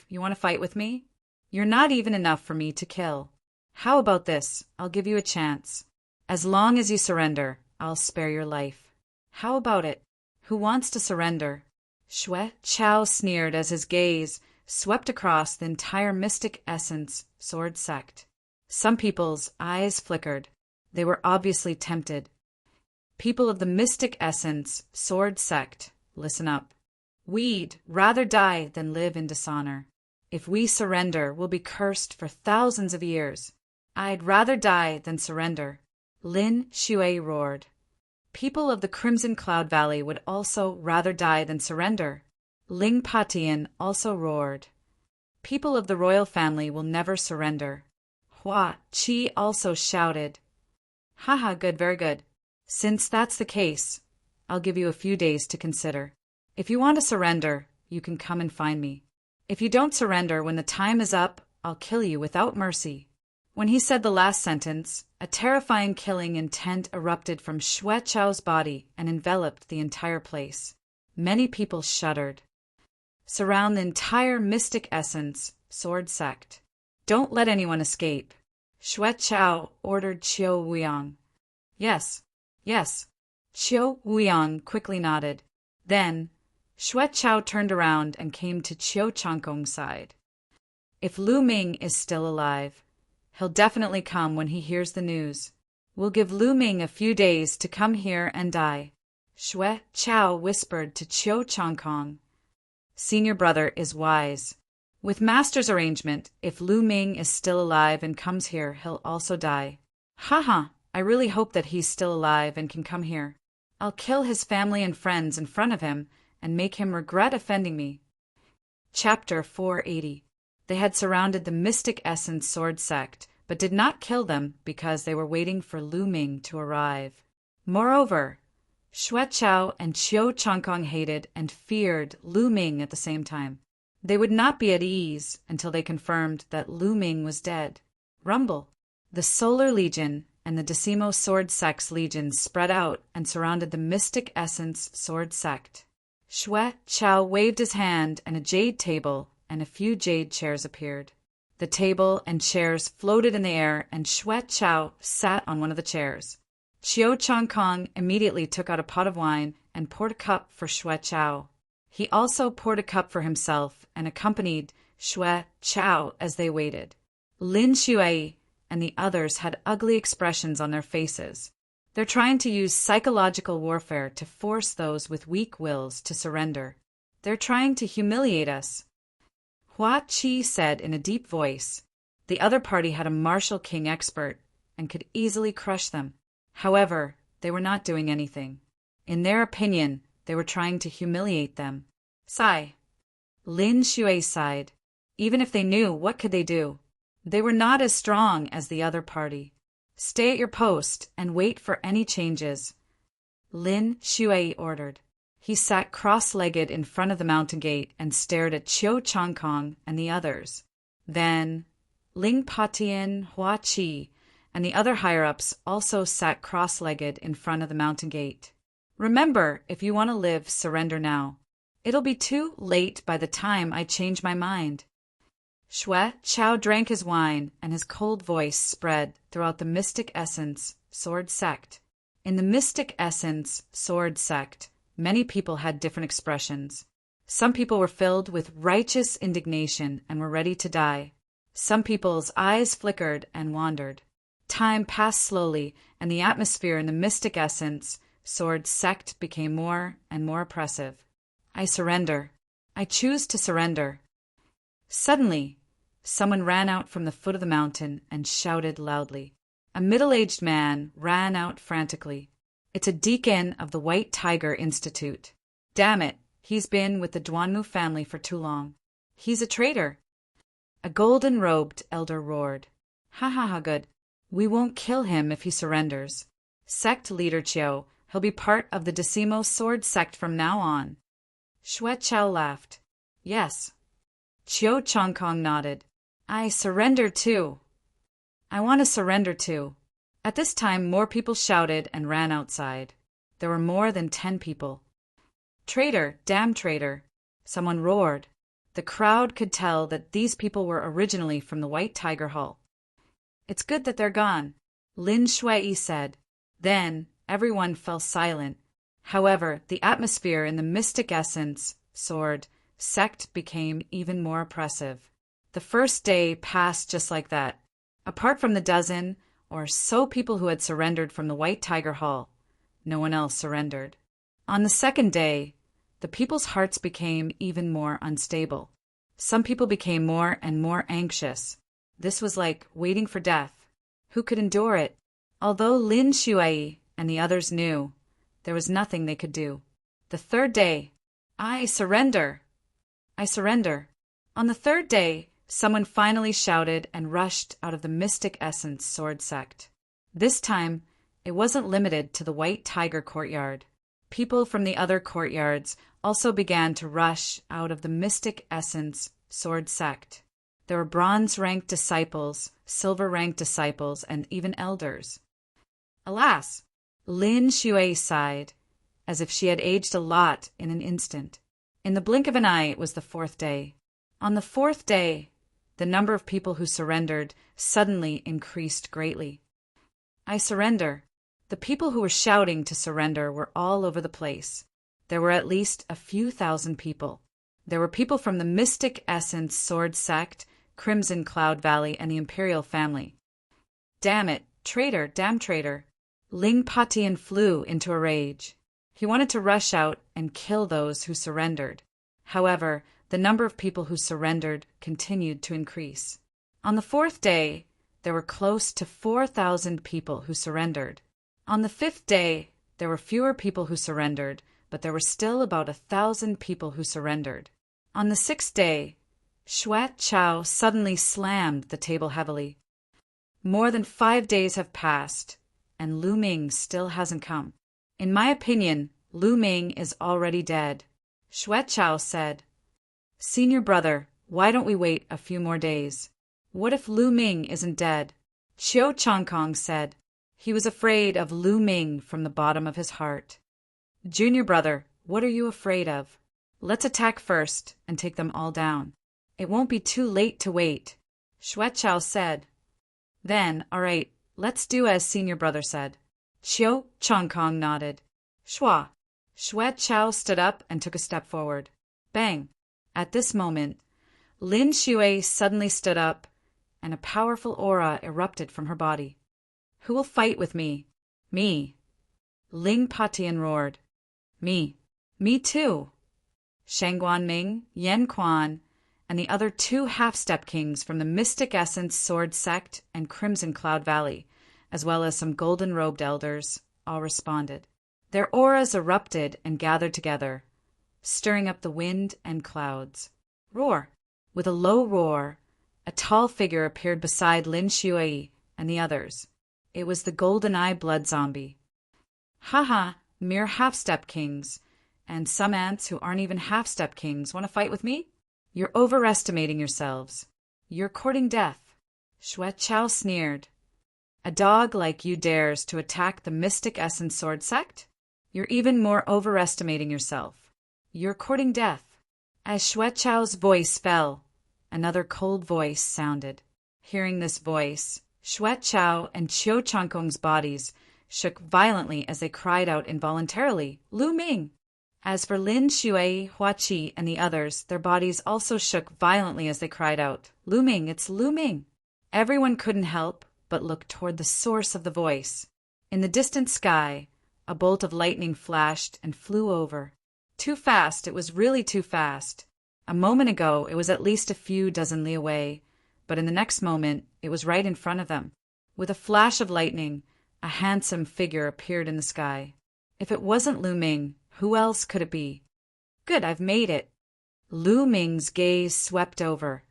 You want to fight with me? You're not even enough for me to kill. How about this? I'll give you a chance. As long as you surrender, I'll spare your life. How about it? Who wants to surrender? Xue Chao sneered as his gaze swept across the entire Mystic Essence Sword sect. Some people's eyes flickered. They were obviously tempted. People of the Mystic Essence Sword sect, listen up. We'd rather die than live in dishonor. If we surrender, we'll be cursed for thousands of years. I'd rather die than surrender. Lin Shui roared. People of the Crimson Cloud Valley would also rather die than surrender. Ling Patian also roared. People of the royal family will never surrender. Hua Qi also shouted. Haha, good, very good. Since that's the case, I'll give you a few days to consider. If you want to surrender, you can come and find me. If you don't surrender when the time is up, I'll kill you without mercy. When he said the last sentence, a terrifying killing intent erupted from Xue Chao's body and enveloped the entire place. Many people shuddered. Surround the entire Mystic Essence Sword sect. Don't let anyone escape. Xue Chao ordered Qiu Wuyang. Yes, yes. Qiu Wuyang quickly nodded. Then, Xue Chao turned around and came to Qiu Changkong's side. If Lu Ming is still alive, he'll definitely come when he hears the news. We'll give Lu Ming a few days to come here and die. Xue Chao whispered to Qiu Changkong. Senior brother is wise. With Master's arrangement, if Lu Ming is still alive and comes here, he'll also die. Haha, I really hope that he's still alive and can come here. I'll kill his family and friends in front of him and make him regret offending me. Chapter 480. They had surrounded the Mystic Essence Sword sect, but did not kill them because they were waiting for Lu Ming to arrive. Moreover, Xue Chao and Qiu Changkong hated and feared Lu Ming at the same time. They would not be at ease until they confirmed that Lu Ming was dead. Rumble. The Solar Legion and the Decimo Sword Sect's legions spread out and surrounded the Mystic Essence Sword sect. Xue Chao waved his hand and a jade table and a few jade chairs appeared. The table and chairs floated in the air and Xue Chao sat on one of the chairs. Qiu Changkong immediately took out a pot of wine and poured a cup for Xue Chao. He also poured a cup for himself and accompanied Xue Chao as they waited. Lin Shui and the others had ugly expressions on their faces. They're trying to use psychological warfare to force those with weak wills to surrender. They're trying to humiliate us. Hua Qi said in a deep voice. The other party had a martial king expert and could easily crush them. However, they were not doing anything. In their opinion, they were trying to humiliate them. Sigh. Lin Shui sighed. Even if they knew, what could they do? They were not as strong as the other party. Stay at your post and wait for any changes. Lin Shui ordered. He sat cross-legged in front of the mountain gate and stared at Qiu Changkong and the others. Then, Ling Patian, Hua Qi, and the other higher-ups also sat cross-legged in front of the mountain gate. Remember, if you want to live, surrender now. It'll be too late by the time I change my mind. Xue Chao drank his wine, and his cold voice spread throughout the Mystic Essence Sword sect. In the mystic essence sword sect, many people had different expressions. Some people were filled with righteous indignation and were ready to die. Some people's eyes flickered and wandered. Time passed slowly, and the atmosphere in the mystic essence sword sect became more and more oppressive. I surrender. I choose to surrender. Suddenly, someone ran out from the foot of the mountain and shouted loudly. A middle-aged man ran out frantically. It's a deacon of the White Tiger Institute. Damn it, he's been with the Duanmu family for too long. He's a traitor. A golden-robed elder roared. Ha ha ha, good. We won't kill him if he surrenders. Sect leader Chiao, he'll be part of the Decimo sword sect from now on. Xue Chao laughed. Yes. Chiao Chongkong nodded. I surrender too. I want to surrender too. At this time, more people shouted and ran outside. There were more than 10 people. Traitor, damn traitor, someone roared. The crowd could tell that these people were originally from the White Tiger Hall. It's good that they're gone, Lin Shui said. Then everyone fell silent. However, the atmosphere in the mystic essence sword sect became even more oppressive. The first day passed just like that. Apart from the dozen or so people who had surrendered from the White Tiger Hall, no one else surrendered. On the second day, the people's hearts became even more unstable. Some people became more and more anxious. This was like waiting for death. Who could endure it? Although Lin Shui and the others knew, there was nothing they could do. The third day, I surrender. I surrender. On the third day, someone finally shouted and rushed out of the mystic essence sword sect. This time, it wasn't limited to the White Tiger courtyard. People from the other courtyards also began to rush out of the mystic essence sword sect. There were bronze-ranked disciples, silver-ranked disciples, and even elders. Alas, Lin Shui sighed, as if she had aged a lot in an instant. In the blink of an eye, it was the fourth day. On the fourth day, the number of people who surrendered suddenly increased greatly. I surrender. The people who were shouting to surrender were all over the place. There were at least a few thousand people. There were people from the Mystic Essence Sword Sect, Crimson Cloud Valley, and the Imperial family. Damn it, traitor, damn traitor. Ling Patian flew into a rage. He wanted to rush out and kill those who surrendered. However, the number of people who surrendered continued to increase. On the fourth day, there were close to 4,000 people who surrendered. On the fifth day, there were fewer people who surrendered, but there were still about 1,000 people who surrendered. On the sixth day, Xue Chao suddenly slammed the table heavily. More than 5 days have passed, and Lu Ming still hasn't come. In my opinion, Lu Ming is already dead. Xue Chao said, Senior brother, why don't we wait a few more days? What if Lu Ming isn't dead? Chiao Chongkong said. He was afraid of Lu Ming from the bottom of his heart. Junior brother, what are you afraid of? Let's attack first and take them all down. It won't be too late to wait, Xue Chao said. Then, all right, let's do as senior brother said. Chiao Chongkong nodded. Xue Chao stood up and took a step forward. Bang! At this moment, Lin Shui suddenly stood up, and a powerful aura erupted from her body. Who will fight with me? Me. Ling Patian roared. Me. Me too. Shangguan Ming, Yan Quan, and the other 2 half-step kings from the Mystic Essence Sword Sect and Crimson Cloud Valley, as well as some golden-robed elders, all responded. Their auras erupted and gathered together, stirring up the wind and clouds. Roar! With a low roar, a tall figure appeared beside Lin Shui and the others. It was the golden-eye blood zombie. Haha, mere half-step kings, and some ants who aren't even half-step kings want to fight with me? You're overestimating yourselves. You're courting death. Xue Chao sneered. A dog like you dares to attack the Mystic Essence Sword Sect? You're even more overestimating yourself. You're courting death. As Xue Chao's voice fell, another cold voice sounded. Hearing this voice, Xue Chao and Chiao Chongkong's bodies shook violently as they cried out involuntarily, Lu Ming! As for Lin Shui, Hua Qi, and the others, their bodies also shook violently as they cried out, Lu Ming, it's Lu Ming! Everyone couldn't help but look toward the source of the voice. In the distant sky, a bolt of lightning flashed and flew over. Too fast, it was really too fast. A moment ago, it was at least a few dozen li away, but in the next moment, it was right in front of them. With a flash of lightning, a handsome figure appeared in the sky. If it wasn't Lu Ming, who else could it be? Good, I've made it. Lu Ming's gaze swept over,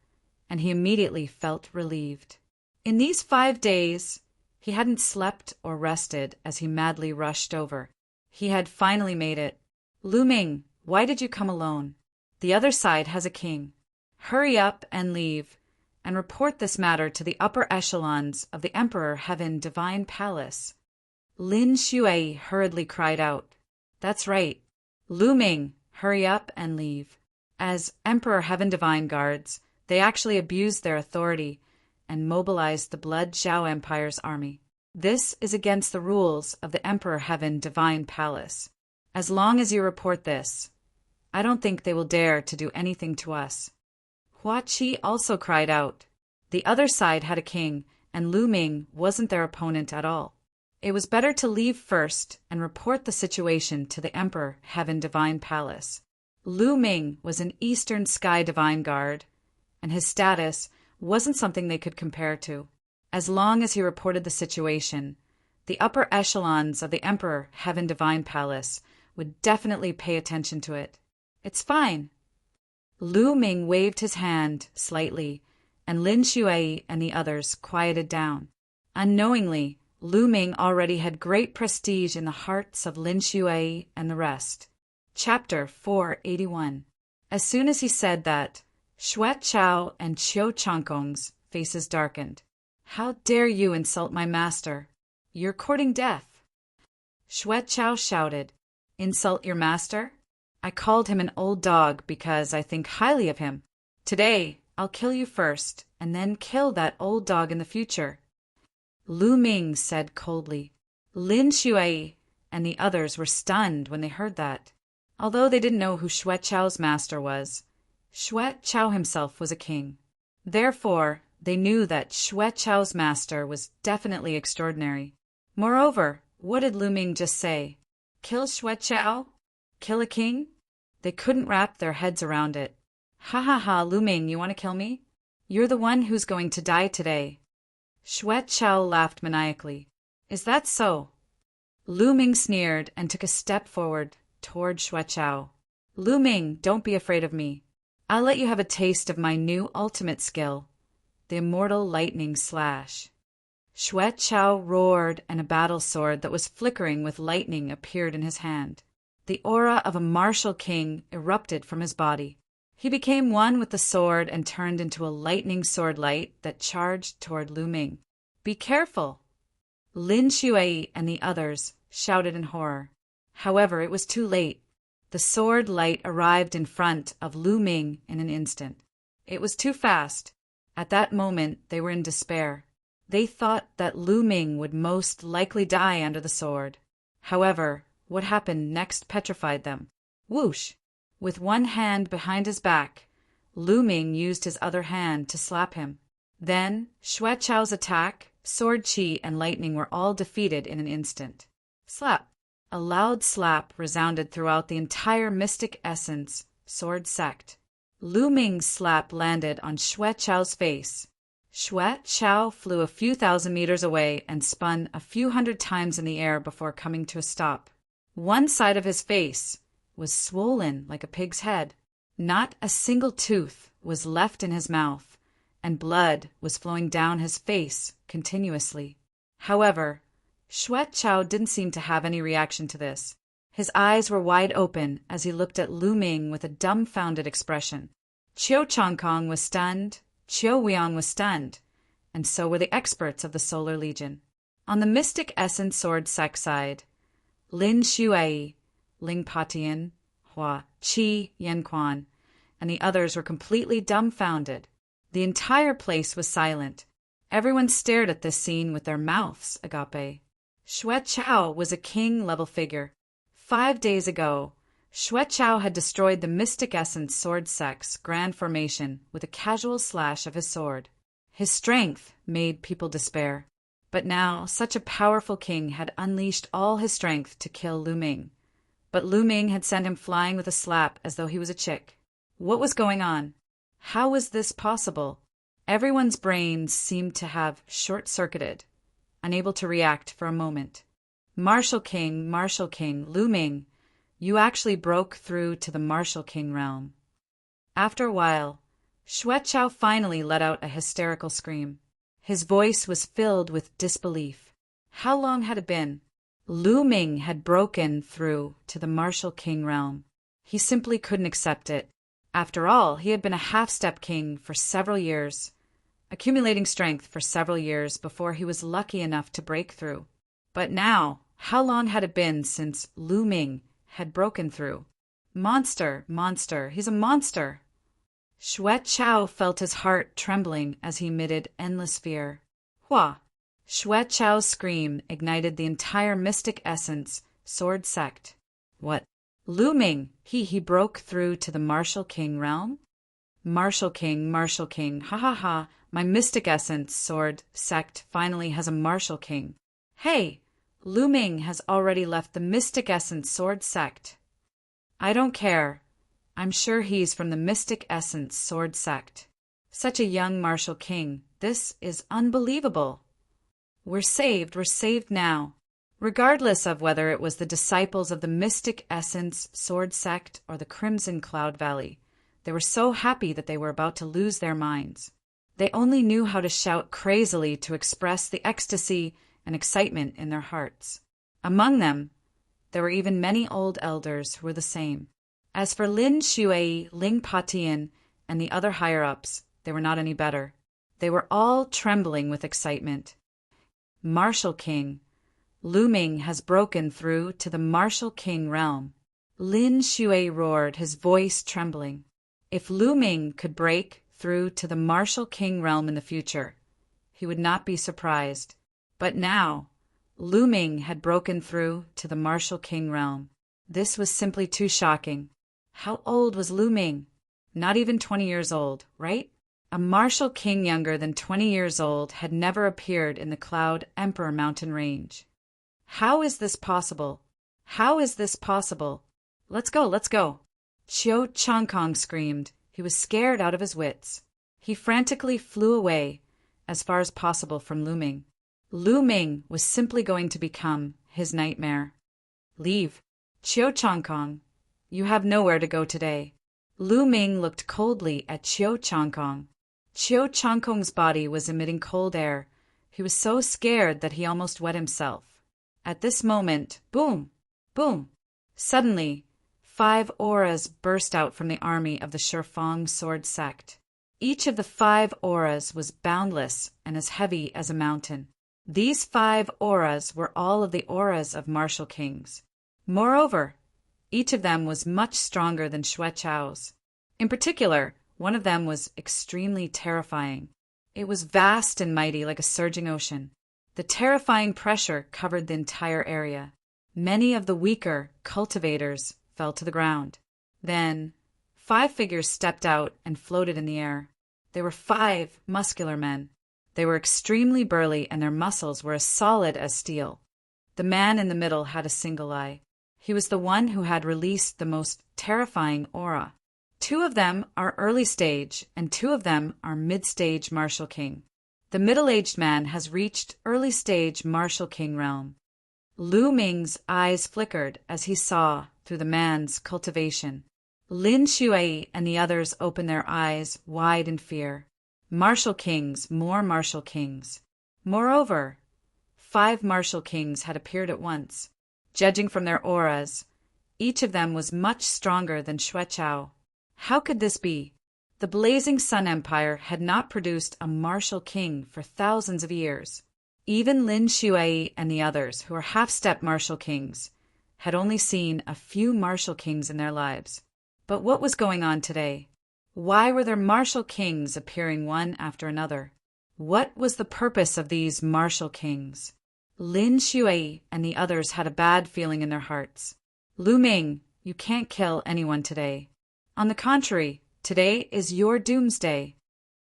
and he immediately felt relieved. In these 5 days, he hadn't slept or rested as he madly rushed over. He had finally made it. Lu Ming, why did you come alone? The other side has a king. Hurry up and leave, and report this matter to the upper echelons of the Emperor Heaven Divine Palace. Lin Shui hurriedly cried out, That's right. Lu Ming, hurry up and leave. As Emperor Heaven Divine Guards, they actually abused their authority and mobilized the Blood Zhao Empire's army. This is against the rules of the Emperor Heaven Divine Palace. As long as you report this, I don't think they will dare to do anything to us. Hua Qi also cried out. The other side had a king, and Lu Ming wasn't their opponent at all. It was better to leave first and report the situation to the Emperor Heaven Divine Palace. Lu Ming was an Eastern Sky Divine Guard, and his status wasn't something they could compare to. As long as he reported the situation, the upper echelons of the Emperor Heaven Divine Palace would definitely pay attention to it. It's fine. Lu Ming waved his hand slightly, and Lin Shui and the others quieted down. Unknowingly, Lu Ming already had great prestige in the hearts of Lin Shui and the rest. Chapter 481. As soon as he said that, Xuet Chao and Qiu Changkong's faces darkened. How dare you insult my master? You're courting death. Xuet Chao shouted, Insult your master? I called him an old dog because I think highly of him. Today, I'll kill you first, and then kill that old dog in the future. Lu Ming said coldly. Lin Shui and the others were stunned when they heard that. Although they didn't know who Xuet Chao's master was, Xuet Chao himself was a king. Therefore, they knew that Xuet Chao's master was definitely extraordinary. Moreover, what did Lu Ming just say? Kill Xuet Chao? Kill a king? They couldn't wrap their heads around it. Ha ha ha, Lu Ming, you want to kill me? You're the one who's going to die today. Xuet Chao laughed maniacally. Is that so? Lu Ming sneered and took a step forward toward Xuet Chao. Lu Ming, don't be afraid of me. I'll let you have a taste of my new ultimate skill, the immortal lightning slash. Xuet Chao roared, and a battle sword that was flickering with lightning appeared in his hand. The aura of a martial king erupted from his body. He became one with the sword and turned into a lightning sword light that charged toward Lu Ming. Be careful! Lin Shui and the others shouted in horror. However, it was too late. The sword light arrived in front of Lu Ming in an instant. It was too fast. At that moment, they were in despair. They thought that Lu Ming would most likely die under the sword. However, what happened next petrified them. Whoosh! With one hand behind his back, Lu Ming used his other hand to slap him. Then, Xuet Chao's attack, sword chi, and lightning were all defeated in an instant. Slap! A loud slap resounded throughout the entire mystic essence sword sect. Lu Ming's slap landed on Xuet Chao's face. Xuet Chao flew a few thousand meters away and spun a few hundred times in the air before coming to a stop. One side of his face was swollen like a pig's head. Not a single tooth was left in his mouth, and blood was flowing down his face continuously. However, Xuet Chao didn't seem to have any reaction to this. His eyes were wide open as he looked at Lu Ming with a dumbfounded expression. Qiu Changkong was stunned, Qiu Weiyang was stunned, and so were the experts of the Solar Legion. On the Mystic Essence Sword sect side, Lin Shui, Ling Patian, Hua Qi Yanquan, and the others were completely dumbfounded. The entire place was silent. Everyone stared at this scene with their mouths agape. Xue Chao was a king-level figure. 5 days ago, Xue Chao had destroyed the Mystic Essence Sword Sect's grand formation with a casual slash of his sword. His strength made people despair. But now, such a powerful king had unleashed all his strength to kill Lu Ming. But Lu Ming had sent him flying with a slap as though he was a chick. What was going on? How was this possible? Everyone's brains seemed to have short-circuited, unable to react for a moment. Martial King, Lu Ming, you actually broke through to the Martial King realm. After a while, Xue Chao finally let out a hysterical scream. His voice was filled with disbelief. How long had it been? Lu Ming had broken through to the Martial King realm. He simply couldn't accept it. After all, he had been a half-step king for several years, accumulating strength for several years before he was lucky enough to break through. But now, how long had it been since Lu Ming had broken through? Monster, he's a monster. Xue Chao felt his heart trembling as he emitted endless fear. Hua! Xue Chao's scream ignited the entire Mystic Essence Sword Sect. What? Lu Ming, he broke through to the Martial King realm? Martial King, ha ha ha, my Mystic Essence Sword Sect finally has a Martial King. Hey, Lu Ming has already left the Mystic Essence Sword Sect. I don't care. I'm sure he's from the Mystic Essence Sword Sect. Such a young Martial King. This is unbelievable. We're saved now. Regardless of whether it was the disciples of the Mystic Essence Sword Sect or the Crimson Cloud Valley, they were so happy that they were about to lose their minds. They only knew how to shout crazily to express the ecstasy and excitement in their hearts. Among them, there were even many old elders who were the same. As for Lin Shui, Ling Patian, and the other higher-ups, they were not any better. They were all trembling with excitement. Martial King. Lu Ming has broken through to the Martial King realm. Lin Shui roared, his voice trembling. If Lu Ming could break through to the Martial King realm in the future, he would not be surprised. But now, Lu Ming had broken through to the Martial King realm. This was simply too shocking. How old was Lu Ming? Not even 20 years old, right? A Martial King younger than 20 years old had never appeared in the Cloud Emperor mountain range. How is this possible? Let's go. Chiu Changkong screamed. He was scared out of his wits. He frantically flew away, as far as possible from Lu Ming. Lu Ming was simply going to become his nightmare. Leave. Chiu Changkong, you have nowhere to go today. Lu Ming looked coldly at Chiu Changkong. Chiu Changkong's body was emitting cold air. He was so scared that he almost wet himself. At this moment, boom, boom. Suddenly, 5 auras burst out from the army of the Shifeng Sword Sect. Each of the 5 auras was boundless and as heavy as a mountain. These 5 auras were all of the auras of Martial Kings. Moreover, each of them was much stronger than Xue Chao's. In particular, one of them was extremely terrifying. It was vast and mighty like a surging ocean. The terrifying pressure covered the entire area. Many of the weaker cultivators fell to the ground. Then, 5 figures stepped out and floated in the air. They were 5 muscular men. They were extremely burly and their muscles were as solid as steel. The man in the middle had a single eye. He was the one who had released the most terrifying aura. 2 of them are early stage and 2 of them are mid-stage Martial King. The middle-aged man has reached early stage Martial King realm. Lu Ming's eyes flickered as he saw through the man's cultivation. Lin Shui and the others opened their eyes wide in fear. Martial Kings, more Martial Kings. Moreover, 5 Martial Kings had appeared at once. Judging from their auras, each of them was much stronger than Xue Chao. How could this be? The Blazing Sun Empire had not produced a Martial King for thousands of years. Even Lin Shui and the others, who were half-step Martial Kings, had only seen a few Martial Kings in their lives. But what was going on today? Why were there Martial Kings appearing one after another? What was the purpose of these Martial Kings? Lin Shui and the others had a bad feeling in their hearts. Lu Ming, you can't kill anyone today. On the contrary, today is your doomsday.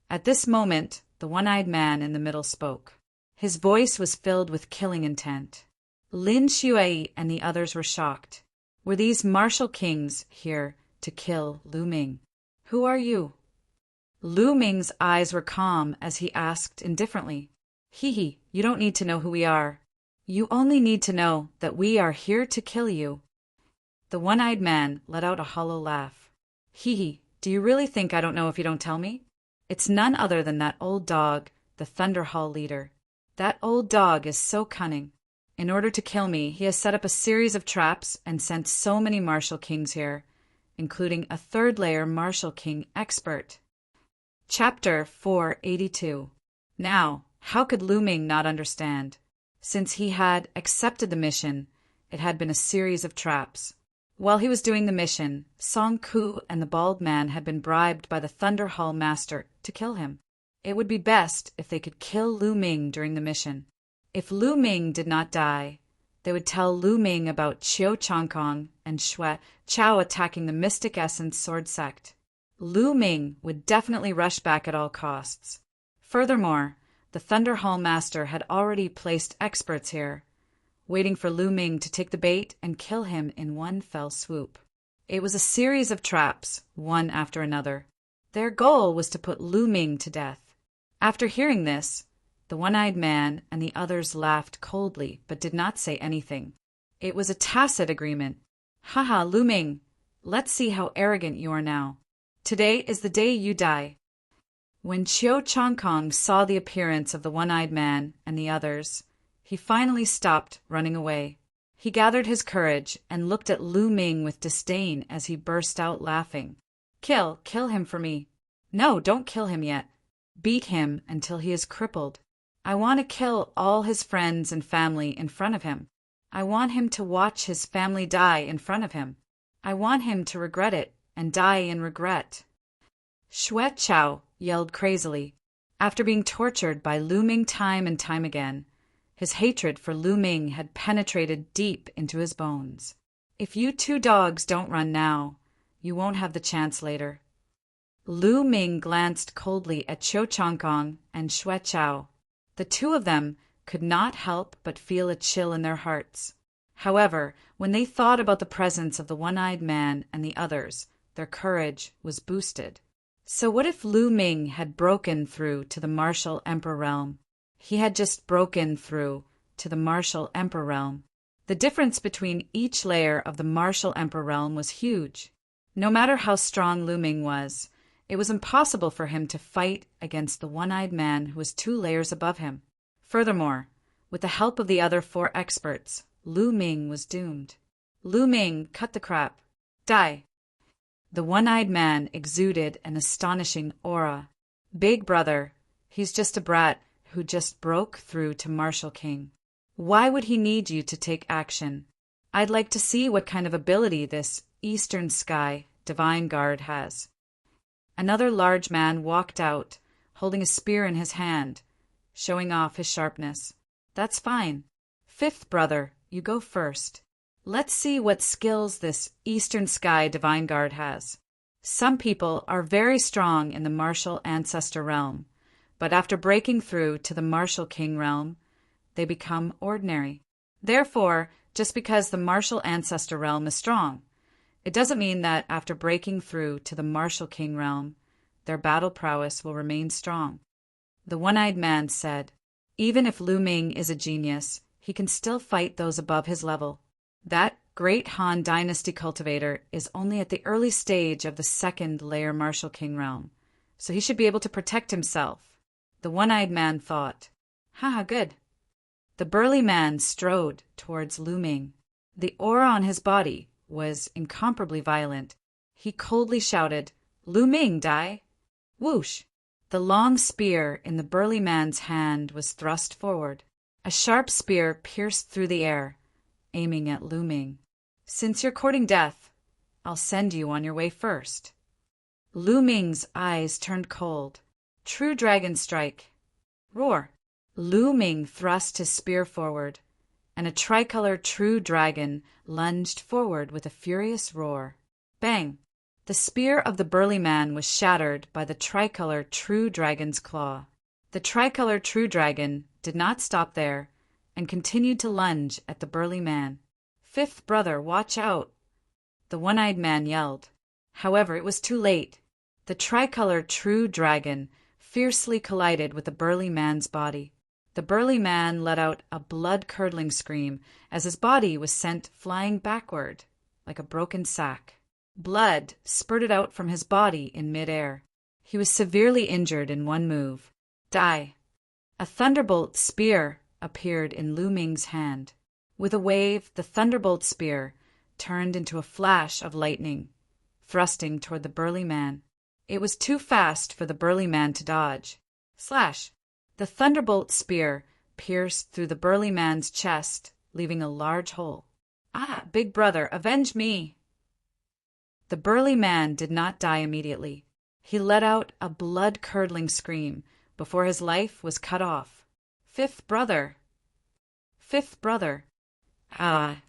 At this moment, the one-eyed man in the middle spoke. His voice was filled with killing intent. Lin Shui and the others were shocked. Were these martial kings here to kill Lu Ming? Who are you? Lu Ming's eyes were calm as he asked indifferently. Hee, you don't need to know who we are. You only need to know that we are here to kill you. The one-eyed man let out a hollow laugh. Hee, do you really think I don't know if you don't tell me? It's none other than that old dog, the Thunder Hall leader. That old dog is so cunning. In order to kill me, he has set up a series of traps and sent so many martial kings here, including a third-layer martial king expert. Chapter 482. Now, how could Lu Ming not understand? Since he had accepted the mission, it had been a series of traps. While he was doing the mission, Song Ku and the bald man had been bribed by the Thunder Hall master to kill him. It would be best if they could kill Lu Ming during the mission. If Lu Ming did not die, they would tell Lu Ming about Qiu Changkong and Xue Chao attacking the Mystic Essence Sword Sect. Lu Ming would definitely rush back at all costs. Furthermore, the Thunder Hall master had already placed experts here, waiting for Lu Ming to take the bait and kill him in one fell swoop. It was a series of traps, one after another. Their goal was to put Lu Ming to death. After hearing this, the one-eyed man and the others laughed coldly but did not say anything. It was a tacit agreement. Haha, Lu Ming, let's see how arrogant you are now. Today is the day you die. When Qiu Changkong saw the appearance of the one-eyed man and the others, he finally stopped running away. He gathered his courage and looked at Lu Ming with disdain as he burst out laughing. Kill him for me. No, don't kill him yet. Beat him until he is crippled. I want to kill all his friends and family in front of him. I want him to watch his family die in front of him. I want him to regret it and die in regret. Xue Chao yelled crazily. After being tortured by Lu Ming time and time again, his hatred for Lu Ming had penetrated deep into his bones. If you two dogs don't run now, you won't have the chance later. Lu Ming glanced coldly at Qiu Changkong and Xue Chao. The two of them could not help but feel a chill in their hearts. However, when they thought about the presence of the one-eyed man and the others, their courage was boosted. So what if Lu Ming had broken through to the martial emperor realm? He had just broken through to the martial emperor realm. The difference between each layer of the martial emperor realm was huge. No matter how strong Lu Ming was, it was impossible for him to fight against the one-eyed man who was 2 layers above him. Furthermore, with the help of the other 4 experts, Lu Ming was doomed. Lu Ming, cut the crap. Die. The one-eyed man exuded an astonishing aura. Big brother, he's just a brat who just broke through to Martial King. Why would he need you to take action? I'd like to see what kind of ability this Eastern Sky Divine Guard has. Another large man walked out, holding a spear in his hand, showing off his sharpness. That's fine. 5th brother, you go first. Let's see what skills this Eastern Sky Divine Guard has. Some people are very strong in the Martial Ancestor realm, but after breaking through to the Martial King realm, they become ordinary. Therefore, just because the Martial Ancestor realm is strong, it doesn't mean that after breaking through to the Martial King realm, their battle prowess will remain strong. The one-eyed man said, even if Lu Ming is a genius, he can still fight those above his level. That great Han Dynasty cultivator is only at the early stage of the 2nd layer Martial King realm, so he should be able to protect himself. The one-eyed man thought, haha, good. The burly man strode towards Lu Ming. The aura on his body was incomparably violent. He coldly shouted, Lu Ming, die! Whoosh! The long spear in the burly man's hand was thrust forward. A sharp spear pierced through the air, aiming at Lu Ming. Since you're courting death, I'll send you on your way first. Lu Ming's eyes turned cold. True dragon strike. Roar. Lu Ming thrust his spear forward, and a tricolor true dragon lunged forward with a furious roar. Bang! The spear of the burly man was shattered by the tricolor true dragon's claw. The tricolor true dragon did not stop there and continued to lunge at the burly man. "Fifth brother, watch out!" the one-eyed man yelled. However, it was too late. The tricolor true dragon fiercely collided with the burly man's body. The burly man let out a blood-curdling scream as his body was sent flying backward like a broken sack. Blood spurted out from his body in midair. He was severely injured in one move. Die! A thunderbolt spear appeared in Lu Ming's hand. With a wave, the thunderbolt spear turned into a flash of lightning, thrusting toward the burly man. It was too fast for the burly man to dodge. Slash! The thunderbolt spear pierced through the burly man's chest, leaving a large hole. "Ah, big brother, avenge me!" The burly man did not die immediately. He let out a blood-curdling scream before his life was cut off. "Fifth brother! Fifth brother!" Ah!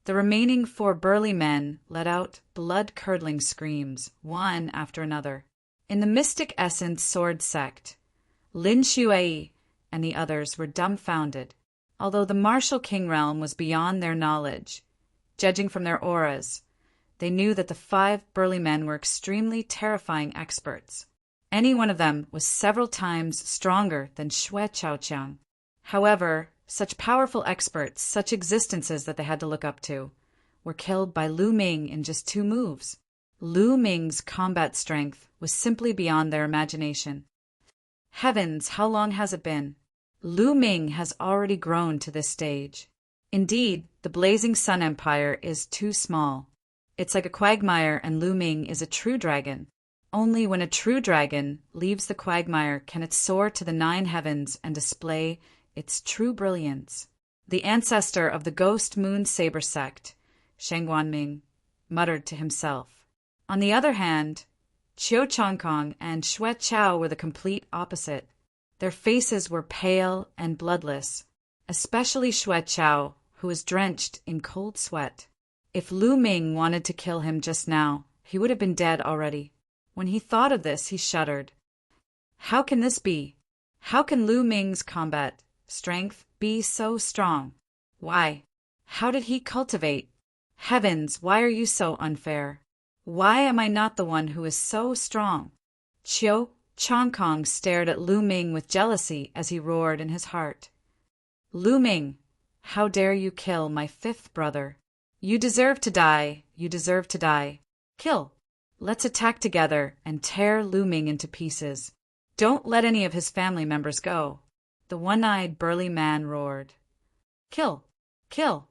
The remaining 4 burly men let out blood-curdling screams, one after another. In the Mystic Essence Sword Sect, Lin Shuai and the others were dumbfounded, although the martial king realm was beyond their knowledge. Judging from their auras, they knew that the 5 burly men were extremely terrifying experts. Any one of them was several times stronger than Xue Chaoqiang. However, such powerful experts, such existences that they had to look up to, were killed by Lu Ming in just 2 moves. Lu Ming's combat strength was simply beyond their imagination. Heavens, how long has it been? Lu Ming has already grown to this stage. Indeed, the Blazing Sun Empire is too small. It's like a quagmire, and Lu Ming is a true dragon. Only when a true dragon leaves the quagmire can it soar to the 9 heavens and display its true brilliance. The ancestor of the Ghost Moon Saber sect, Sheng Guanming, muttered to himself. On the other hand, Qiu Changkong and Xue Chao were the complete opposite. Their faces were pale and bloodless, especially Xue Chao, who was drenched in cold sweat. If Lu Ming wanted to kill him just now, he would have been dead already. When he thought of this, he shuddered. How can this be? How can Lu Ming's combat strength be so strong? Why? How did he cultivate? Heavens, why are you so unfair? Why am I not the one who is so strong? Qiu Changkong stared at Lu Ming with jealousy as he roared in his heart. Lu Ming, how dare you kill my 5th brother? You deserve to die. You deserve to die. Kill. Let's attack together and tear Lu Ming into pieces. Don't let any of his family members go. The one-eyed burly man roared. Kill. Kill.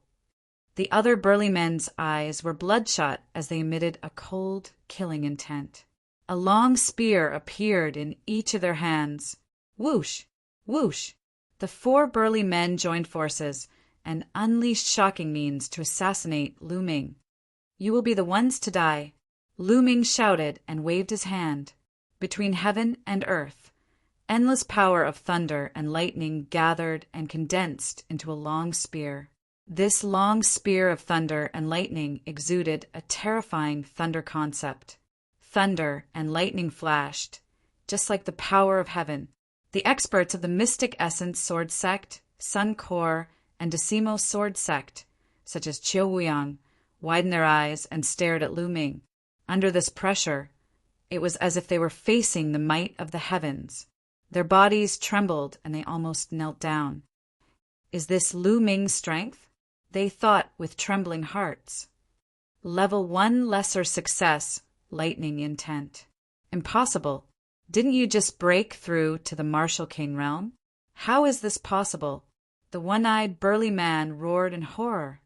The other burly men's eyes were bloodshot as they emitted a cold, killing intent. A long spear appeared in each of their hands. Whoosh! Whoosh! The 4 burly men joined forces and unleashed shocking means to assassinate Lu Ming. You will be the ones to die. Lu Ming shouted and waved his hand. Between heaven and earth, endless power of thunder and lightning gathered and condensed into a long spear. This long spear of thunder and lightning exuded a terrifying thunder concept. Thunder and lightning flashed, just like the power of heaven. The experts of the Mystic Essence Sword Sect, Sun Core, and Decimo Sword Sect, such as Qiu Wuyang, widened their eyes and stared at Lu Ming. Under this pressure, it was as if they were facing the might of the heavens. Their bodies trembled and they almost knelt down. Is this Lu Ming's strength? They thought with trembling hearts. Level 1 lesser success, lightning intent. Impossible. Didn't you just break through to the martial king realm? How is this possible? The one-eyed burly man roared in horror.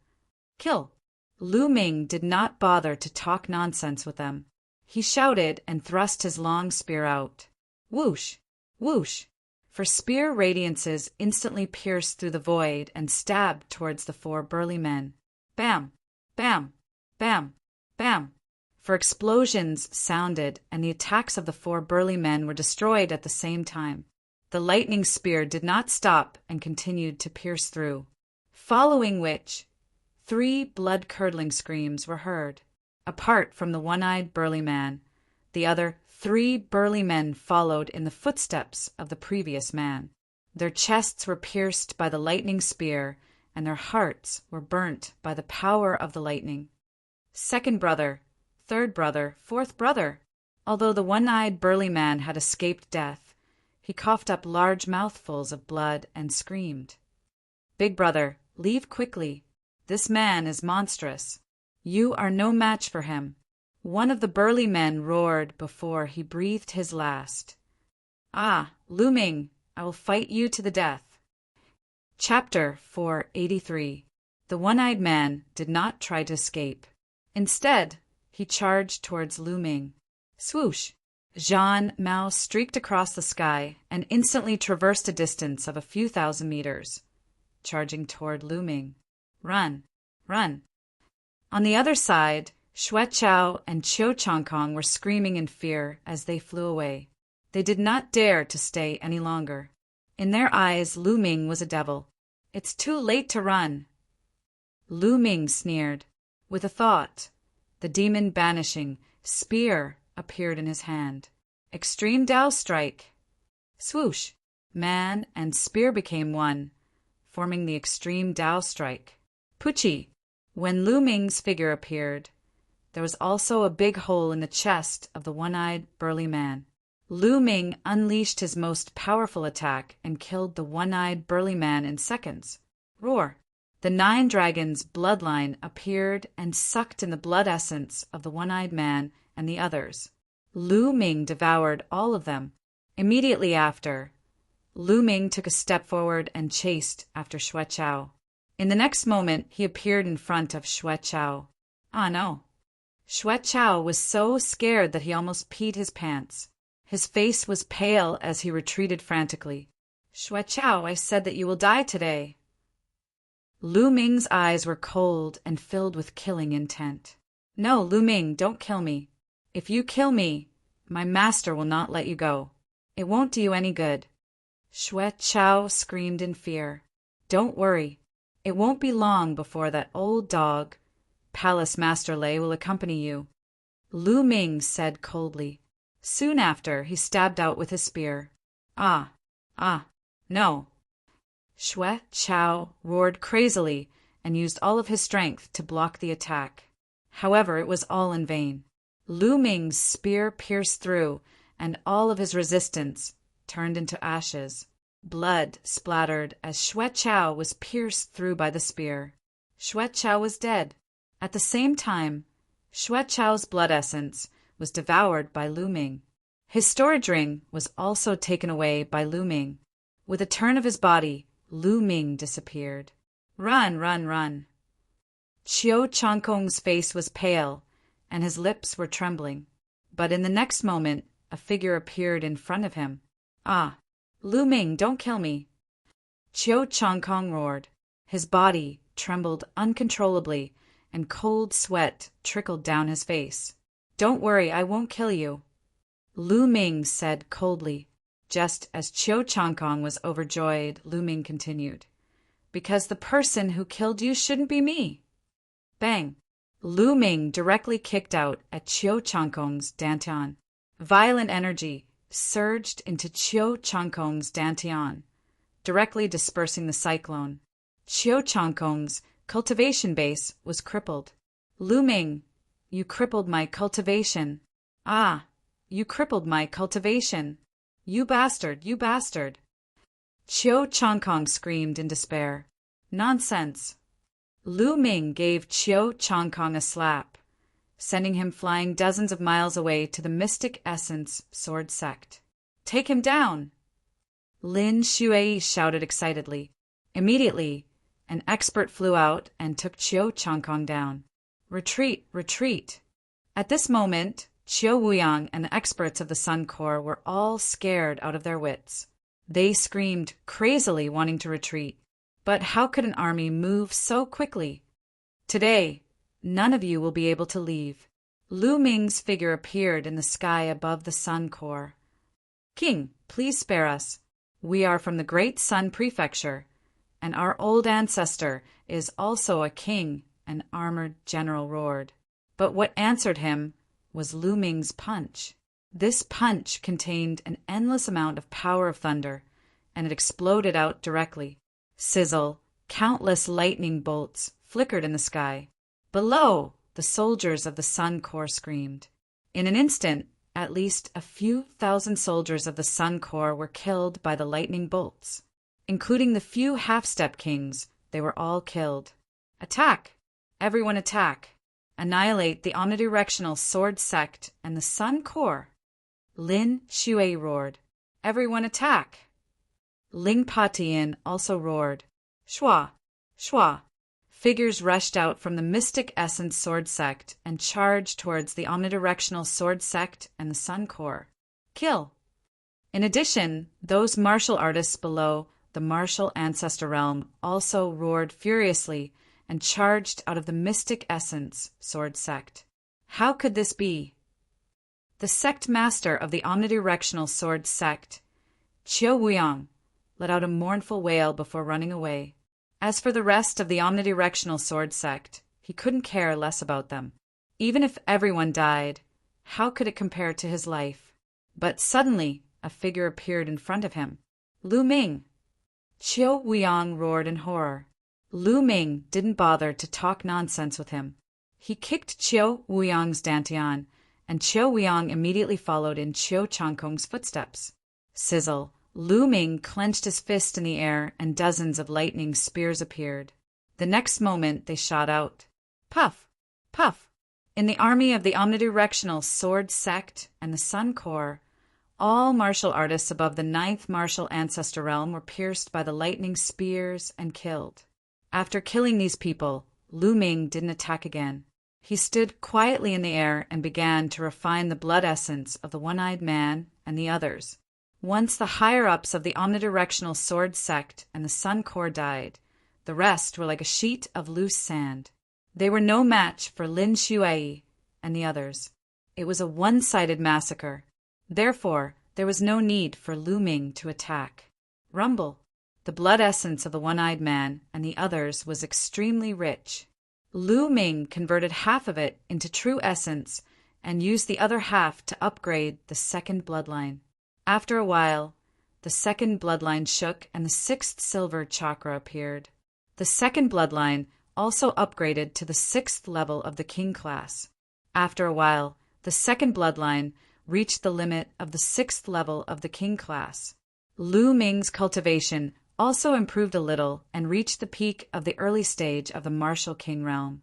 Kill. Lu Ming did not bother to talk nonsense with them. He shouted and thrust his long spear out. Whoosh! Whoosh! For spear radiances instantly pierced through the void and stabbed towards the 4 burly men. Bam! Bam! Bam! Bam! For explosions sounded, and the attacks of the 4 burly men were destroyed at the same time. The lightning spear did not stop and continued to pierce through, following which 3 blood-curdling screams were heard. Apart from the one-eyed burly man, the other 3 burly men followed in the footsteps of the previous man. Their chests were pierced by the lightning spear, and their hearts were burnt by the power of the lightning. Second brother, third brother, fourth brother. Although the one-eyed burly man had escaped death, he coughed up large mouthfuls of blood and screamed, "Big brother, leave quickly. This man is monstrous. You are no match for him." One of the burly men roared before he breathed his last, "Ah, Lu Ming, I will fight you to the death." Chapter 483. The one-eyed man did not try to escape. Instead, he charged towards Lu Ming. Swoosh! Zhan Mao streaked across the sky and instantly traversed a distance of a few thousand meters, charging toward Lu Ming. "Run! Run!" On the other side, Xue Chao and Qiu Changkong were screaming in fear as they flew away. They did not dare to stay any longer. In their eyes, Lu Ming was a devil. "It's too late to run." Lu Ming sneered. With a thought, the demon banishing spear appeared in his hand. Extreme Tao Strike. Swoosh! Man and spear became one, forming the Extreme Tao Strike. Puchi! When Lu Ming's figure appeared, there was also a big hole in the chest of the one-eyed burly man. Lu Ming unleashed his most powerful attack and killed the one-eyed burly man in seconds. Roar! The 9 dragons' bloodline appeared and sucked in the blood essence of the one-eyed man and the others. Lu Ming devoured all of them. Immediately after, Lu Ming took a step forward and chased after Xue Chao. In the next moment, he appeared in front of Xue Chao. Ah, no. Xue Chao was so scared that he almost peed his pants. His face was pale as he retreated frantically. "Xue Chao, I said that you will die today." Lu Ming's eyes were cold and filled with killing intent. "No, Lu Ming, don't kill me. If you kill me, my master will not let you go. It won't do you any good." Xue Chao screamed in fear. "Don't worry. It won't be long before that old dog, Palace Master Lei, will accompany you," Lu Ming said coldly. Soon after, he stabbed out with his spear. "Ah, no." Xue Chao roared crazily and used all of his strength to block the attack. However, it was all in vain. Lu Ming's spear pierced through, and all of his resistance turned into ashes. Blood splattered as Xue Chao was pierced through by the spear. Xue Chao was dead. At the same time, Xue Chao's blood essence was devoured by Lu Ming. His storage ring was also taken away by Lu Ming. With a turn of his body, Lu Ming disappeared. "Run, run, run!" Qiu Changkong's face was pale, and his lips were trembling. But in the next moment, a figure appeared in front of him. "Ah, Lu Ming, don't kill me!" Qiu Changkong roared. His body trembled uncontrollably, and cold sweat trickled down his face. "Don't worry, I won't kill you," Lu Ming said coldly. Just as Qiu Changkong was overjoyed, Lu Ming continued, "Because the person who killed you shouldn't be me." Bang! Lu Ming directly kicked out at Qiu Changkong's dantian. Violent energy surged into Qiu Changkong's dantian, directly dispersing the cyclone. Qiu Changkong's cultivation base was crippled. "Lu Ming, you crippled my cultivation. Ah, you crippled my cultivation. You bastard, you bastard." Qiu Changkong screamed in despair. "Nonsense." Lu Ming gave Qiu Changkong a slap, sending him flying dozens of miles away to the Mystic Essence Sword Sect. "Take him down!" Lin Shui shouted excitedly. Immediately, an expert flew out and took Qiu Changkong down. "Retreat, retreat!" At this moment, Qiu Wuyang and the experts of the Sun Corps were all scared out of their wits. They screamed crazily, wanting to retreat. But how could an army move so quickly? "Today, none of you will be able to leave." Lu Ming's figure appeared in the sky above the Sun Corps. "King, please spare us. We are from the Great Sun Prefecture, and our old ancestor is also a king," an armored general roared. But what answered him was Lu Ming's punch. This punch contained an endless amount of power of thunder, and it exploded out directly. Sizzle, countless lightning bolts flickered in the sky. Below, the soldiers of the Sun Corps screamed. In an instant, at least a few thousand soldiers of the Sun Corps were killed by the lightning bolts. Including the few half-step kings, they were all killed. "Attack! Everyone attack! Annihilate the omnidirectional sword sect and the Sun Corps!" Lin Shui roared. "Everyone attack!" Ling Patian also roared. "Shua! Shua!" Figures rushed out from the Mystic Essence Sword Sect and charged towards the Omnidirectional Sword Sect and the Sun Corps. Kill! In addition, those martial artists below the Martial Ancestor Realm also roared furiously and charged out of the Mystic Essence Sword Sect. How could this be? The sect master of the Omnidirectional Sword Sect, Qiu Wuyang, let out a mournful wail before running away. As for the rest of the Omnidirectional Sword Sect, he couldn't care less about them. Even if everyone died, how could it compare to his life? But suddenly, a figure appeared in front of him. Lu Ming! Qiu Wuyang roared in horror. Lu Ming didn't bother to talk nonsense with him. He kicked Qiu Wuyang's dantian, and Qiu Wuyang immediately followed in Qiu Changkong's footsteps. Sizzle! Lu Ming clenched his fist in the air, and dozens of lightning spears appeared. The next moment they shot out. Puff! Puff! In the army of the Omnidirectional Sword Sect and the Sun Corps, all martial artists above the 9th Martial Ancestor Realm were pierced by the lightning spears and killed. After killing these people, Lu Ming didn't attack again. He stood quietly in the air and began to refine the blood essence of the One-Eyed Man and the others. Once the higher-ups of the Omnidirectional Sword Sect and the Sun Corps died, the rest were like a sheet of loose sand. They were no match for Lin Shui and the others. It was a one-sided massacre. Therefore, there was no need for Lu Ming to attack. Rumble! The blood essence of the One-Eyed Man and the others was extremely rich. Lu Ming converted half of it into true essence and used the other half to upgrade the second bloodline. After a while, the second bloodline shook and the 6th silver chakra appeared. The second bloodline also upgraded to the 6th level of the king class. After a while, the second bloodline reached the limit of the 6th level of the king class. Lu Ming's cultivation also improved a little and reached the peak of the early stage of the Martial King realm.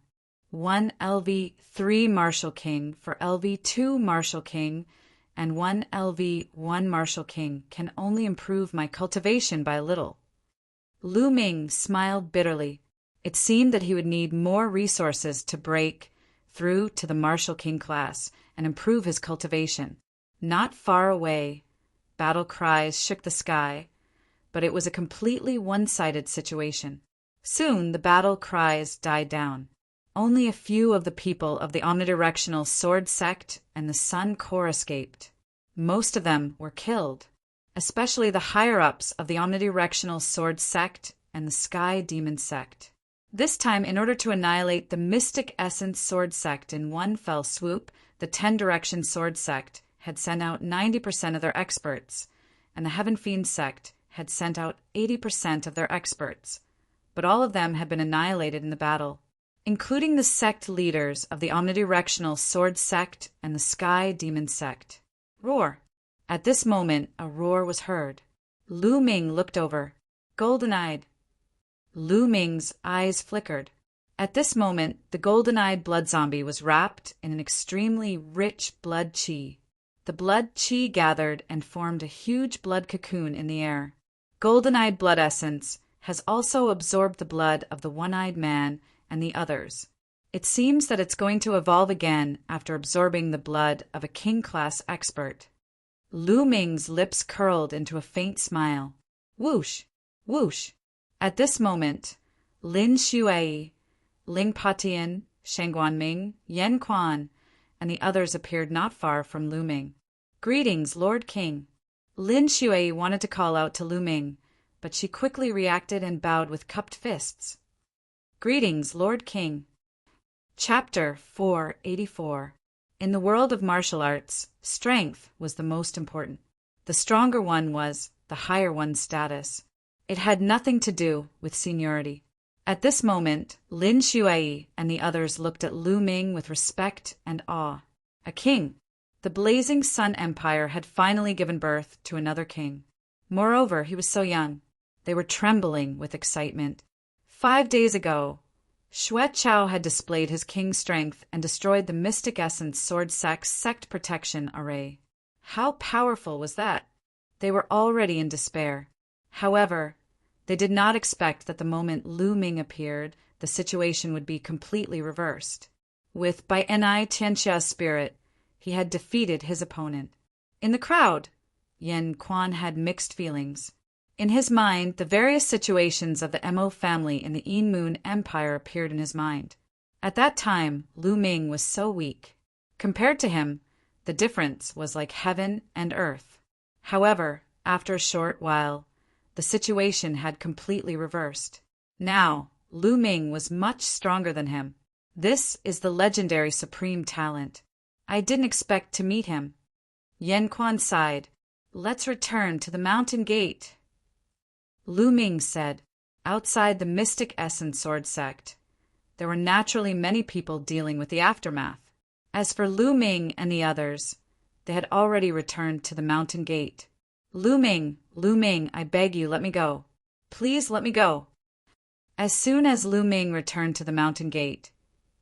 1 LV3 Martial King for LV2 Martial King and 1 LV1 Martial King can only improve my cultivation by a little. Lu Ming smiled bitterly. It seemed that he would need more resources to break through to the Martial King class and improve his cultivation. Not far away, battle cries shook the sky, but it was a completely one-sided situation. Soon the battle cries died down. Only a few of the people of the Omnidirectional Sword Sect and the Sun Corps escaped. Most of them were killed, especially the higher-ups of the Omnidirectional Sword Sect and the Sky Demon Sect. This time, in order to annihilate the Mystic Essence Sword Sect in one fell swoop, the 10 Direction Sword Sect had sent out 90% of their experts, and the Heaven Fiend Sect had sent out 80% of their experts, but all of them had been annihilated in the battle, including the sect leaders of the Omnidirectional Sword Sect and the Sky Demon Sect. Roar! At this moment, a roar was heard. Lu Ming looked over. Golden-eyed! Lu Ming's eyes flickered. At this moment, the golden-eyed blood zombie was wrapped in an extremely rich blood chi. The blood chi gathered and formed a huge blood cocoon in the air. Golden-eyed blood essence has also absorbed the blood of the One-Eyed Man and the others. It seems that it's going to evolve again after absorbing the blood of a king-class expert. Lu Ming's lips curled into a faint smile. Whoosh! Whoosh! At this moment, Lin Shui, Ling Patian, Sheng Guanming, Yan Quan, and the others appeared not far from Lu Ming. Greetings, Lord King. Lin Shui wanted to call out to Lu Ming, but she quickly reacted and bowed with cupped fists. Greetings, Lord King. Chapter 484. In the world of martial arts, strength was the most important. The stronger one was the higher one's status. It had nothing to do with seniority. At this moment, Lin Shui and the others looked at Lu Ming with respect and awe. A king. The Blazing Sun Empire had finally given birth to another king. Moreover, he was so young. They were trembling with excitement. 5 days ago, Xue Chao had displayed his king's strength and destroyed the Mystic Essence Sword Sect protection array. How powerful was that? They were already in despair. However, they did not expect that the moment Lu Ming appeared, the situation would be completely reversed. With Bai Enai Tianxia's spirit, he had defeated his opponent. In the crowd, Yan Quan had mixed feelings. In his mind, the various situations of the Mo family in the Yin Moon Empire appeared in his mind. At that time, Lu Ming was so weak. Compared to him, the difference was like heaven and earth. However, after a short while, the situation had completely reversed. Now, Lu Ming was much stronger than him. This is the legendary supreme talent. I didn't expect to meet him. Yan Quan sighed. Let's return to the mountain gate. Lu Ming said, outside the Mystic Essence Sword Sect, there were naturally many people dealing with the aftermath. As for Lu Ming and the others, they had already returned to the mountain gate. Lu Ming, I beg you, let me go. Please let me go. As soon as Lu Ming returned to the mountain gate,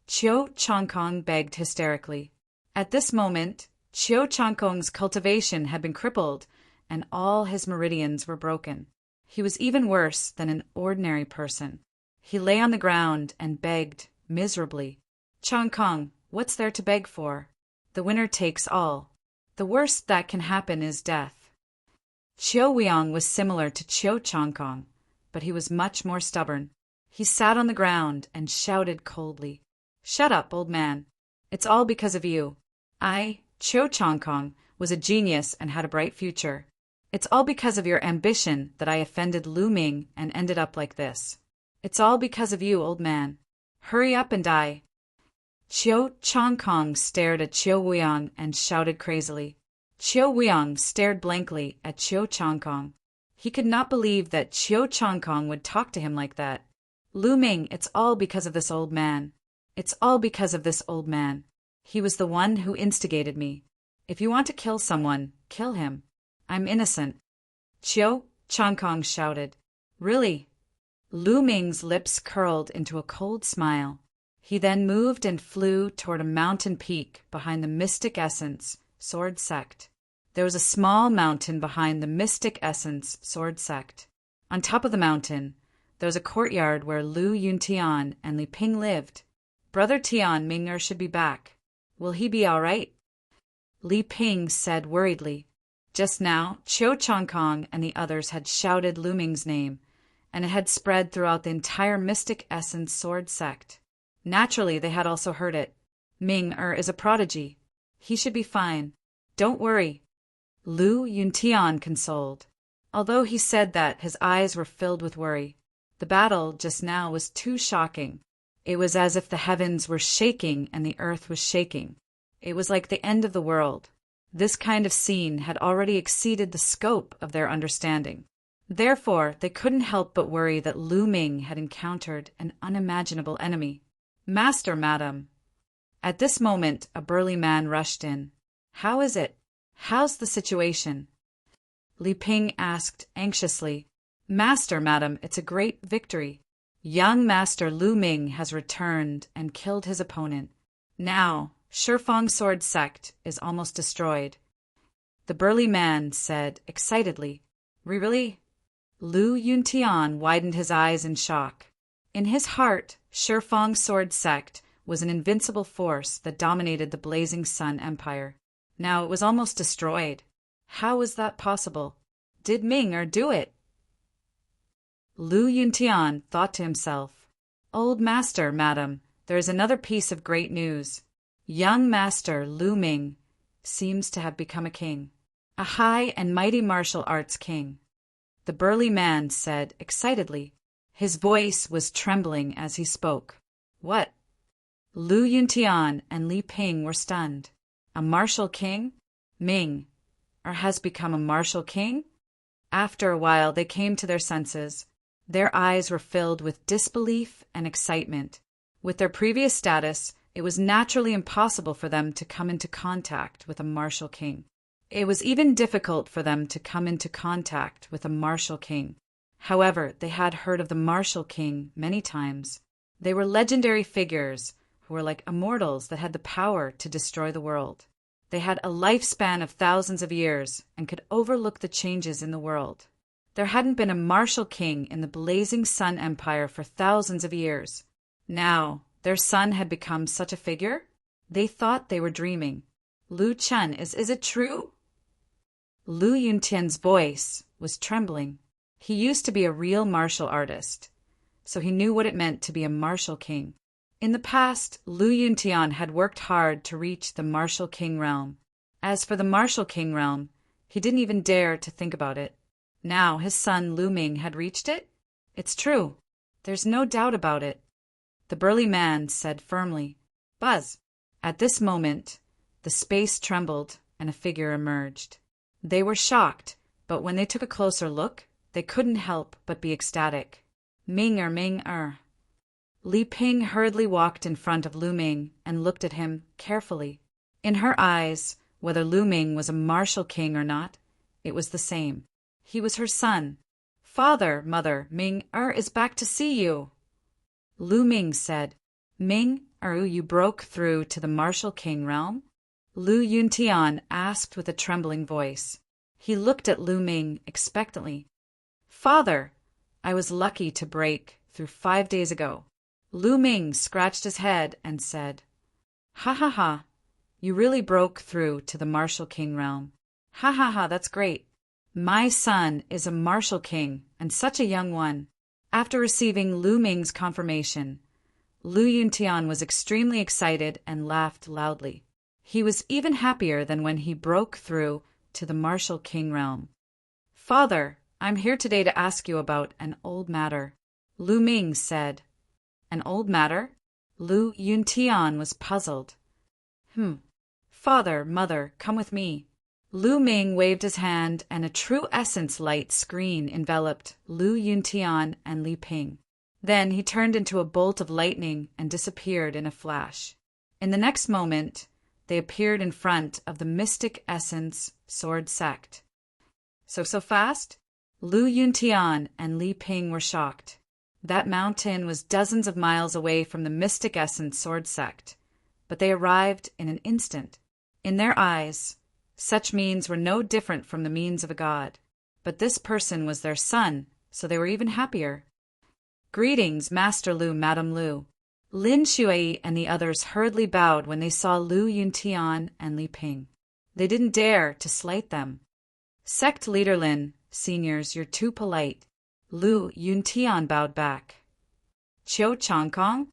Qiu Changkong begged hysterically. At this moment, Qiu Changkong's cultivation had been crippled, and all his meridians were broken. He was even worse than an ordinary person. He lay on the ground and begged miserably. Changkong, what's there to beg for? The winner takes all. The worst that can happen is death. Qiu Weiyang was similar to Qiu Changkong, but he was much more stubborn. He sat on the ground and shouted coldly, Shut up, old man. It's all because of you. I, Qiu Changkong, was a genius and had a bright future. It's all because of your ambition that I offended Lu Ming and ended up like this. It's all because of you, old man. Hurry up and die. Qiu Changkong stared at Qiu Weiyang and shouted crazily. Qiu Weiyang stared blankly at Qiu Changkong. He could not believe that Qiu Changkong would talk to him like that. Lu Ming, it's all because of this old man. It's all because of this old man. He was the one who instigated me. If you want to kill someone, kill him. I'm innocent. Qiu Changkong shouted. Really? Lu Ming's lips curled into a cold smile. He then moved and flew toward a mountain peak behind the Mystic Essence Sword Sect. There was a small mountain behind the Mystic Essence Sword Sect. On top of the mountain, there was a courtyard where Lu Yuntian and Li Ping lived. Brother Tian Ming'er should be back. Will he be all right? Li Ping said worriedly. Just now, Qiu Changkong and the others had shouted Lu Ming's name, and it had spread throughout the entire Mystic Essence Sword Sect. Naturally, they had also heard it. Ming-er is a prodigy. He should be fine. Don't worry. Lu Yuntian consoled. Although he said that, his eyes were filled with worry. The battle just now was too shocking. It was as if the heavens were shaking and the earth was shaking. It was like the end of the world. This kind of scene had already exceeded the scope of their understanding. Therefore, they couldn't help but worry that Lu Ming had encountered an unimaginable enemy. Master, madam. At this moment, a burly man rushed in. How is it? How's the situation? Li Ping asked anxiously. Master, madam, it's a great victory. Young Master Lu Ming has returned and killed his opponent. Now, Shifeng Sword Sect is almost destroyed. The burly man said excitedly. Really? Lu Yuntian widened his eyes in shock. In his heart, Shifeng Sword Sect was an invincible force that dominated the Blazing Sun Empire. Now it was almost destroyed. How was that possible? Did Ming-er do it? Lu Yuntian thought to himself, Old Master, madam, there is another piece of great news. Young Master Lu Ming seems to have become a king. a high and mighty martial arts king. The burly man said excitedly. His voice was trembling as he spoke. What? Lu Yuntian and Li Ping were stunned. A martial king? Ming, has become a martial king? After a while they came to their senses. Their eyes were filled with disbelief and excitement. With their previous status, it was naturally impossible for them to come into contact with a martial king. It was even difficult for them to come into contact with a martial king. However, they had heard of the martial king many times. They were legendary figures who were like immortals that had the power to destroy the world. They had a lifespan of thousands of years and could overlook the changes in the world. There hadn't been a martial king in the blazing Sun Empire for thousands of years. Now, their son had become such a figure? They thought they were dreaming. Lu Chen, is it true? Lu Yuntian's voice was trembling. He used to be a real martial artist, so he knew what it meant to be a martial king. In the past, Lu Yuntian had worked hard to reach the martial king realm. As for the martial king realm, he didn't even dare to think about it. Now his son Lu Ming had reached it? It's true. There's no doubt about it. The burly man said firmly. Buzz. At this moment, the space trembled and a figure emerged. They were shocked, but when they took a closer look, they couldn't help but be ecstatic. Ming-er. Li Ping hurriedly walked in front of Lu Ming and looked at him carefully. In her eyes, whether Lu Ming was a martial king or not, it was the same. He was her son. Father, mother, Ming-er is back to see you. Lu Ming said, Ming-er, you broke through to the martial king realm? Lu Yuntian asked with a trembling voice. He looked at Lu Ming expectantly. Father, I was lucky to break through 5 days ago. Lu Ming scratched his head and said, Ha ha ha, you really broke through to the martial king realm. Ha ha ha, that's great. My son is a martial king, and such a young one. After receiving Lu Ming's confirmation, Lu Yuntian was extremely excited and laughed loudly. He was even happier than when he broke through to the martial king realm. Father, I'm here today to ask you about an old matter. Lu Ming said. An old matter? Lu Yuntian was puzzled. Father, mother, come with me. Lu Ming waved his hand and a true essence light screen enveloped Lu Yuntian and Li Ping. Then he turned into a bolt of lightning and disappeared in a flash. In the next moment, they appeared in front of the Mystic Essence Sword Sect. So fast? Lu Yuntian and Li Ping were shocked. That mountain was dozens of miles away from the Mystic Essence Sword Sect, but they arrived in an instant. In their eyes, such means were no different from the means of a god. But this person was their son, so they were even happier. Greetings, Master Lu, Madam Lu. Lin Shuai and the others hurriedly bowed when they saw Lu Yuntian and Li Ping. They didn't dare to slight them. Sect Leader Lin, seniors, you're too polite. Lu Yuntian bowed back. Chiu Changkong?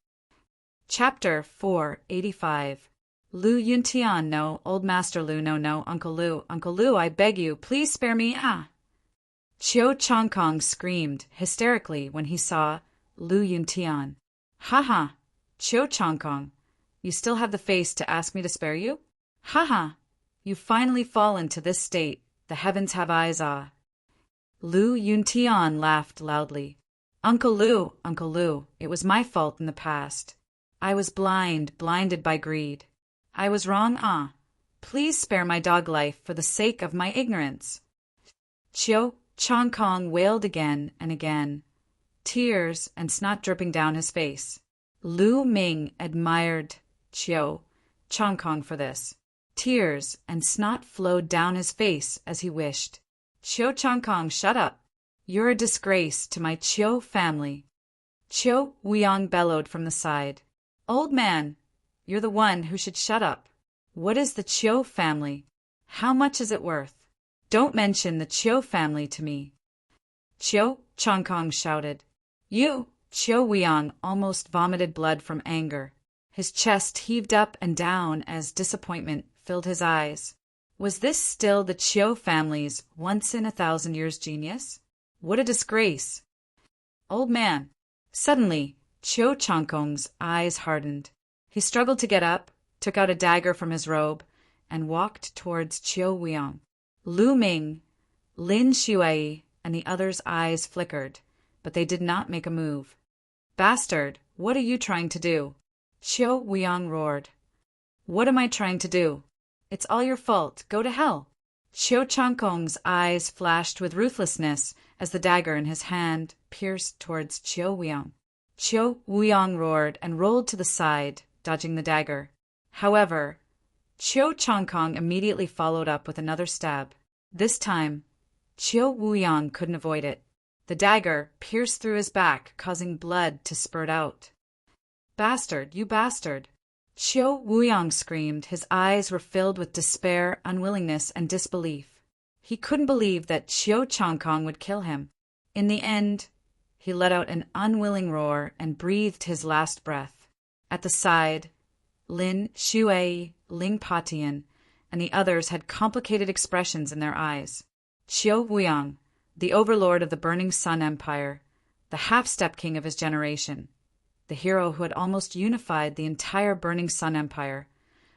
Chapter 485. Lu Yuntian, no. Old Master Lu, no. Uncle Lu, I beg you, please spare me, Chiu Changkong screamed hysterically when he saw Lu Yuntian. Ha, Chiu Changkong, you still have the face to ask me to spare you? Ha, you've finally fallen to this state, the heavens have eyes, Lu Yuntian laughed loudly. Uncle Lu, it was my fault in the past. I was blinded by greed. I was wrong, Please spare my dog life for the sake of my ignorance. Chiu Changkong wailed again and again, tears and snot dripping down his face. Lu Ming admired Chiu Changkong for this. Tears and snot flowed down his face as he wished. Chiu Changkong, shut up. You're a disgrace to my Chiu family. Chiu Wuyang bellowed from the side. Old man, you're the one who should shut up. What is the Chiu family? How much is it worth? Don't mention the Chiu family to me. Chiu Changkong shouted. You! Chiu Wuyang almost vomited blood from anger. His chest heaved up and down as disappointment filled his eyes. Was this still the Chiu family's once-in-a-thousand-years genius? What a disgrace! Old man. Suddenly, Chiu Changkong's eyes hardened. He struggled to get up, took out a dagger from his robe, and walked towards Chiu Weiyang. Lu Ming, Lin Xuei, and the others' eyes flickered, but they did not make a move. Bastard, what are you trying to do? Chiu Weiyang roared. What am I trying to do? It's all your fault. Go to hell. Chiu Changkong's eyes flashed with ruthlessness as the dagger in his hand pierced towards Chiu Weiyang. Chiu Weiyang roared and rolled to the side, dodging the dagger. However, Chiu Changkong immediately followed up with another stab. This time, Chiu Weiyang couldn't avoid it. The dagger pierced through his back, causing blood to spurt out. Bastard, you bastard! Chiu Weiyang screamed. His eyes were filled with despair, unwillingness, and disbelief. He couldn't believe that Chiu Changkong would kill him. In the end, he let out an unwilling roar and breathed his last breath. At the side, Lin Xuei, Ling Patian, and the others had complicated expressions in their eyes. Chiu Weiyang, the overlord of the Burning Sun Empire, the half-step king of his generation, the hero who had almost unified the entire Burning Sun Empire,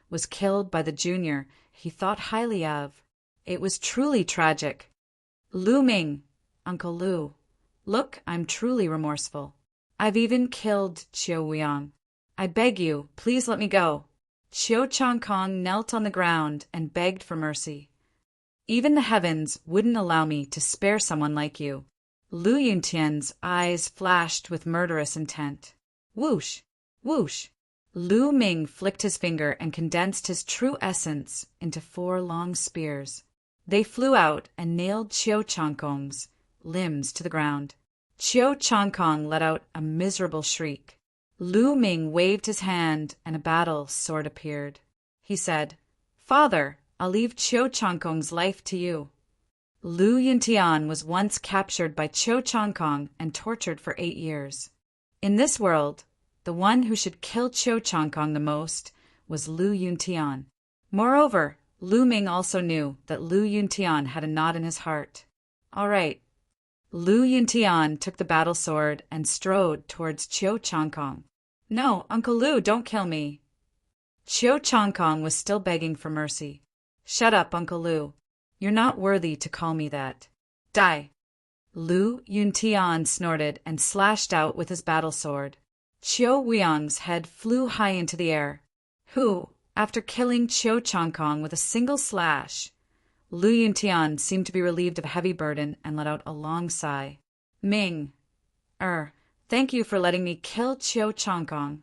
was killed by the junior he thought highly of. It was truly tragic. Lu Ming, Uncle Lu, look, I'm truly remorseful. I've even killed Chiu Weiyang. I beg you, please let me go. Chiu Changkong knelt on the ground and begged for mercy. Even the heavens wouldn't allow me to spare someone like you. Lu Yuntian's eyes flashed with murderous intent. Whoosh! Whoosh! Lu Ming flicked his finger and condensed his true essence into 4 long spears. They flew out and nailed Chiu Changkong's limbs to the ground. Chiu Changkong let out a miserable shriek. Lu Ming waved his hand and a battle sword appeared. He said, Father, I'll leave Chiu Changkong's life to you. Lu Yuntian was once captured by Chiu Changkong and tortured for 8 years. In this world, the one who should kill Chiu Changkong the most was Lu Yuntian. Moreover, Lu Ming also knew that Lu Yuntian had a knot in his heart. All right. Lu Yuntian took the battle sword and strode towards Chiu Changkong. No, Uncle Lu, don't kill me. Chiu Changkong was still begging for mercy. Shut up, Uncle Lu. You're not worthy to call me that. Die. Lu Yuntian snorted and slashed out with his battle sword. Chiu Weiyang's head flew high into the air. Who, after killing Chiu Changkong with a single slash, Lu Yuntian seemed to be relieved of a heavy burden and let out a long sigh. Ming. Thank you for letting me kill Chiu Changkong.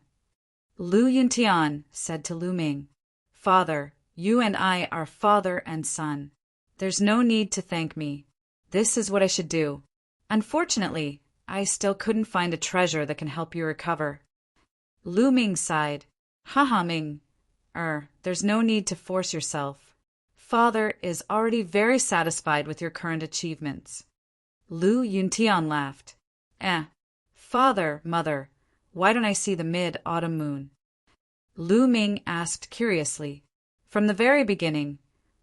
Lu Yuntian said to Lu Ming, Father, you and I are father and son. There's no need to thank me. This is what I should do. Unfortunately, I still couldn't find a treasure that can help you recover. Lu Ming sighed. Haha, Ming. There's no need to force yourself. Father is already very satisfied with your current achievements. Lu Yuntian laughed. Father, Mother, why don't I see the mid-autumn moon? Lu Ming asked curiously. From the very beginning,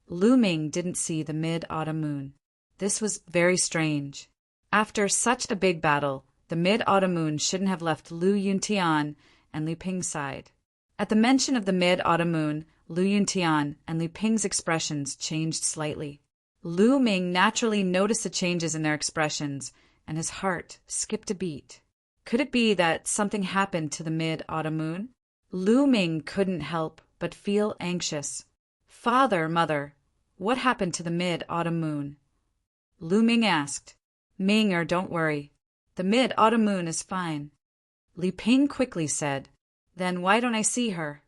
Lu Ming didn't see the mid-autumn moon. This was very strange. After such a big battle, the mid-autumn moon shouldn't have left Lu Yuntian and Li Ping's side. At the mention of the mid-autumn moon, Lu Yuntian and Li Ping's expressions changed slightly. Lu Ming naturally noticed the changes in their expressions, and his heart skipped a beat. Could it be that something happened to the mid-autumn moon? Lu Ming couldn't help but feel anxious. Father, Mother, what happened to the mid-autumn moon? Lu Ming asked. Ming, don't worry. The mid-autumn moon is fine. Li Ping quickly said. Then why don't I see her?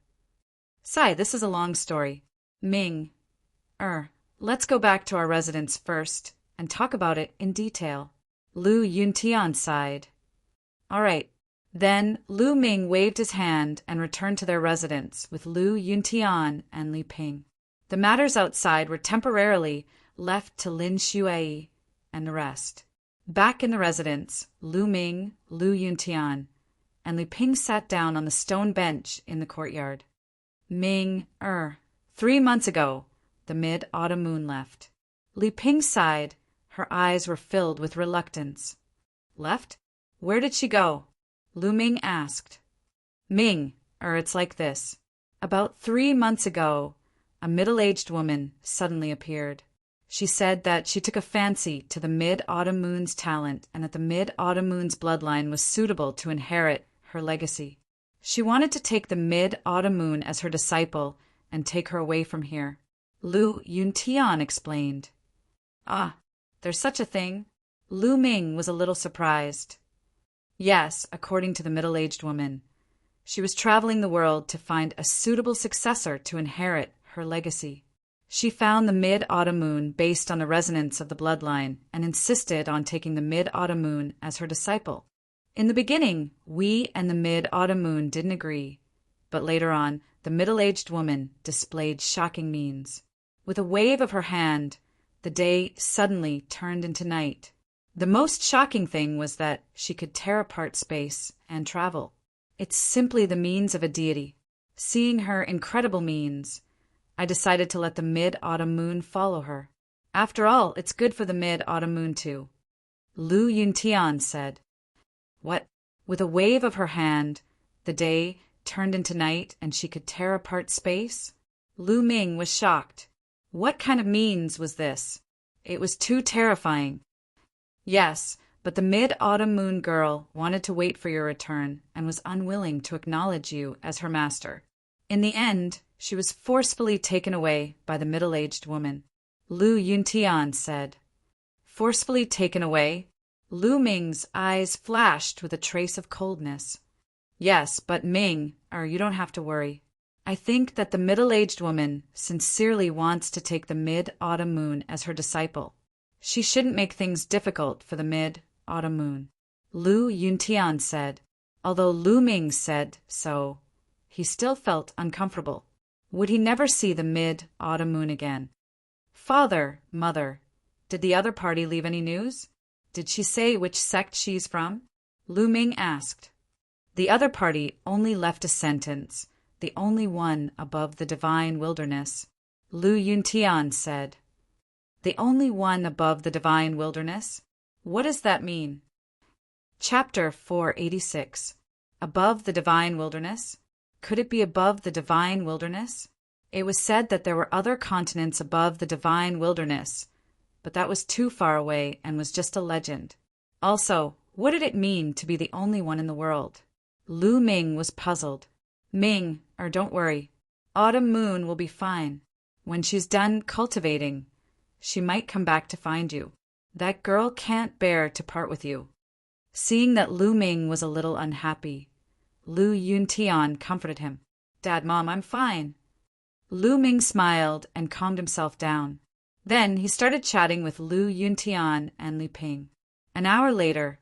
Sai, this is a long story. Ming. Let's go back to our residence first and talk about it in detail. Lu Yuntian sighed. All right. Then Lu Ming waved his hand and returned to their residence with Lu Yuntian and Li Ping. The matters outside were temporarily left to Lin Xuei and the rest. Back in the residence, Lu Ming, Lu Yuntian, and Li Ping sat down on the stone bench in the courtyard. Ming, 3 months ago, the mid-autumn moon left. Li Ping sighed. Her eyes were filled with reluctance. Left? Where did she go? Lu Ming asked. Ming, it's like this. About 3 months ago, a middle-aged woman suddenly appeared. She said that she took a fancy to the mid-autumn moon's talent and that the mid-autumn moon's bloodline was suitable to inherit her legacy. She wanted to take the mid-autumn moon as her disciple and take her away from here. Lu Yuntian explained. Ah, there's such a thing? Lu Ming was a little surprised. Yes, according to the middle-aged woman. She was traveling the world to find a suitable successor to inherit her legacy. She found the mid-autumn moon based on the resonance of the bloodline and insisted on taking the mid-autumn moon as her disciple. In the beginning, we and the mid-autumn moon didn't agree, but later on, the middle-aged woman displayed shocking means. With a wave of her hand, the day suddenly turned into night. The most shocking thing was that she could tear apart space and travel. It's simply the means of a deity. Seeing her incredible means, I decided to let the mid-autumn moon follow her. After all, it's good for the mid-autumn moon too. Lu Yuntian said. What? With a wave of her hand, the day turned into night and she could tear apart space? Lu Ming was shocked. What kind of means was this? It was too terrifying. Yes, but the mid-autumn moon girl wanted to wait for your return and was unwilling to acknowledge you as her master. In the end, she was forcefully taken away by the middle-aged woman. Lu Yuntian said. Forcefully taken away? Lu Ming's eyes flashed with a trace of coldness. Yes, but Ming, you don't have to worry. I think that the middle-aged woman sincerely wants to take the mid-autumn moon as her disciple. She shouldn't make things difficult for the mid-autumn moon. Lu Yuntian said. Although Lu Ming said so, he still felt uncomfortable. Would he never see the mid-autumn moon again? Father, mother, did the other party leave any news? Did she say which sect she's from? Lu Ming asked. The other party only left a sentence, the only one above the divine wilderness. Lu Yuntian said. The only one above the divine wilderness? What does that mean? Chapter 486. Above the divine wilderness? Could it be above the divine wilderness? It was said that there were other continents above the divine wilderness, but that was too far away and was just a legend. Also, what did it mean to be the only one in the world? Lu Ming was puzzled. Ming, don't worry. Autumn Moon will be fine. When she's done cultivating, she might come back to find you. That girl can't bear to part with you. Seeing that Lu Ming was a little unhappy, Lu Yuntian comforted him. Dad, Mom, I'm fine. Lu Ming smiled and calmed himself down. Then he started chatting with Lu Yuntian and Li Ping. An hour later,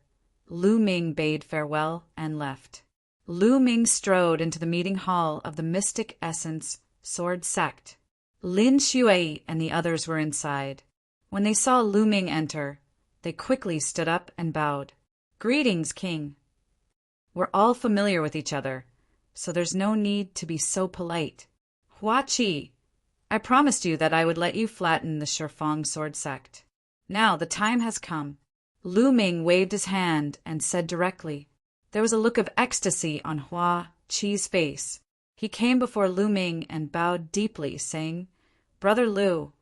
Lu Ming bade farewell and left. Lu Ming strode into the meeting hall of the Mystic Essence Sword Sect. Lin Shui and the others were inside. When they saw Lu Ming enter, they quickly stood up and bowed. Greetings, King. We're all familiar with each other, so there's no need to be so polite. Hua Qi, I promised you that I would let you flatten the Shifeng Sword Sect. Now the time has come. Lu Ming waved his hand and said directly. There was a look of ecstasy on Hua Qi's face. He came before Lu Ming and bowed deeply, saying, Brother Lu,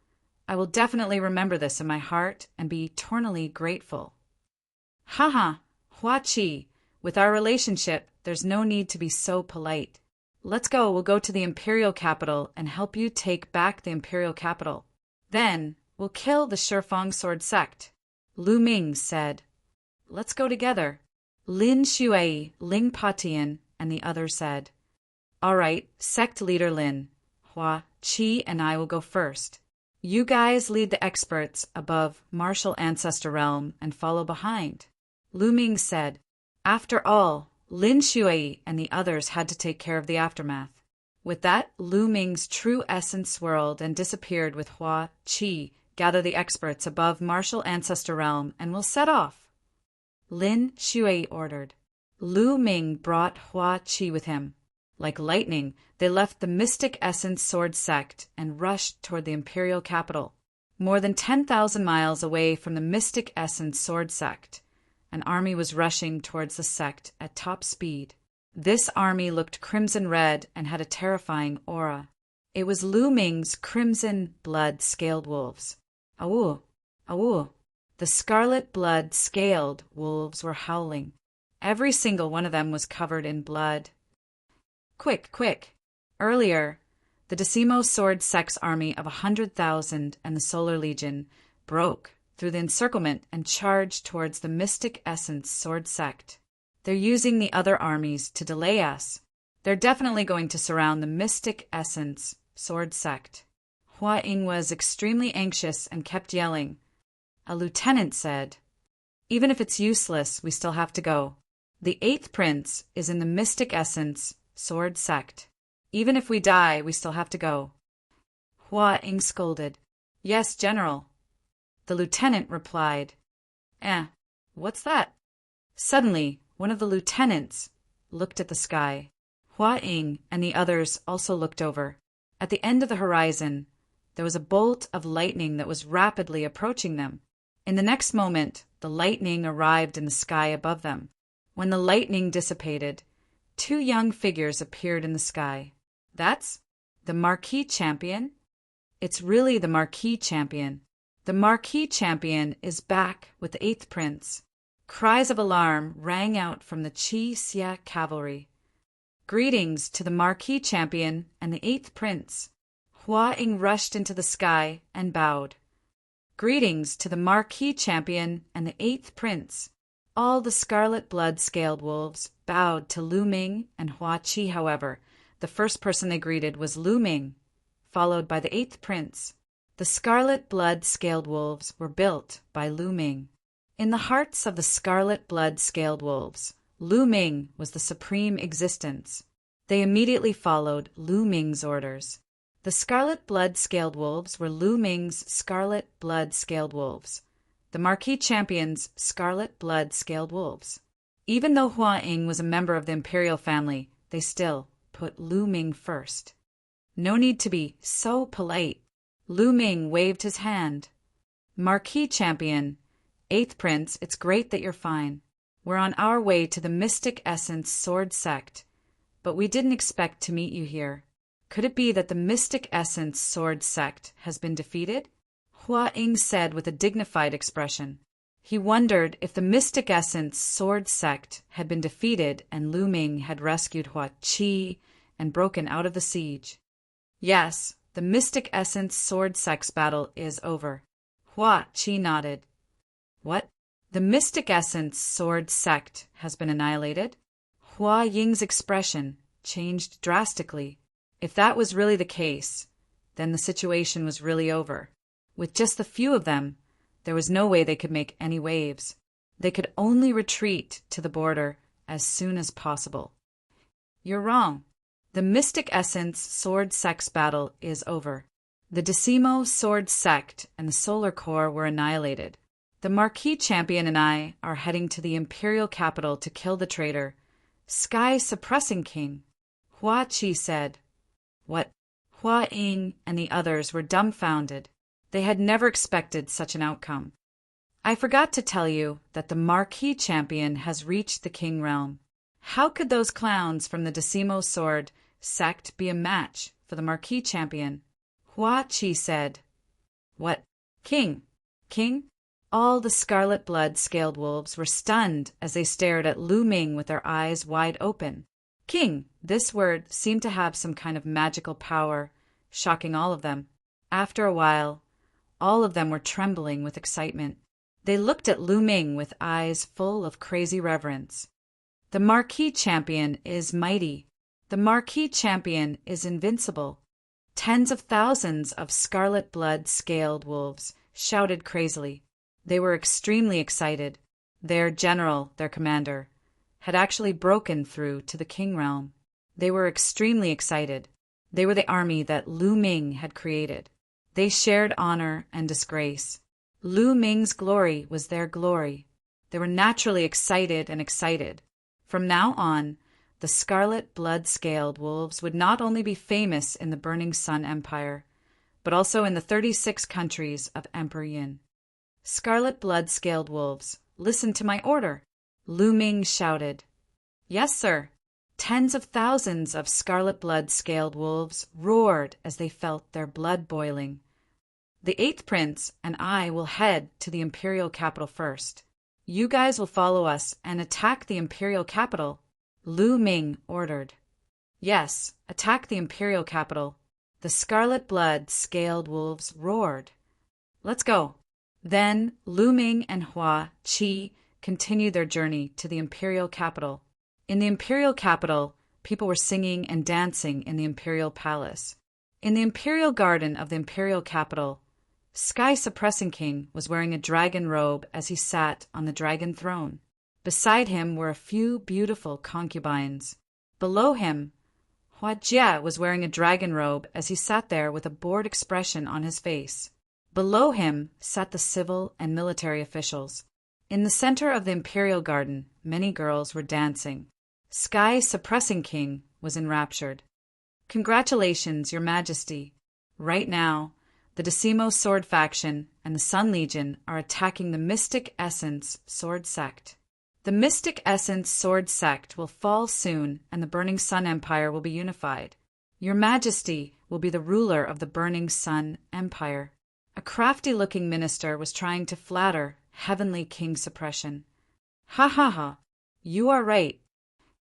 I will definitely remember this in my heart and be eternally grateful. Haha, Hua Qi, with our relationship, there's no need to be so polite. Let's go, we'll go to the Imperial Capital and help you take back the Imperial Capital. Then, we'll kill the Shifeng Sword Sect. Lu Ming said. Let's go together. Lin Shui, Ling Patian, and the others said. All right, sect leader Lin, Hua Qi and I will go first. You guys lead the experts above Martial Ancestor Realm and follow behind. Lu Ming said. After all, Lin Shui and the others had to take care of the aftermath. With that, Lu Ming's true essence swirled and disappeared with Hua Qi. Gather the experts above Martial Ancestor Realm and we'll set off. Lin Shui ordered. Lu Ming brought Hua Qi with him. Like lightning, they left the Mystic Essence Sword sect and rushed toward the imperial capital. More than 10,000 miles away from the Mystic Essence Sword sect, an army was rushing towards the sect at top speed. This army looked crimson red and had a terrifying aura. It was Lu Ming's crimson blood scaled wolves. Awu, awu. The scarlet blood scaled wolves were howling. Every single one of them was covered in blood. Quick, quick! Earlier, the Decimo Sword Sect's army of 100,000 and the Solar Legion broke through the encirclement and charged towards the Mystic Essence Sword sect. They're using the other armies to delay us. They're definitely going to surround the Mystic Essence Sword sect. Hua Ying was extremely anxious and kept yelling. A lieutenant said, "Even if it's useless, we still have to go. The 8th prince is in the Mystic Essence Sword sect. Even if we die, we still have to go." Hua Ying scolded. "Yes, General." The lieutenant replied, What's that?" Suddenly, one of the lieutenants looked at the sky. Hua Ying and the others also looked over. At the end of the horizon, there was a bolt of lightning that was rapidly approaching them. In the next moment, the lightning arrived in the sky above them. When the lightning dissipated, 2 young figures appeared in the sky. That's the Marquis Champion. It's really the Marquis Champion. The Marquis Champion is back with the 8th Prince. Cries of alarm rang out from the Qi Xia cavalry. Greetings to the Marquis Champion and the 8th Prince. Hua Ying rushed into the sky and bowed. Greetings to the Marquis Champion and the 8th Prince. All the scarlet blood scaled wolves bowed to Lu Ming and Hua Qi. However, the first person they greeted was Lu Ming, followed by the 8th Prince. The scarlet blood scaled wolves were built by Lu Ming. In the hearts of the scarlet blood scaled wolves, Lu Ming was the supreme existence. They immediately followed Lu Ming's orders. The scarlet blood scaled wolves were Lu Ming's scarlet blood scaled wolves, the Marquis Champion's scarlet blood scaled wolves. Even though Hua Ying was a member of the imperial family, they still put Lu Ming first. No need to be so polite. Lu Ming waved his hand. "Marquis Champion, 8th Prince, it's great that you're fine. We're on our way to the Mystic Essence Sword sect, but we didn't expect to meet you here. Could it be that the Mystic Essence Sword sect has been defeated?" Hua Ying said with a dignified expression. He wondered if the Mystic Essence Sword sect had been defeated and Lu Ming had rescued Hua Qi and broken out of the siege. "Yes, the Mystic Essence Sword sect's battle is over." Hua Qi nodded. "What? The Mystic Essence Sword sect has been annihilated?" Hua Ying's expression changed drastically. If that was really the case, then the situation was really over. With just the few of them, there was no way they could make any waves. They could only retreat to the border as soon as possible. "You're wrong. The Mystic Essence Sword sect's battle is over. The Decimo Sword sect and the Solar Corps were annihilated. The Marquis Champion and I are heading to the imperial capital to kill the traitor, Sky Suppressing King." Hua Qi said. "What?" Hua Ying and the others were dumbfounded. They had never expected such an outcome. "I forgot to tell you that the Marquis Champion has reached the King Realm. How could those clowns from the Decimo Sword sect be a match for the Marquis Champion?" Hua Qi said. "What? King? King?" All the scarlet blood scaled wolves were stunned as they stared at Lu Ming with their eyes wide open. King, this word seemed to have some kind of magical power, shocking all of them. After a while, all of them were trembling with excitement. They looked at Lu Ming with eyes full of crazy reverence. "The Marquis Champion is mighty. The Marquis Champion is invincible." Tens of thousands of scarlet blood scaled wolves shouted crazily. They were extremely excited. Their general, their commander, had actually broken through to the King Realm. They were extremely excited. They were the army that Lu Ming had created. They shared honor and disgrace. Lu Ming's glory was their glory. They were naturally excited and excited. From now on, the scarlet blood-scaled wolves would not only be famous in the Burning Sun Empire, but also in the 36 countries of Emperor Yin. Scarlet blood-scaled wolves, listen to my order, Lu Ming shouted. Yes, sir. Tens of thousands of scarlet blood-scaled wolves roared as they felt their blood boiling. The 8th prince and I will head to the imperial capital first. You guys will follow us and attack the imperial capital, Lu Ming ordered. Yes, attack the imperial capital. The scarlet blood-scaled wolves roared. Let's go. Then Lu Ming and Hua Qi continued their journey to the imperial capital. In the imperial capital, people were singing and dancing in the imperial palace. In the imperial garden of the imperial capital, Sky Suppressing King was wearing a dragon robe as he sat on the dragon throne. Beside him were a few beautiful concubines. Below him, Hua Jia was wearing a dragon robe as he sat there with a bored expression on his face. Below him sat the civil and military officials. In the center of the imperial garden, many girls were dancing. Sky Suppressing King was enraptured. Congratulations, Your Majesty. Right now, the Decimo Sword Faction and the Sun Legion are attacking the Mystic Essence Sword Sect. The Mystic Essence Sword Sect will fall soon and the Burning Sun Empire will be unified. Your Majesty will be the ruler of the Burning Sun Empire. A crafty-looking minister was trying to flatter Heavenly King Suppression. Ha ha ha! You are right.